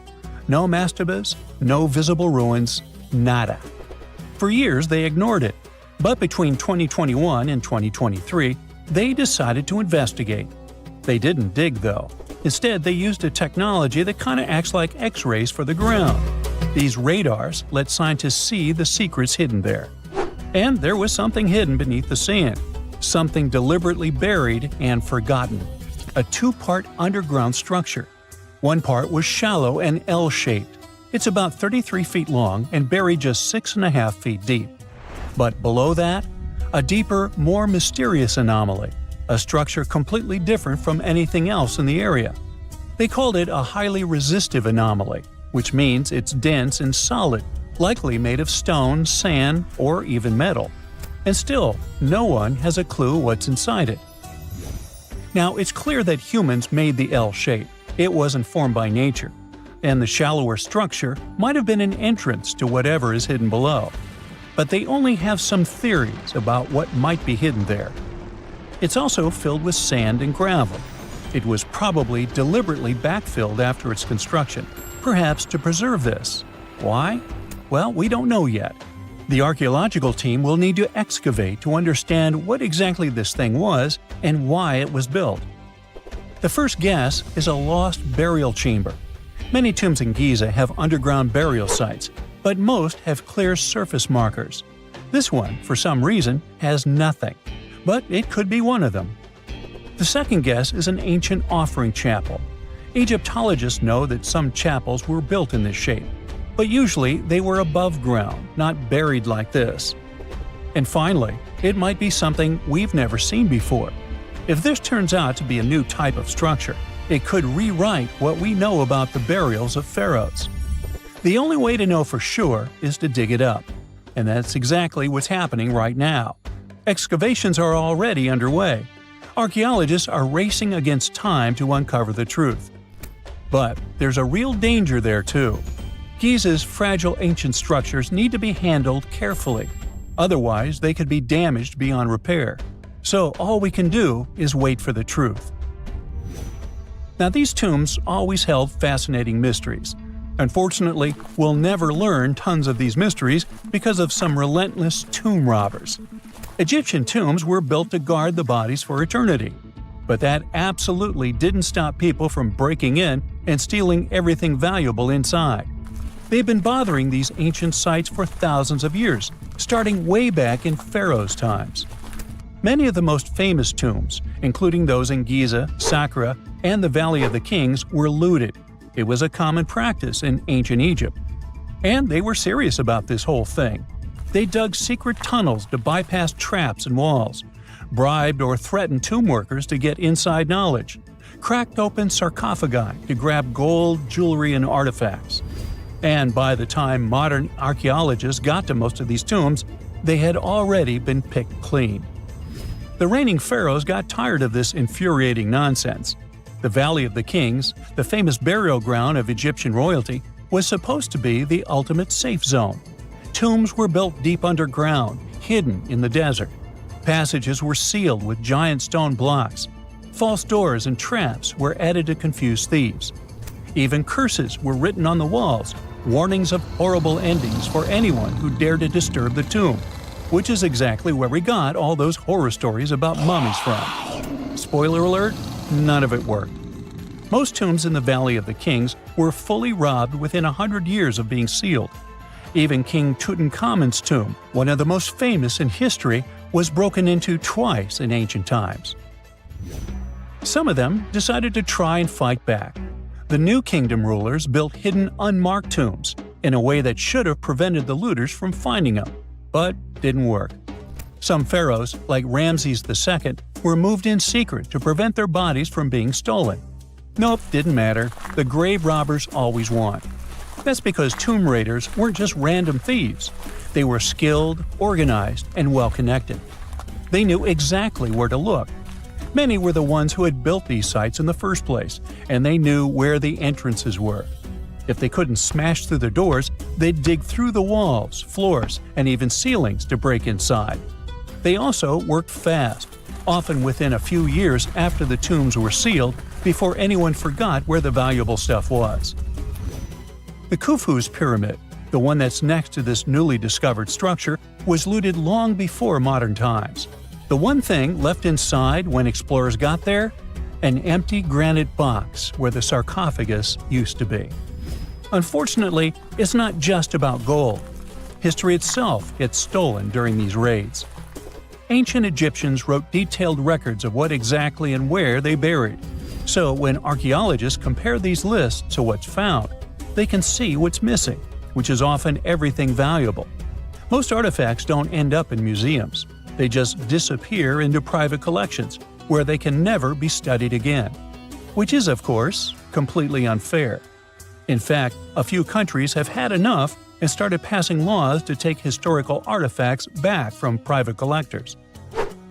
No mastabas, no visible ruins, nada. For years they ignored it, but between 2021 and 2023, they decided to investigate. They didn't dig though. Instead, they used a technology that kind of acts like X-rays for the ground. These radars let scientists see the secrets hidden there. And there was something hidden beneath the sand, something deliberately buried and forgotten. A 2-part underground structure. One part was shallow and L-shaped. It's about 33 feet long and buried just 6.5 feet deep. But below that, a deeper, more mysterious anomaly. a structure completely different from anything else in the area. They called it a highly resistive anomaly, which means it's dense and solid, likely made of stone, sand, or even metal. And still, no one has a clue what's inside it. Now, it's clear that humans made the L shape. It wasn't formed by nature. And the shallower structure might have been an entrance to whatever is hidden below. But they only have some theories about what might be hidden there. It's also filled with sand and gravel. It was probably deliberately backfilled after its construction, perhaps to preserve this. Why? Well, we don't know yet. The archaeological team will need to excavate to understand what exactly this thing was and why it was built. The first guess is a lost burial chamber. Many tombs in Giza have underground burial sites, but most have clear surface markers. This one, for some reason, has nothing, but it could be one of them. The second guess is an ancient offering chapel. Egyptologists know that some chapels were built in this shape, but usually they were above ground, not buried like this. And finally, it might be something we've never seen before. If this turns out to be a new type of structure, it could rewrite what we know about the burials of pharaohs. The only way to know for sure is to dig it up, and that's exactly what's happening right now. Excavations are already underway. Archaeologists are racing against time to uncover the truth. But there's a real danger there too. Giza's fragile ancient structures need to be handled carefully. Otherwise, they could be damaged beyond repair. So all we can do is wait for the truth. Now, these tombs always held fascinating mysteries. Unfortunately, we'll never learn tons of these mysteries because of some relentless tomb robbers. Egyptian tombs were built to guard the bodies for eternity. But that absolutely didn't stop people from breaking in and stealing everything valuable inside. They've been bothering these ancient sites for thousands of years, starting way back in pharaohs' times. Many of the most famous tombs, including those in Giza, Sakara, and the Valley of the Kings, were looted. It was a common practice in ancient Egypt. And they were serious about this whole thing. They dug secret tunnels to bypass traps and walls, bribed or threatened tomb workers to get inside knowledge, cracked open sarcophagi to grab gold, jewelry, and artifacts. And by the time modern archaeologists got to most of these tombs, they had already been picked clean. The reigning pharaohs got tired of this infuriating nonsense. The Valley of the Kings, the famous burial ground of Egyptian royalty, was supposed to be the ultimate safe zone. Tombs were built deep underground, hidden in the desert. Passages were sealed with giant stone blocks. False doors and traps were added to confuse thieves. Even curses were written on the walls, warnings of horrible endings for anyone who dared to disturb the tomb, which is exactly where we got all those horror stories about mummies from. Spoiler alert, none of it worked. Most tombs in the Valley of the Kings were fully robbed within 100 years of being sealed. Even King Tutankhamun's tomb, one of the most famous in history, was broken into twice in ancient times. Some of them decided to try and fight back. The New Kingdom rulers built hidden unmarked tombs in a way that should have prevented the looters from finding them, but didn't work. Some pharaohs, like Ramses II, were moved in secret to prevent their bodies from being stolen. Nope, didn't matter. The grave robbers always won. That's because tomb raiders weren't just random thieves. They were skilled, organized, and well-connected. They knew exactly where to look. Many were the ones who had built these sites in the first place, and they knew where the entrances were. If they couldn't smash through the doors, they'd dig through the walls, floors, and even ceilings to break inside. They also worked fast, often within a few years after the tombs were sealed, before anyone forgot where the valuable stuff was. The Khufu's pyramid, the one that's next to this newly discovered structure, was looted long before modern times. The one thing left inside when explorers got there? An empty granite box where the sarcophagus used to be. Unfortunately, it's not just about gold. History itself gets stolen during these raids. Ancient Egyptians wrote detailed records of what exactly and where they buried. So when archaeologists compare these lists to what's found, they can see what's missing, which is often everything valuable. Most artifacts don't end up in museums. They just disappear into private collections, where they can never be studied again. Which is, of course, completely unfair. In fact, a few countries have had enough and started passing laws to take historical artifacts back from private collectors.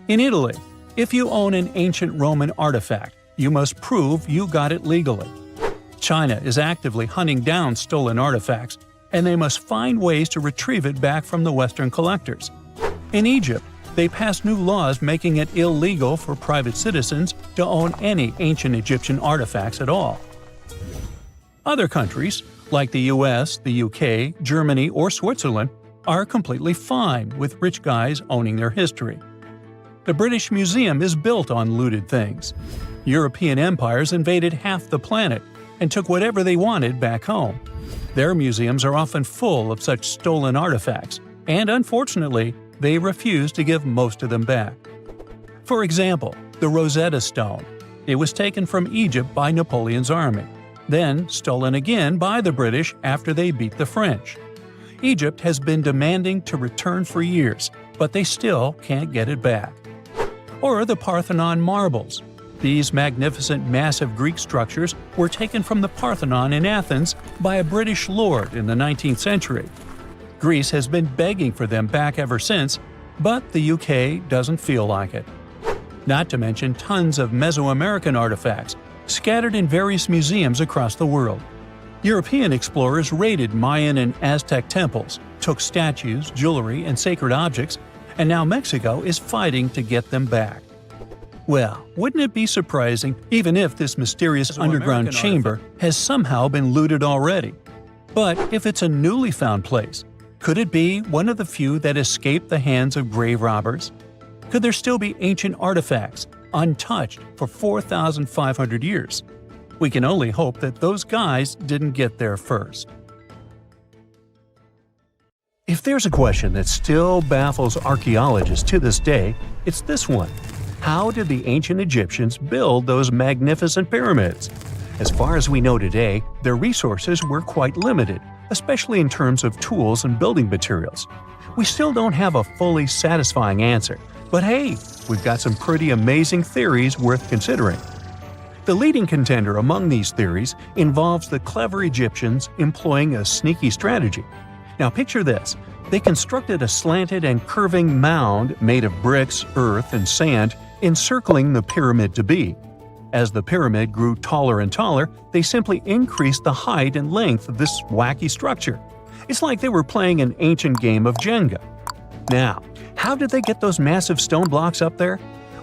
In Italy, if you own an ancient Roman artifact, you must prove you got it legally. China is actively hunting down stolen artifacts, and they must find ways to retrieve it back from the Western collectors. In Egypt, they passed new laws making it illegal for private citizens to own any ancient Egyptian artifacts at all. Other countries, like the US, the UK, Germany, or Switzerland, are completely fine with rich guys owning their history. The British Museum is built on looted things. European empires invaded half the planet and took whatever they wanted back home. Their museums are often full of such stolen artifacts, and unfortunately, they refuse to give most of them back. For example, the Rosetta Stone. It was taken from Egypt by Napoleon's army, then stolen again by the British after they beat the French. Egypt has been demanding to return for years, but they still can't get it back. Or the Parthenon marbles. These magnificent massive Greek structures were taken from the Parthenon in Athens by a British lord in the 19th century. Greece has been begging for them back ever since, but the UK doesn't feel like it. Not to mention tons of Mesoamerican artifacts scattered in various museums across the world. European explorers raided Mayan and Aztec temples, took statues, jewelry, and sacred objects, and now Mexico is fighting to get them back. Well, wouldn't it be surprising even if this mysterious underground chamber has somehow been looted already? But if it's a newly found place, could it be one of the few that escaped the hands of grave robbers? Could there still be ancient artifacts, untouched for 4,500 years? We can only hope that those guys didn't get there first. If there's a question that still baffles archaeologists to this day, it's this one. How did the ancient Egyptians build those magnificent pyramids? As far as we know today, their resources were quite limited, especially in terms of tools and building materials. We still don't have a fully satisfying answer, but hey, we've got some pretty amazing theories worth considering. The leading contender among these theories involves the clever Egyptians employing a sneaky strategy. Now picture this. They constructed a slanted and curving mound made of bricks, earth, and sand encircling the pyramid to be. As the pyramid grew taller and taller, they simply increased the height and length of this wacky structure. It's like they were playing an ancient game of Jenga. Now, how did they get those massive stone blocks up there?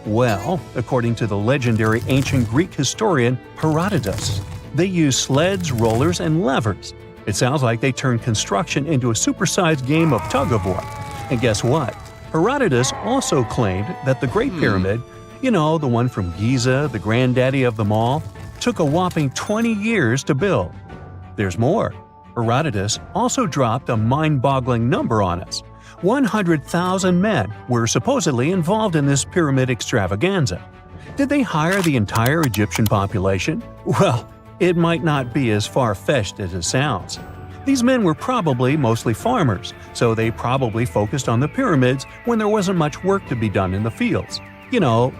Well, according to the legendary ancient Greek historian Herodotus, they used sleds, rollers, and levers. It sounds like they turned construction into a supersized game of tug-of-war. And guess what? Herodotus also claimed that the Great Pyramid, the one from Giza, the granddaddy of them all, took a whopping 20 years to build. There's more. Herodotus also dropped a mind-boggling number on us. 100,000 men were supposedly involved in this pyramid extravaganza. Did they hire the entire Egyptian population? Well, it might not be as far-fetched as it sounds. These men were probably mostly farmers, so they probably focused on the pyramids when there wasn't much work to be done in the fields.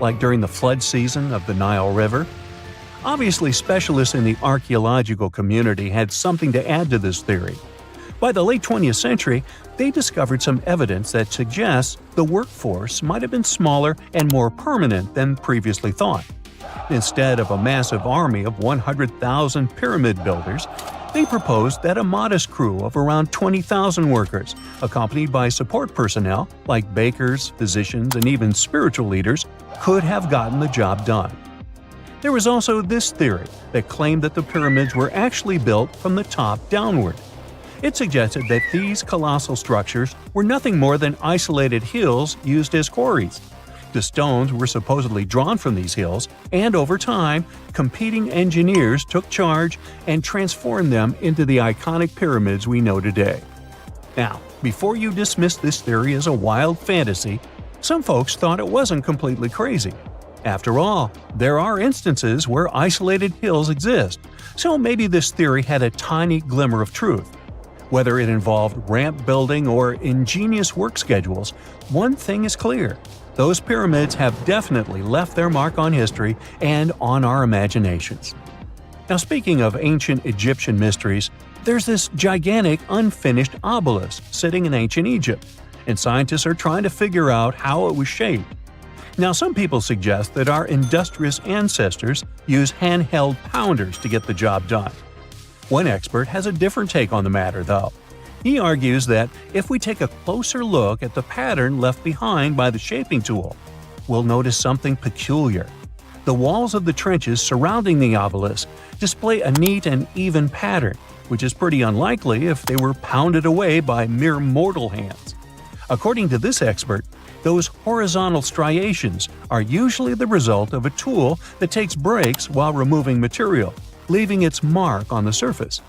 Like during the flood season of the Nile River. Obviously, specialists in the archaeological community had something to add to this theory. By the late 20th century, they discovered some evidence that suggests the workforce might have been smaller and more permanent than previously thought. Instead of a massive army of 100,000 pyramid builders, they proposed that a modest crew of around 20,000 workers, accompanied by support personnel like bakers, physicians, and even spiritual leaders, could have gotten the job done. There was also this theory that claimed that the pyramids were actually built from the top downward. It suggested that these colossal structures were nothing more than isolated hills used as quarries. The stones were supposedly drawn from these hills, and over time, competing engineers took charge and transformed them into the iconic pyramids we know today. Now, before you dismiss this theory as a wild fantasy, some folks thought it wasn't completely crazy. After all, there are instances where isolated hills exist, so maybe this theory had a tiny glimmer of truth. Whether it involved ramp building or ingenious work schedules, one thing is clear: those pyramids have definitely left their mark on history and on our imaginations. Now, speaking of ancient Egyptian mysteries, there's this gigantic unfinished obelisk sitting in ancient Egypt, and scientists are trying to figure out how it was shaped. Now, some people suggest that our industrious ancestors used handheld pounders to get the job done. One expert has a different take on the matter, though. He argues that if we take a closer look at the pattern left behind by the shaping tool, we'll notice something peculiar. The walls of the trenches surrounding the obelisk display a neat and even pattern, which is pretty unlikely if they were pounded away by mere mortal hands. According to this expert, those horizontal striations are usually the result of a tool that takes breaks while removing material, leaving its mark on the surface.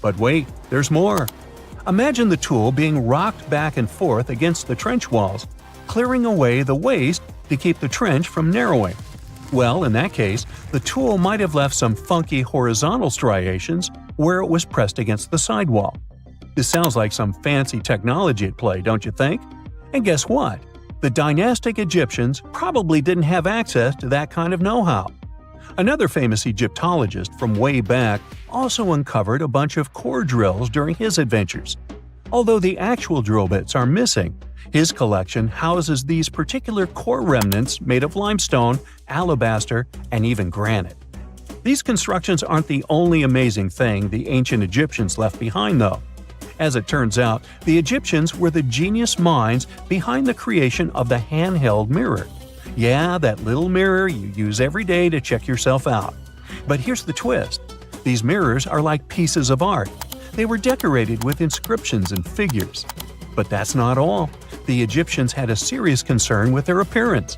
But wait, there's more. Imagine the tool being rocked back and forth against the trench walls, clearing away the waste to keep the trench from narrowing. Well, in that case, the tool might have left some funky horizontal striations where it was pressed against the sidewall. This sounds like some fancy technology at play, don't you think? And guess what? The dynastic Egyptians probably didn't have access to that kind of know-how. Another famous Egyptologist from way back also uncovered a bunch of core drills during his adventures. Although the actual drill bits are missing, his collection houses these particular core remnants made of limestone, alabaster, and even granite. These constructions aren't the only amazing thing the ancient Egyptians left behind, though. As it turns out, the Egyptians were the genius minds behind the creation of the handheld mirror. Yeah, that little mirror you use every day to check yourself out. But here's the twist. These mirrors are like pieces of art. They were decorated with inscriptions and figures. But that's not all. The Egyptians had a serious concern with their appearance.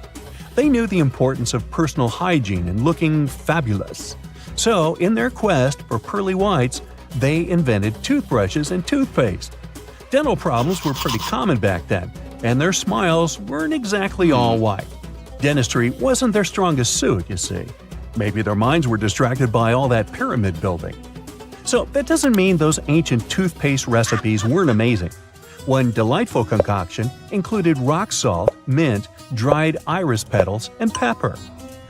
They knew the importance of personal hygiene and looking fabulous. So, in their quest for pearly whites, they invented toothbrushes and toothpaste. Dental problems were pretty common back then, and their smiles weren't exactly all white. Dentistry wasn't their strongest suit, you see. Maybe their minds were distracted by all that pyramid building. So that doesn't mean those ancient toothpaste recipes weren't amazing. One delightful concoction included rock salt, mint, dried iris petals, and pepper.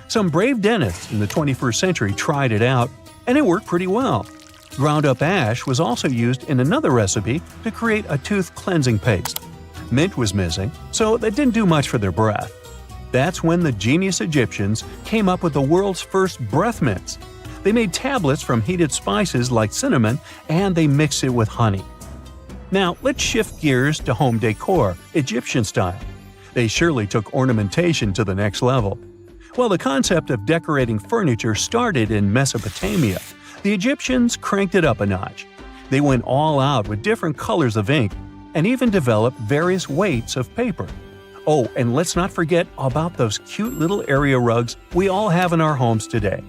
Some brave dentists in the 21st century tried it out, and it worked pretty well. Ground-up ash was also used in another recipe to create a tooth cleansing paste. Mint was missing, so that didn't do much for their breath. That's when the genius Egyptians came up with the world's first breath mints. They made tablets from heated spices like cinnamon, and they mixed it with honey. Now, let's shift gears to home decor, Egyptian style. They surely took ornamentation to the next level. While the concept of decorating furniture started in Mesopotamia, the Egyptians cranked it up a notch. They went all out with different colors of ink, and even developed various weights of paper. Oh, and let's not forget about those cute little area rugs we all have in our homes today.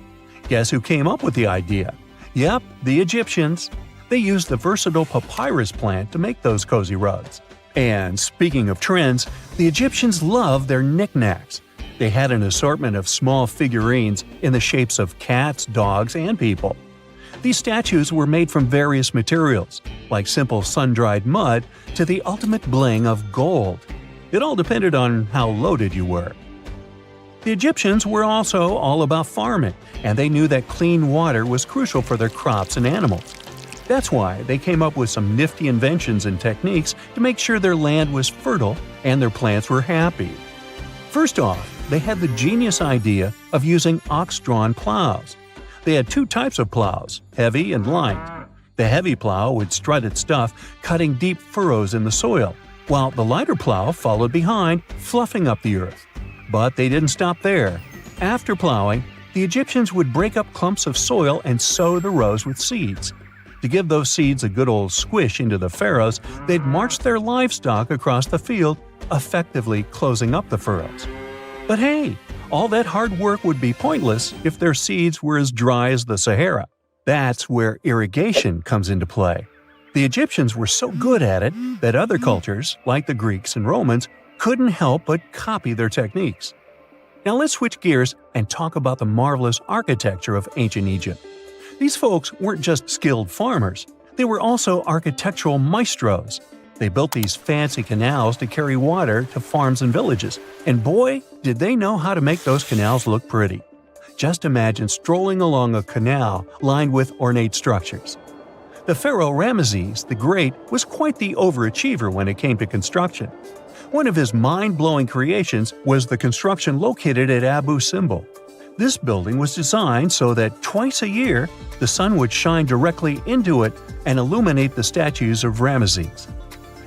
Guess who came up with the idea? Yep, the Egyptians. They used the versatile papyrus plant to make those cozy rugs. And speaking of trends, the Egyptians loved their knickknacks. They had an assortment of small figurines in the shapes of cats, dogs, and people. These statues were made from various materials, like simple sun-dried mud to the ultimate bling of gold. It all depended on how loaded you were. The Egyptians were also all about farming, and they knew that clean water was crucial for their crops and animals. That's why they came up with some nifty inventions and techniques to make sure their land was fertile and their plants were happy. First off, they had the genius idea of using ox-drawn plows. They had two types of plows, heavy and light. The heavy plow would strut its stuff, cutting deep furrows in the soil, while the lighter plow followed behind, fluffing up the earth. But they didn't stop there. After plowing, the Egyptians would break up clumps of soil and sow the rows with seeds. To give those seeds a good old squish into the furrows, they'd march their livestock across the field, effectively closing up the furrows. But hey, all that hard work would be pointless if their seeds were as dry as the Sahara. That's where irrigation comes into play. The Egyptians were so good at it that other cultures, like the Greeks and Romans, couldn't help but copy their techniques. Now let's switch gears and talk about the marvelous architecture of ancient Egypt. These folks weren't just skilled farmers. They were also architectural maestros. They built these fancy canals to carry water to farms and villages, and boy, did they know how to make those canals look pretty. Just imagine strolling along a canal lined with ornate structures. The pharaoh Ramesses the Great was quite the overachiever when it came to construction. One of his mind-blowing creations was the construction located at Abu Simbel. This building was designed so that twice a year, the sun would shine directly into it and illuminate the statues of Ramesses.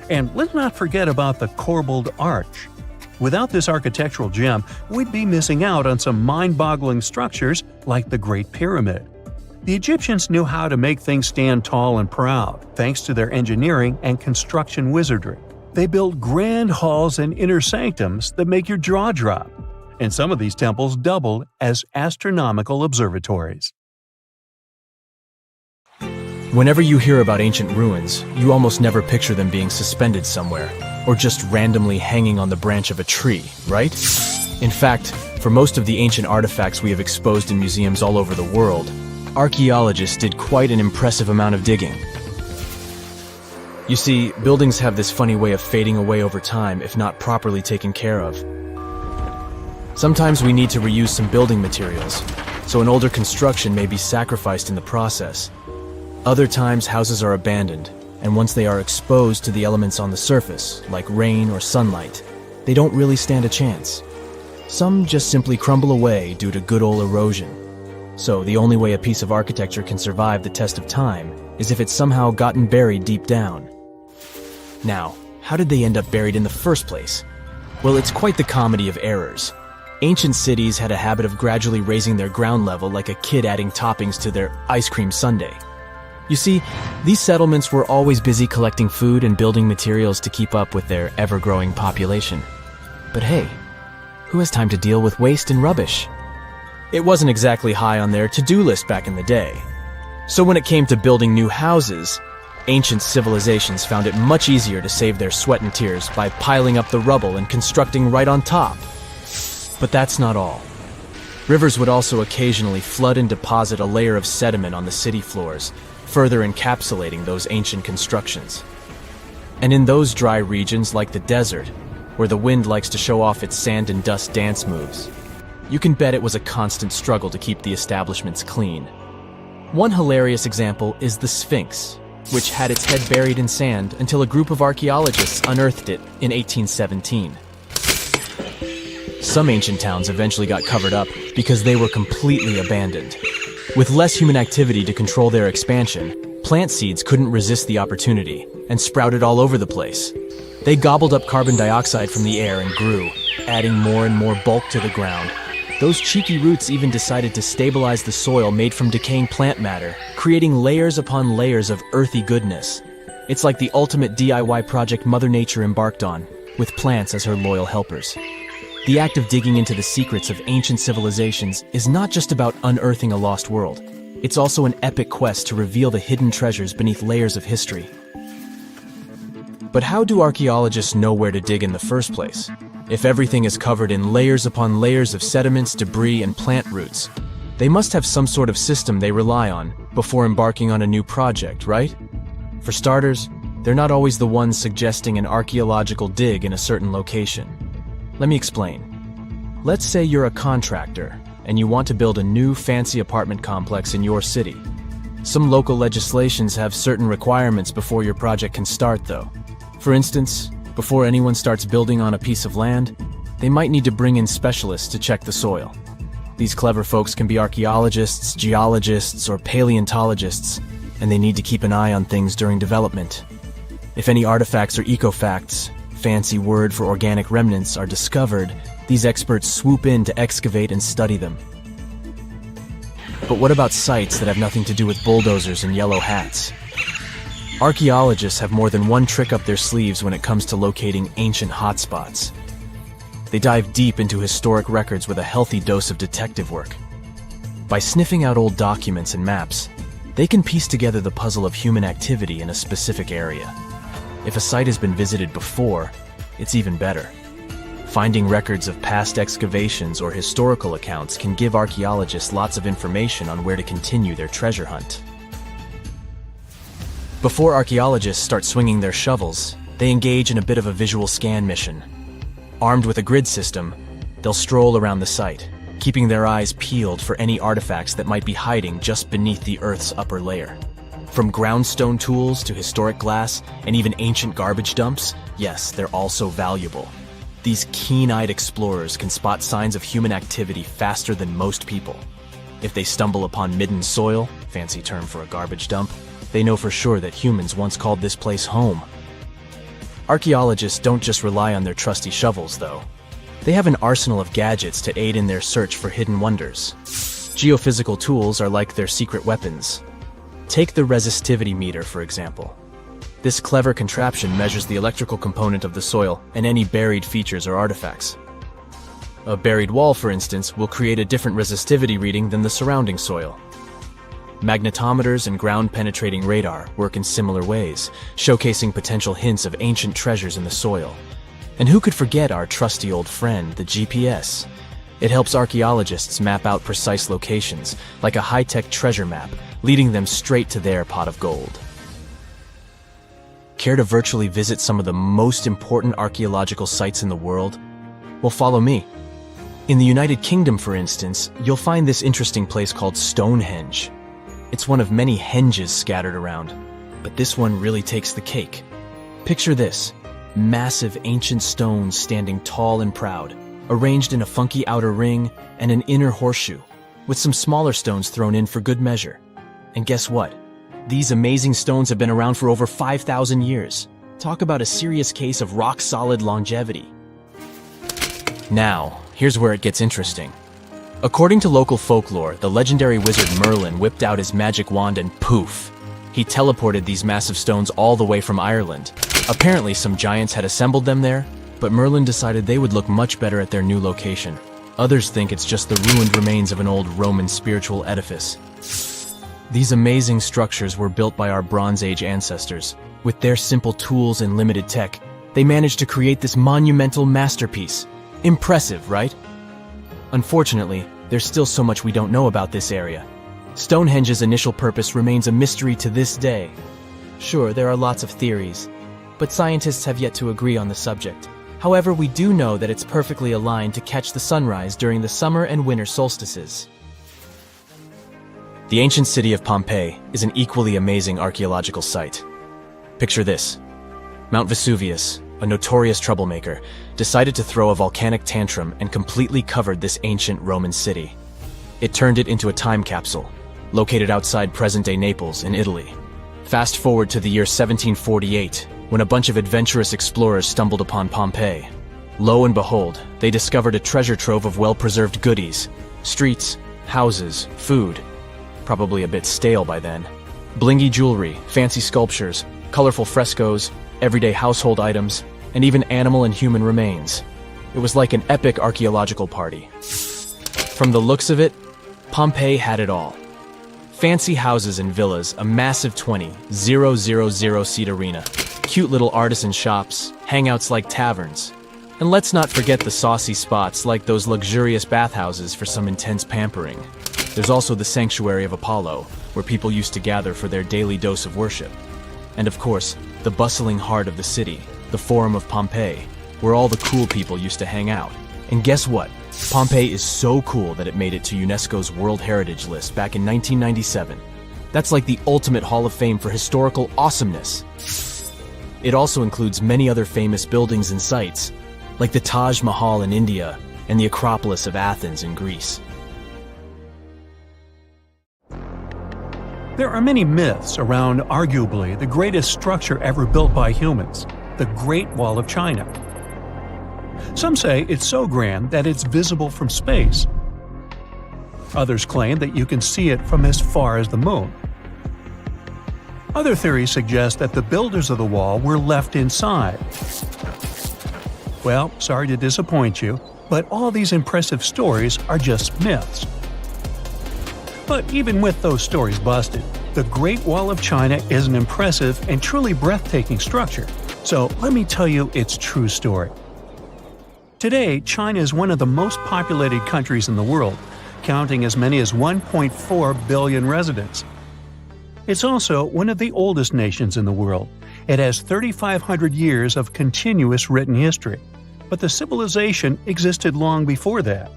And let's not forget about the corbelled arch. Without this architectural gem, we'd be missing out on some mind-boggling structures like the Great Pyramid. The Egyptians knew how to make things stand tall and proud, thanks to their engineering and construction wizardry. They built grand halls and inner sanctums that make your jaw drop, and some of these temples doubled as astronomical observatories. Whenever you hear about ancient ruins, you almost never picture them being suspended somewhere, or just randomly hanging on the branch of a tree, right? In fact, for most of the ancient artifacts we have exposed in museums all over the world, archaeologists did quite an impressive amount of digging. You see, buildings have this funny way of fading away over time if not properly taken care of. Sometimes we need to reuse some building materials, so an older construction may be sacrificed in the process. Other times houses are abandoned, and once they are exposed to the elements on the surface, like rain or sunlight, they don't really stand a chance. Some just simply crumble away due to good old erosion. So the only way a piece of architecture can survive the test of time is if it's somehow gotten buried deep down. Now, how did they end up buried in the first place? Well, it's quite the comedy of errors. Ancient cities had a habit of gradually raising their ground level like a kid adding toppings to their ice cream sundae. You see, these settlements were always busy collecting food and building materials to keep up with their ever-growing population. But hey, who has time to deal with waste and rubbish? It wasn't exactly high on their to-do list back in the day. So when it came to building new houses, ancient civilizations found it much easier to save their sweat and tears by piling up the rubble and constructing right on top. But that's not all. Rivers would also occasionally flood and deposit a layer of sediment on the city floors, further encapsulating those ancient constructions. And in those dry regions like the desert, where the wind likes to show off its sand and dust dance moves, you can bet it was a constant struggle to keep the establishments clean. One hilarious example is the Sphinx, which had its head buried in sand until a group of archaeologists unearthed it in 1817. Some ancient towns eventually got covered up because they were completely abandoned. With less human activity to control their expansion, plant seeds couldn't resist the opportunity and sprouted all over the place. They gobbled up carbon dioxide from the air and grew, adding more and more bulk to the ground. Those cheeky roots even decided to stabilize the soil made from decaying plant matter, creating layers upon layers of earthy goodness. It's like the ultimate DIY project Mother Nature embarked on, with plants as her loyal helpers. The act of digging into the secrets of ancient civilizations is not just about unearthing a lost world. It's also an epic quest to reveal the hidden treasures beneath layers of history. But how do archaeologists know where to dig in the first place? If everything is covered in layers upon layers of sediments, debris, and plant roots, they must have some sort of system they rely on before embarking on a new project, right? For starters, they're not always the ones suggesting an archaeological dig in a certain location. Let me explain. Let's say you're a contractor and you want to build a new fancy apartment complex in your city. Some local legislations have certain requirements before your project can start, though. For instance, before anyone starts building on a piece of land, they might need to bring in specialists to check the soil. These clever folks can be archaeologists, geologists, or paleontologists, and they need to keep an eye on things during development. If any artifacts or ecofacts, fancy word for organic remnants, are discovered, these experts swoop in to excavate and study them. But what about sites that have nothing to do with bulldozers and yellow hats? Archaeologists have more than one trick up their sleeves when it comes to locating ancient hotspots. They dive deep into historic records with a healthy dose of detective work. By sniffing out old documents and maps, they can piece together the puzzle of human activity in a specific area. If a site has been visited before, it's even better. Finding records of past excavations or historical accounts can give archaeologists lots of information on where to continue their treasure hunt. Before archaeologists start swinging their shovels, they engage in a bit of a visual scan mission. Armed with a grid system, they'll stroll around the site, keeping their eyes peeled for any artifacts that might be hiding just beneath the Earth's upper layer. From groundstone tools to historic glass and even ancient garbage dumps, yes, they're also valuable. These keen-eyed explorers can spot signs of human activity faster than most people. If they stumble upon midden soil, fancy term for a garbage dump, they know for sure that humans once called this place home. Archaeologists don't just rely on their trusty shovels, though. They have an arsenal of gadgets to aid in their search for hidden wonders. Geophysical tools are like their secret weapons. Take the resistivity meter, for example. This clever contraption measures the electrical component of the soil and any buried features or artifacts. A buried wall, for instance, will create a different resistivity reading than the surrounding soil. Magnetometers and ground-penetrating radar work in similar ways, showcasing potential hints of ancient treasures in the soil. And who could forget our trusty old friend, the GPS? It helps archaeologists map out precise locations, like a high-tech treasure map, leading them straight to their pot of gold. Care to virtually visit some of the most important archaeological sites in the world? Well, follow me. In the United Kingdom, for instance, you'll find this interesting place called Stonehenge. It's one of many henges scattered around, but this one really takes the cake. Picture this: massive ancient stones standing tall and proud, arranged in a funky outer ring and an inner horseshoe, with some smaller stones thrown in for good measure. And guess what? These amazing stones have been around for over 5,000 years. Talk about a serious case of rock-solid longevity. Now, here's where it gets interesting. According to local folklore, the legendary wizard Merlin whipped out his magic wand and poof! He teleported these massive stones all the way from Ireland. Apparently, some giants had assembled them there, but Merlin decided they would look much better at their new location. Others think it's just the ruined remains of an old Roman spiritual edifice. These amazing structures were built by our Bronze Age ancestors. With their simple tools and limited tech, they managed to create this monumental masterpiece. Impressive, right? Unfortunately, there's still so much we don't know about this area. Stonehenge's initial purpose remains a mystery to this day. Sure, there are lots of theories, but scientists have yet to agree on the subject. However, we do know that it's perfectly aligned to catch the sunrise during the summer and winter solstices. The ancient city of Pompeii is an equally amazing archaeological site. Picture this: Mount Vesuvius, a notorious troublemaker, decided to throw a volcanic tantrum and completely covered this ancient Roman city. It turned it into a time capsule, located outside present-day Naples in Italy. Fast forward to the year 1748, when a bunch of adventurous explorers stumbled upon Pompeii. Lo and behold, they discovered a treasure trove of well-preserved goodies: streets, houses, food. Probably a bit stale by then. Blingy jewelry, fancy sculptures, colorful frescoes, everyday household items, and even animal and human remains. It was like an epic archaeological party. From the looks of it, Pompeii had it all. Fancy houses and villas, a massive 20,000-seat arena, cute little artisan shops, hangouts like taverns. And let's not forget the saucy spots like those luxurious bathhouses for some intense pampering. There's also the Sanctuary of Apollo, where people used to gather for their daily dose of worship. And of course, the bustling heart of the city, the Forum of Pompeii, where all the cool people used to hang out. And guess what? Pompeii is so cool that it made it to UNESCO's World Heritage List back in 1997. That's like the ultimate Hall of Fame for historical awesomeness. It also includes many other famous buildings and sites, like the Taj Mahal in India and the Acropolis of Athens in Greece. There are many myths around arguably the greatest structure ever built by humans, the Great Wall of China. Some say it's so grand that it's visible from space. Others claim that you can see it from as far as the moon. Other theories suggest that the builders of the wall were left inside. Well, sorry to disappoint you, but all these impressive stories are just myths. But even with those stories busted, the Great Wall of China is an impressive and truly breathtaking structure. So let me tell you its true story. Today, China is one of the most populated countries in the world, counting as many as 1.4 billion residents. It's also one of the oldest nations in the world. It has 3,500 years of continuous written history, but the civilization existed long before that.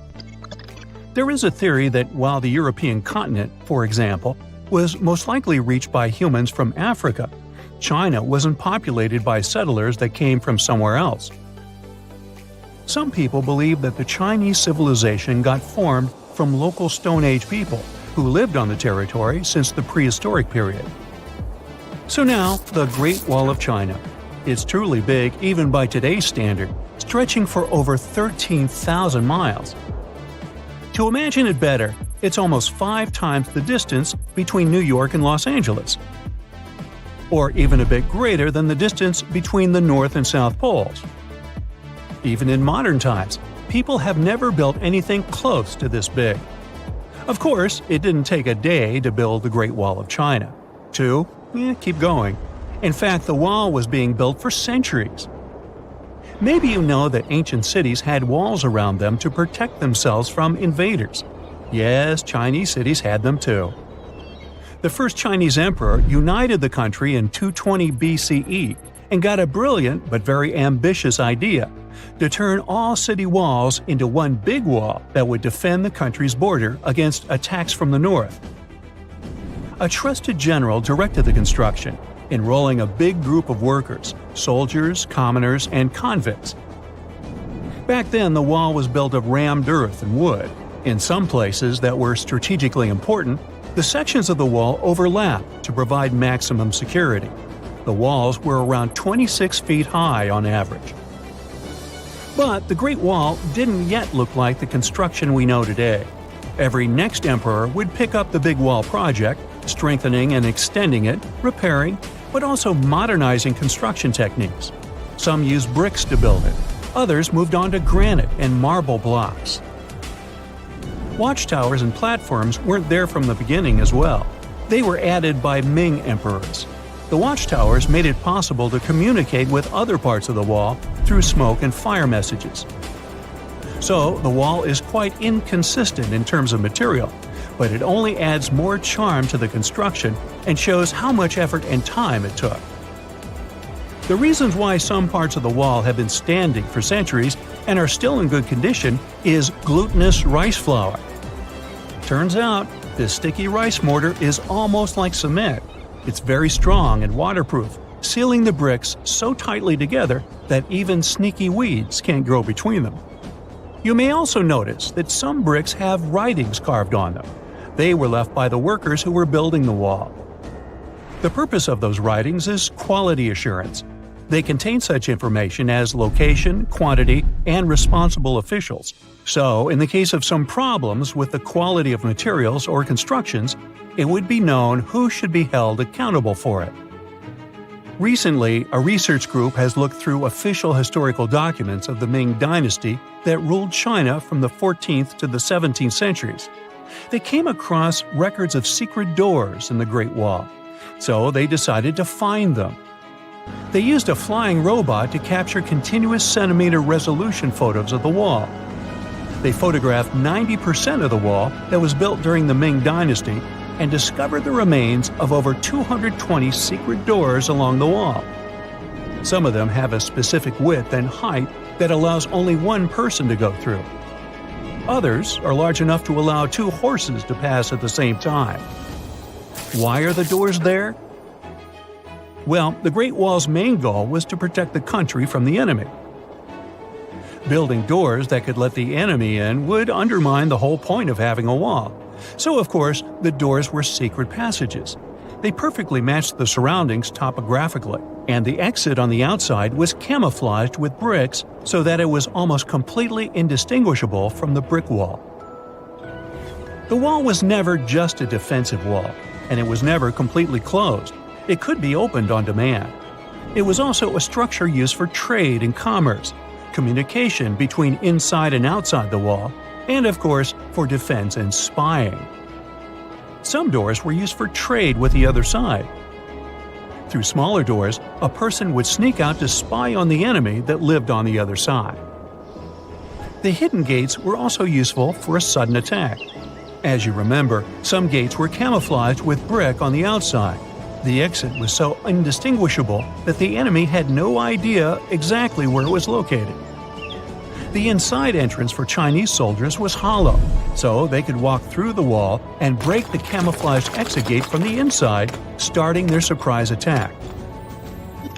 There is a theory that while the European continent, for example, was most likely reached by humans from Africa, China wasn't populated by settlers that came from somewhere else. Some people believe that the Chinese civilization got formed from local Stone Age people who lived on the territory since the prehistoric period. So now, the Great Wall of China. It's truly big even by today's standard, stretching for over 13,000 miles. To imagine it better, it's almost 5 times the distance between New York and Los Angeles. Or even a bit greater than the distance between the North and South Poles. Even in modern times, people have never built anything close to this big. Of course, it didn't take a day to build the Great Wall of China. 2? Keep going. In fact, the wall was being built for centuries. Maybe you know that ancient cities had walls around them to protect themselves from invaders. Yes, Chinese cities had them too. The first Chinese emperor united the country in 220 BCE and got a brilliant but very ambitious idea to turn all city walls into one big wall that would defend the country's border against attacks from the north. A trusted general directed the construction, enrolling a big group of workers, soldiers, commoners, and convicts. Back then, the wall was built of rammed earth and wood. In some places that were strategically important, the sections of the wall overlapped to provide maximum security. The walls were around 26 feet high on average. But the Great Wall didn't yet look like the construction we know today. Every next emperor would pick up the big wall project, strengthening and extending it, repairing, but also modernizing construction techniques. Some used bricks to build it. Others moved on to granite and marble blocks. Watchtowers and platforms weren't there from the beginning as well. They were added by Ming emperors. The watchtowers made it possible to communicate with other parts of the wall through smoke and fire messages. So, the wall is quite inconsistent in terms of material, but it only adds more charm to the construction and shows how much effort and time it took. The reasons why some parts of the wall have been standing for centuries and are still in good condition is glutinous rice flour. Turns out, this sticky rice mortar is almost like cement. It's very strong and waterproof, sealing the bricks so tightly together that even sneaky weeds can't grow between them. You may also notice that some bricks have writings carved on them. They were left by the workers who were building the wall. The purpose of those writings is quality assurance. They contain such information as location, quantity, and responsible officials. So, in the case of some problems with the quality of materials or constructions, it would be known who should be held accountable for it. Recently, a research group has looked through official historical documents of the Ming Dynasty that ruled China from the 14th to the 17th centuries. They came across records of secret doors in the Great Wall, so they decided to find them. They used a flying robot to capture continuous centimeter resolution photos of the wall. They photographed 90% of the wall that was built during the Ming Dynasty and discovered the remains of over 220 secret doors along the wall. Some of them have a specific width and height that allows only one person to go through. Others are large enough to allow 2 horses to pass at the same time. Why are the doors there? Well, the Great Wall's main goal was to protect the country from the enemy. Building doors that could let the enemy in would undermine the whole point of having a wall. So, of course, the doors were secret passages. They perfectly matched the surroundings topographically, and the exit on the outside was camouflaged with bricks so that it was almost completely indistinguishable from the brick wall. The wall was never just a defensive wall, and it was never completely closed. It could be opened on demand. It was also a structure used for trade and commerce, communication between inside and outside the wall, and of course, for defense and spying. Some doors were used for trade with the other side. Through smaller doors, a person would sneak out to spy on the enemy that lived on the other side. The hidden gates were also useful for a sudden attack. As you remember, some gates were camouflaged with brick on the outside. The exit was so indistinguishable that the enemy had no idea exactly where it was located. The inside entrance for Chinese soldiers was hollow, so they could walk through the wall and break the camouflaged exit gate from the inside, starting their surprise attack.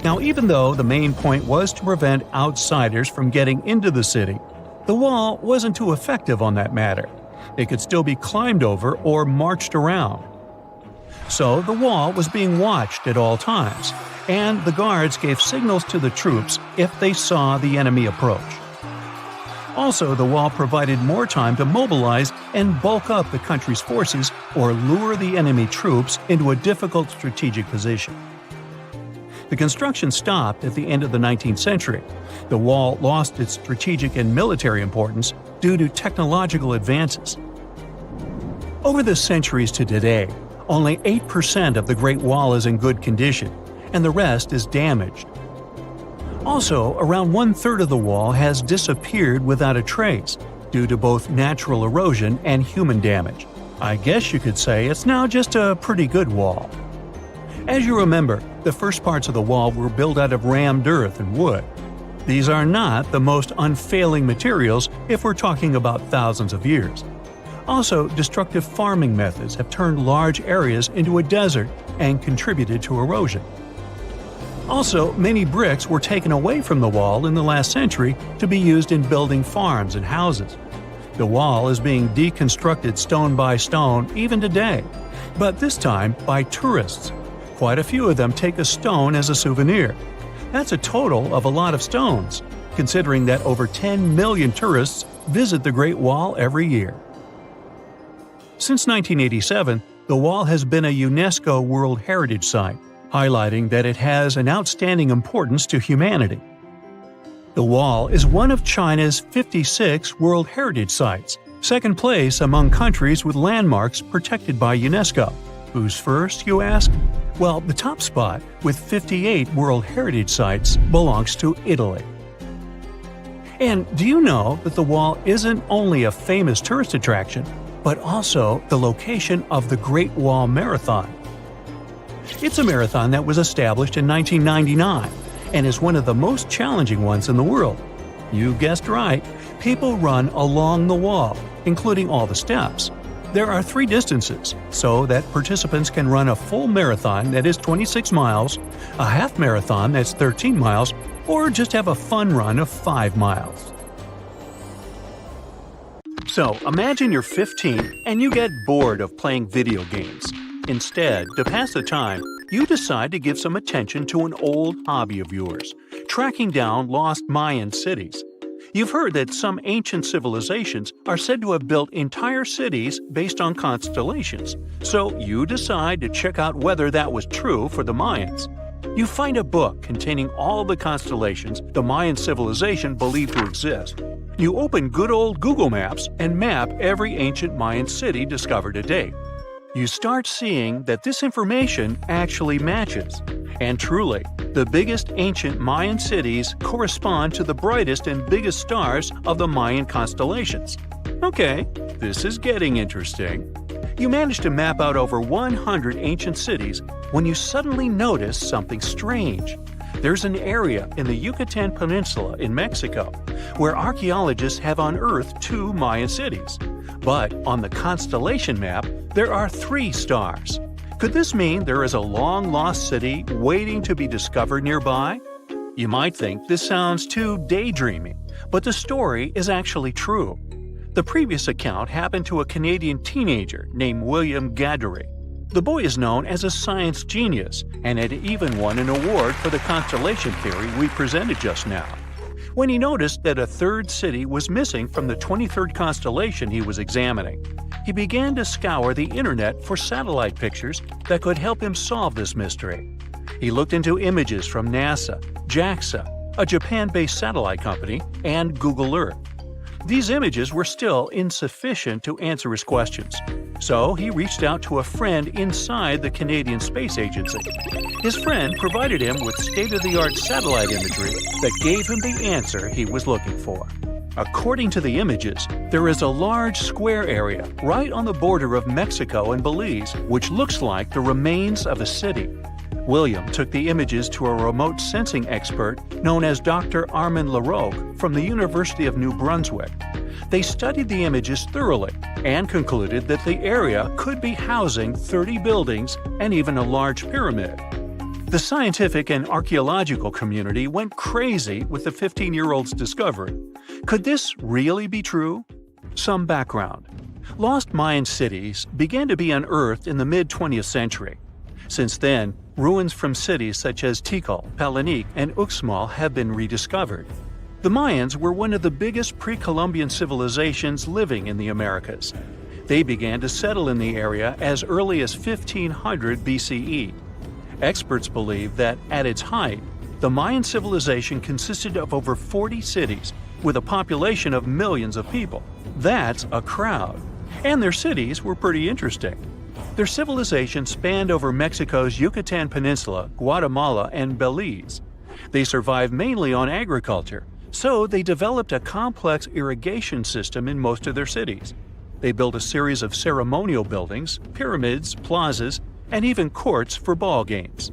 Now, even though the main point was to prevent outsiders from getting into the city, the wall wasn't too effective on that matter. It could still be climbed over or marched around. So the wall was being watched at all times, and the guards gave signals to the troops if they saw the enemy approach. Also, the wall provided more time to mobilize and bulk up the country's forces or lure the enemy troops into a difficult strategic position. The construction stopped at the end of the 19th century. The wall lost its strategic and military importance due to technological advances. Over the centuries to today, only 8% of the Great Wall is in good condition, and the rest is damaged. Also, around 1/3 of the wall has disappeared without a trace, due to both natural erosion and human damage. I guess you could say it's now just a pretty good wall. As you remember, the first parts of the wall were built out of rammed earth and wood. These are not the most unfailing materials if we're talking about thousands of years. Also, destructive farming methods have turned large areas into a desert and contributed to erosion. Also, many bricks were taken away from the wall in the last century to be used in building farms and houses. The wall is being deconstructed stone by stone even today, but this time by tourists. Quite a few of them take a stone as a souvenir. That's a total of a lot of stones, considering that over 10 million tourists visit the Great Wall every year. Since 1987, the wall has been a UNESCO World Heritage Site, highlighting that it has an outstanding importance to humanity. The wall is one of China's 56 World Heritage Sites, second place among countries with landmarks protected by UNESCO. Who's first, you ask? Well, the top spot, with 58 World Heritage Sites, belongs to Italy. And do you know that the wall isn't only a famous tourist attraction, but also the location of the Great Wall Marathon? It's a marathon that was established in 1999 and is one of the most challenging ones in the world. You guessed right, people run along the wall, including all the steps. There are 3 distances, so that participants can run a full marathon that is 26 miles, a half marathon that's 13 miles, or just have a fun run of 5 miles. So, imagine you're 15 and you get bored of playing video games. Instead, to pass the time, you decide to give some attention to an old hobby of yours, tracking down lost Mayan cities. You've heard that some ancient civilizations are said to have built entire cities based on constellations, so you decide to check out whether that was true for the Mayans. You find a book containing all the constellations the Mayan civilization believed to exist. You open good old Google Maps and map every ancient Mayan city discovered to date. You start seeing that this information actually matches. And truly, the biggest ancient Mayan cities correspond to the brightest and biggest stars of the Mayan constellations. Okay, this is getting interesting. You manage to map out over 100 ancient cities when you suddenly notice something strange. There's an area in the Yucatan Peninsula in Mexico where archaeologists have unearthed 2 Mayan cities. But on the constellation map, there are 3 stars. Could this mean there is a long-lost city waiting to be discovered nearby? You might think this sounds too daydreaming, but the story is actually true. The previous account happened to a Canadian teenager named William Gaddery. The boy is known as a science genius and had even won an award for the constellation theory we presented just now. When he noticed that a 3rd city was missing from the 23rd constellation he was examining, he began to scour the internet for satellite pictures that could help him solve this mystery. He looked into images from NASA, JAXA, a Japan-based satellite company, and Google Earth. These images were still insufficient to answer his questions, so he reached out to a friend inside the Canadian Space Agency. His friend provided him with state-of-the-art satellite imagery that gave him the answer he was looking for. According to the images, there is a large square area right on the border of Mexico and Belize, which looks like the remains of a city. William took the images to a remote sensing expert known as Dr. Armand Laroque from the University of New Brunswick. They studied the images thoroughly and concluded that the area could be housing 30 buildings and even a large pyramid. The scientific and archaeological community went crazy with the 15-year-old's discovery. Could this really be true? Some background. Lost Mayan cities began to be unearthed in the mid-20th century. Since then, ruins from cities such as Tikal, Palenque, and Uxmal have been rediscovered. The Mayans were one of the biggest pre-Columbian civilizations living in the Americas. They began to settle in the area as early as 1500 BCE. Experts believe that, at its height, the Mayan civilization consisted of over 40 cities with a population of millions of people. That's a crowd. And their cities were pretty interesting. Their civilization spanned over Mexico's Yucatan Peninsula, Guatemala, and Belize. They survived mainly on agriculture, so they developed a complex irrigation system in most of their cities. They built a series of ceremonial buildings, pyramids, plazas, and even courts for ball games.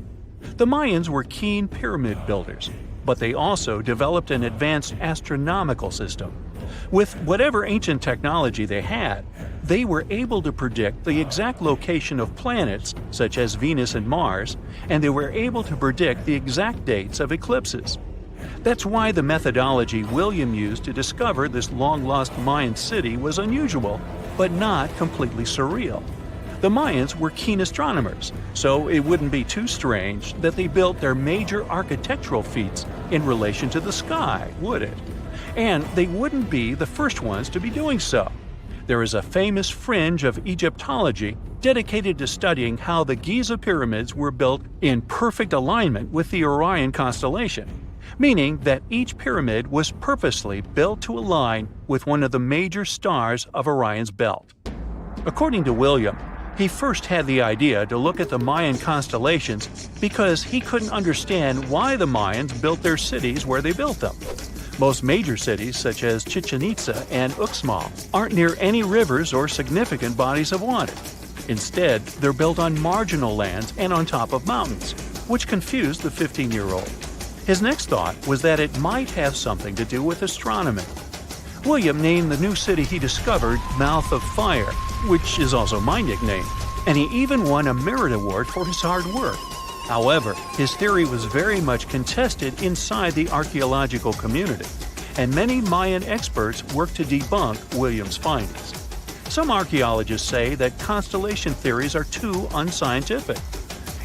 The Mayans were keen pyramid builders, but they also developed an advanced astronomical system. With whatever ancient technology they had, they were able to predict the exact location of planets, such as Venus and Mars, and they were able to predict the exact dates of eclipses. That's why the methodology William used to discover this long-lost Mayan city was unusual, but not completely surreal. The Mayans were keen astronomers, so it wouldn't be too strange that they built their major architectural feats in relation to the sky, would it? And they wouldn't be the first ones to be doing so. There is a famous fringe of Egyptology dedicated to studying how the Giza pyramids were built in perfect alignment with the Orion constellation, meaning that each pyramid was purposely built to align with one of the major stars of Orion's belt. According to William, he first had the idea to look at the Mayan constellations because he couldn't understand why the Mayans built their cities where they built them. Most major cities, such as Chichen Itza and Uxmal, aren't near any rivers or significant bodies of water. Instead, they're built on marginal lands and on top of mountains, which confused the 15-year-old. His next thought was that it might have something to do with astronomy. William named the new city he discovered Mouth of Fire, which is also my nickname, and he even won a merit award for his hard work. However, his theory was very much contested inside the archaeological community, and many Mayan experts worked to debunk William's findings. Some archaeologists say that constellation theories are too unscientific.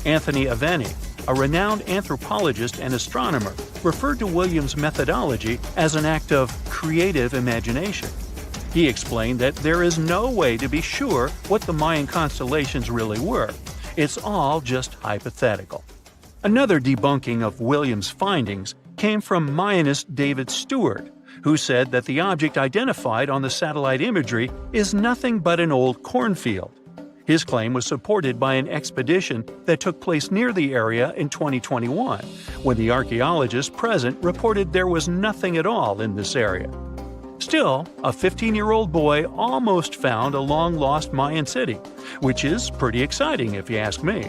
Anthony Aveni, a renowned anthropologist and astronomer, referred to William's methodology as an act of creative imagination. He explained that there is no way to be sure what the Mayan constellations really were. It's all just hypothetical. Another debunking of William's findings came from Mayanist David Stewart, who said that the object identified on the satellite imagery is nothing but an old cornfield. His claim was supported by an expedition that took place near the area in 2021, when the archaeologists present reported there was nothing at all in this area. Still, a 15-year-old boy almost found a long-lost Mayan city, which is pretty exciting if you ask me.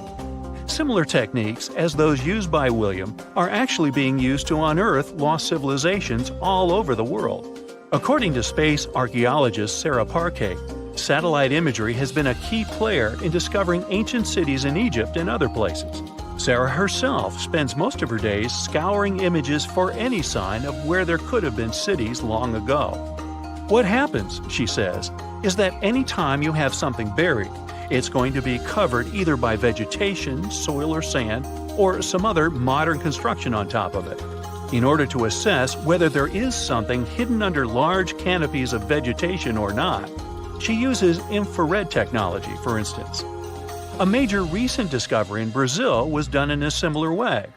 Similar techniques as those used by William are actually being used to unearth lost civilizations all over the world. According to space archaeologist Sarah Parquet, satellite imagery has been a key player in discovering ancient cities in Egypt and other places. Sarah herself spends most of her days scouring images for any sign of where there could have been cities long ago. What happens, she says, is that any time you have something buried, it's going to be covered either by vegetation, soil or sand, or some other modern construction on top of it. In order to assess whether there is something hidden under large canopies of vegetation or not, she uses infrared technology, for instance. A major recent discovery in Brazil was done in a similar way.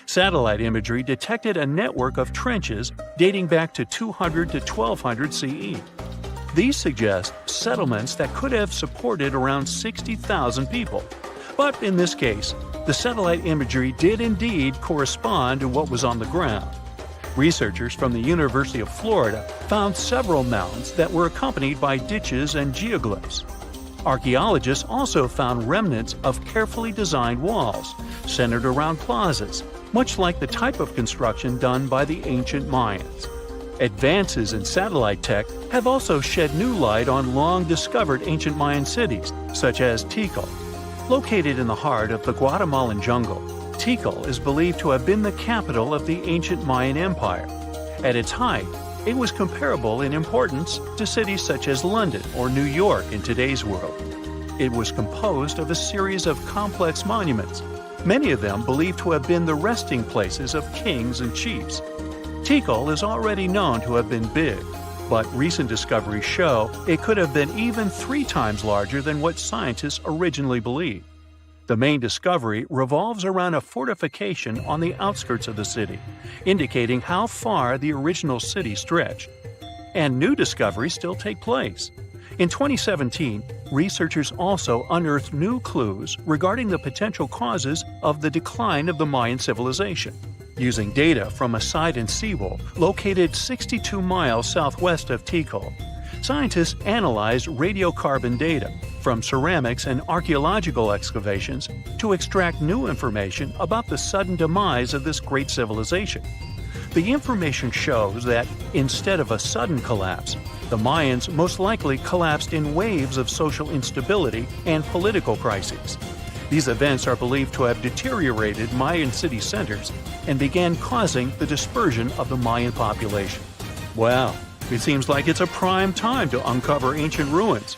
Satellite imagery detected a network of trenches dating back to 200 to 1200 CE. These suggest settlements that could have supported around 60,000 people. But in this case, the satellite imagery did indeed correspond to what was on the ground. Researchers from the University of Florida found several mounds that were accompanied by ditches and geoglyphs. Archaeologists also found remnants of carefully designed walls, centered around plazas, much like the type of construction done by the ancient Mayans. Advances in satellite tech have also shed new light on long-discovered ancient Mayan cities, such as Tikal. Located in the heart of the Guatemalan jungle, Tikal is believed to have been the capital of the ancient Mayan Empire. At its height, it was comparable in importance to cities such as London or New York in today's world. It was composed of a series of complex monuments, many of them believed to have been the resting places of kings and chiefs. Tikal is already known to have been big, but recent discoveries show it could have been even 3 times larger than what scientists originally believed. The main discovery revolves around a fortification on the outskirts of the city, indicating how far the original city stretched. And new discoveries still take place. In 2017, researchers also unearthed new clues regarding the potential causes of the decline of the Mayan civilization. Using data from a Sidon seawall located 62 miles southwest of Tikal, scientists analyzed radiocarbon data from ceramics and archaeological excavations to extract new information about the sudden demise of this great civilization. The information shows that, instead of a sudden collapse, the Mayans most likely collapsed in waves of social instability and political crises. These events are believed to have deteriorated Mayan city centers and began causing the dispersion of the Mayan population. Wow, it seems like it's a prime time to uncover ancient ruins.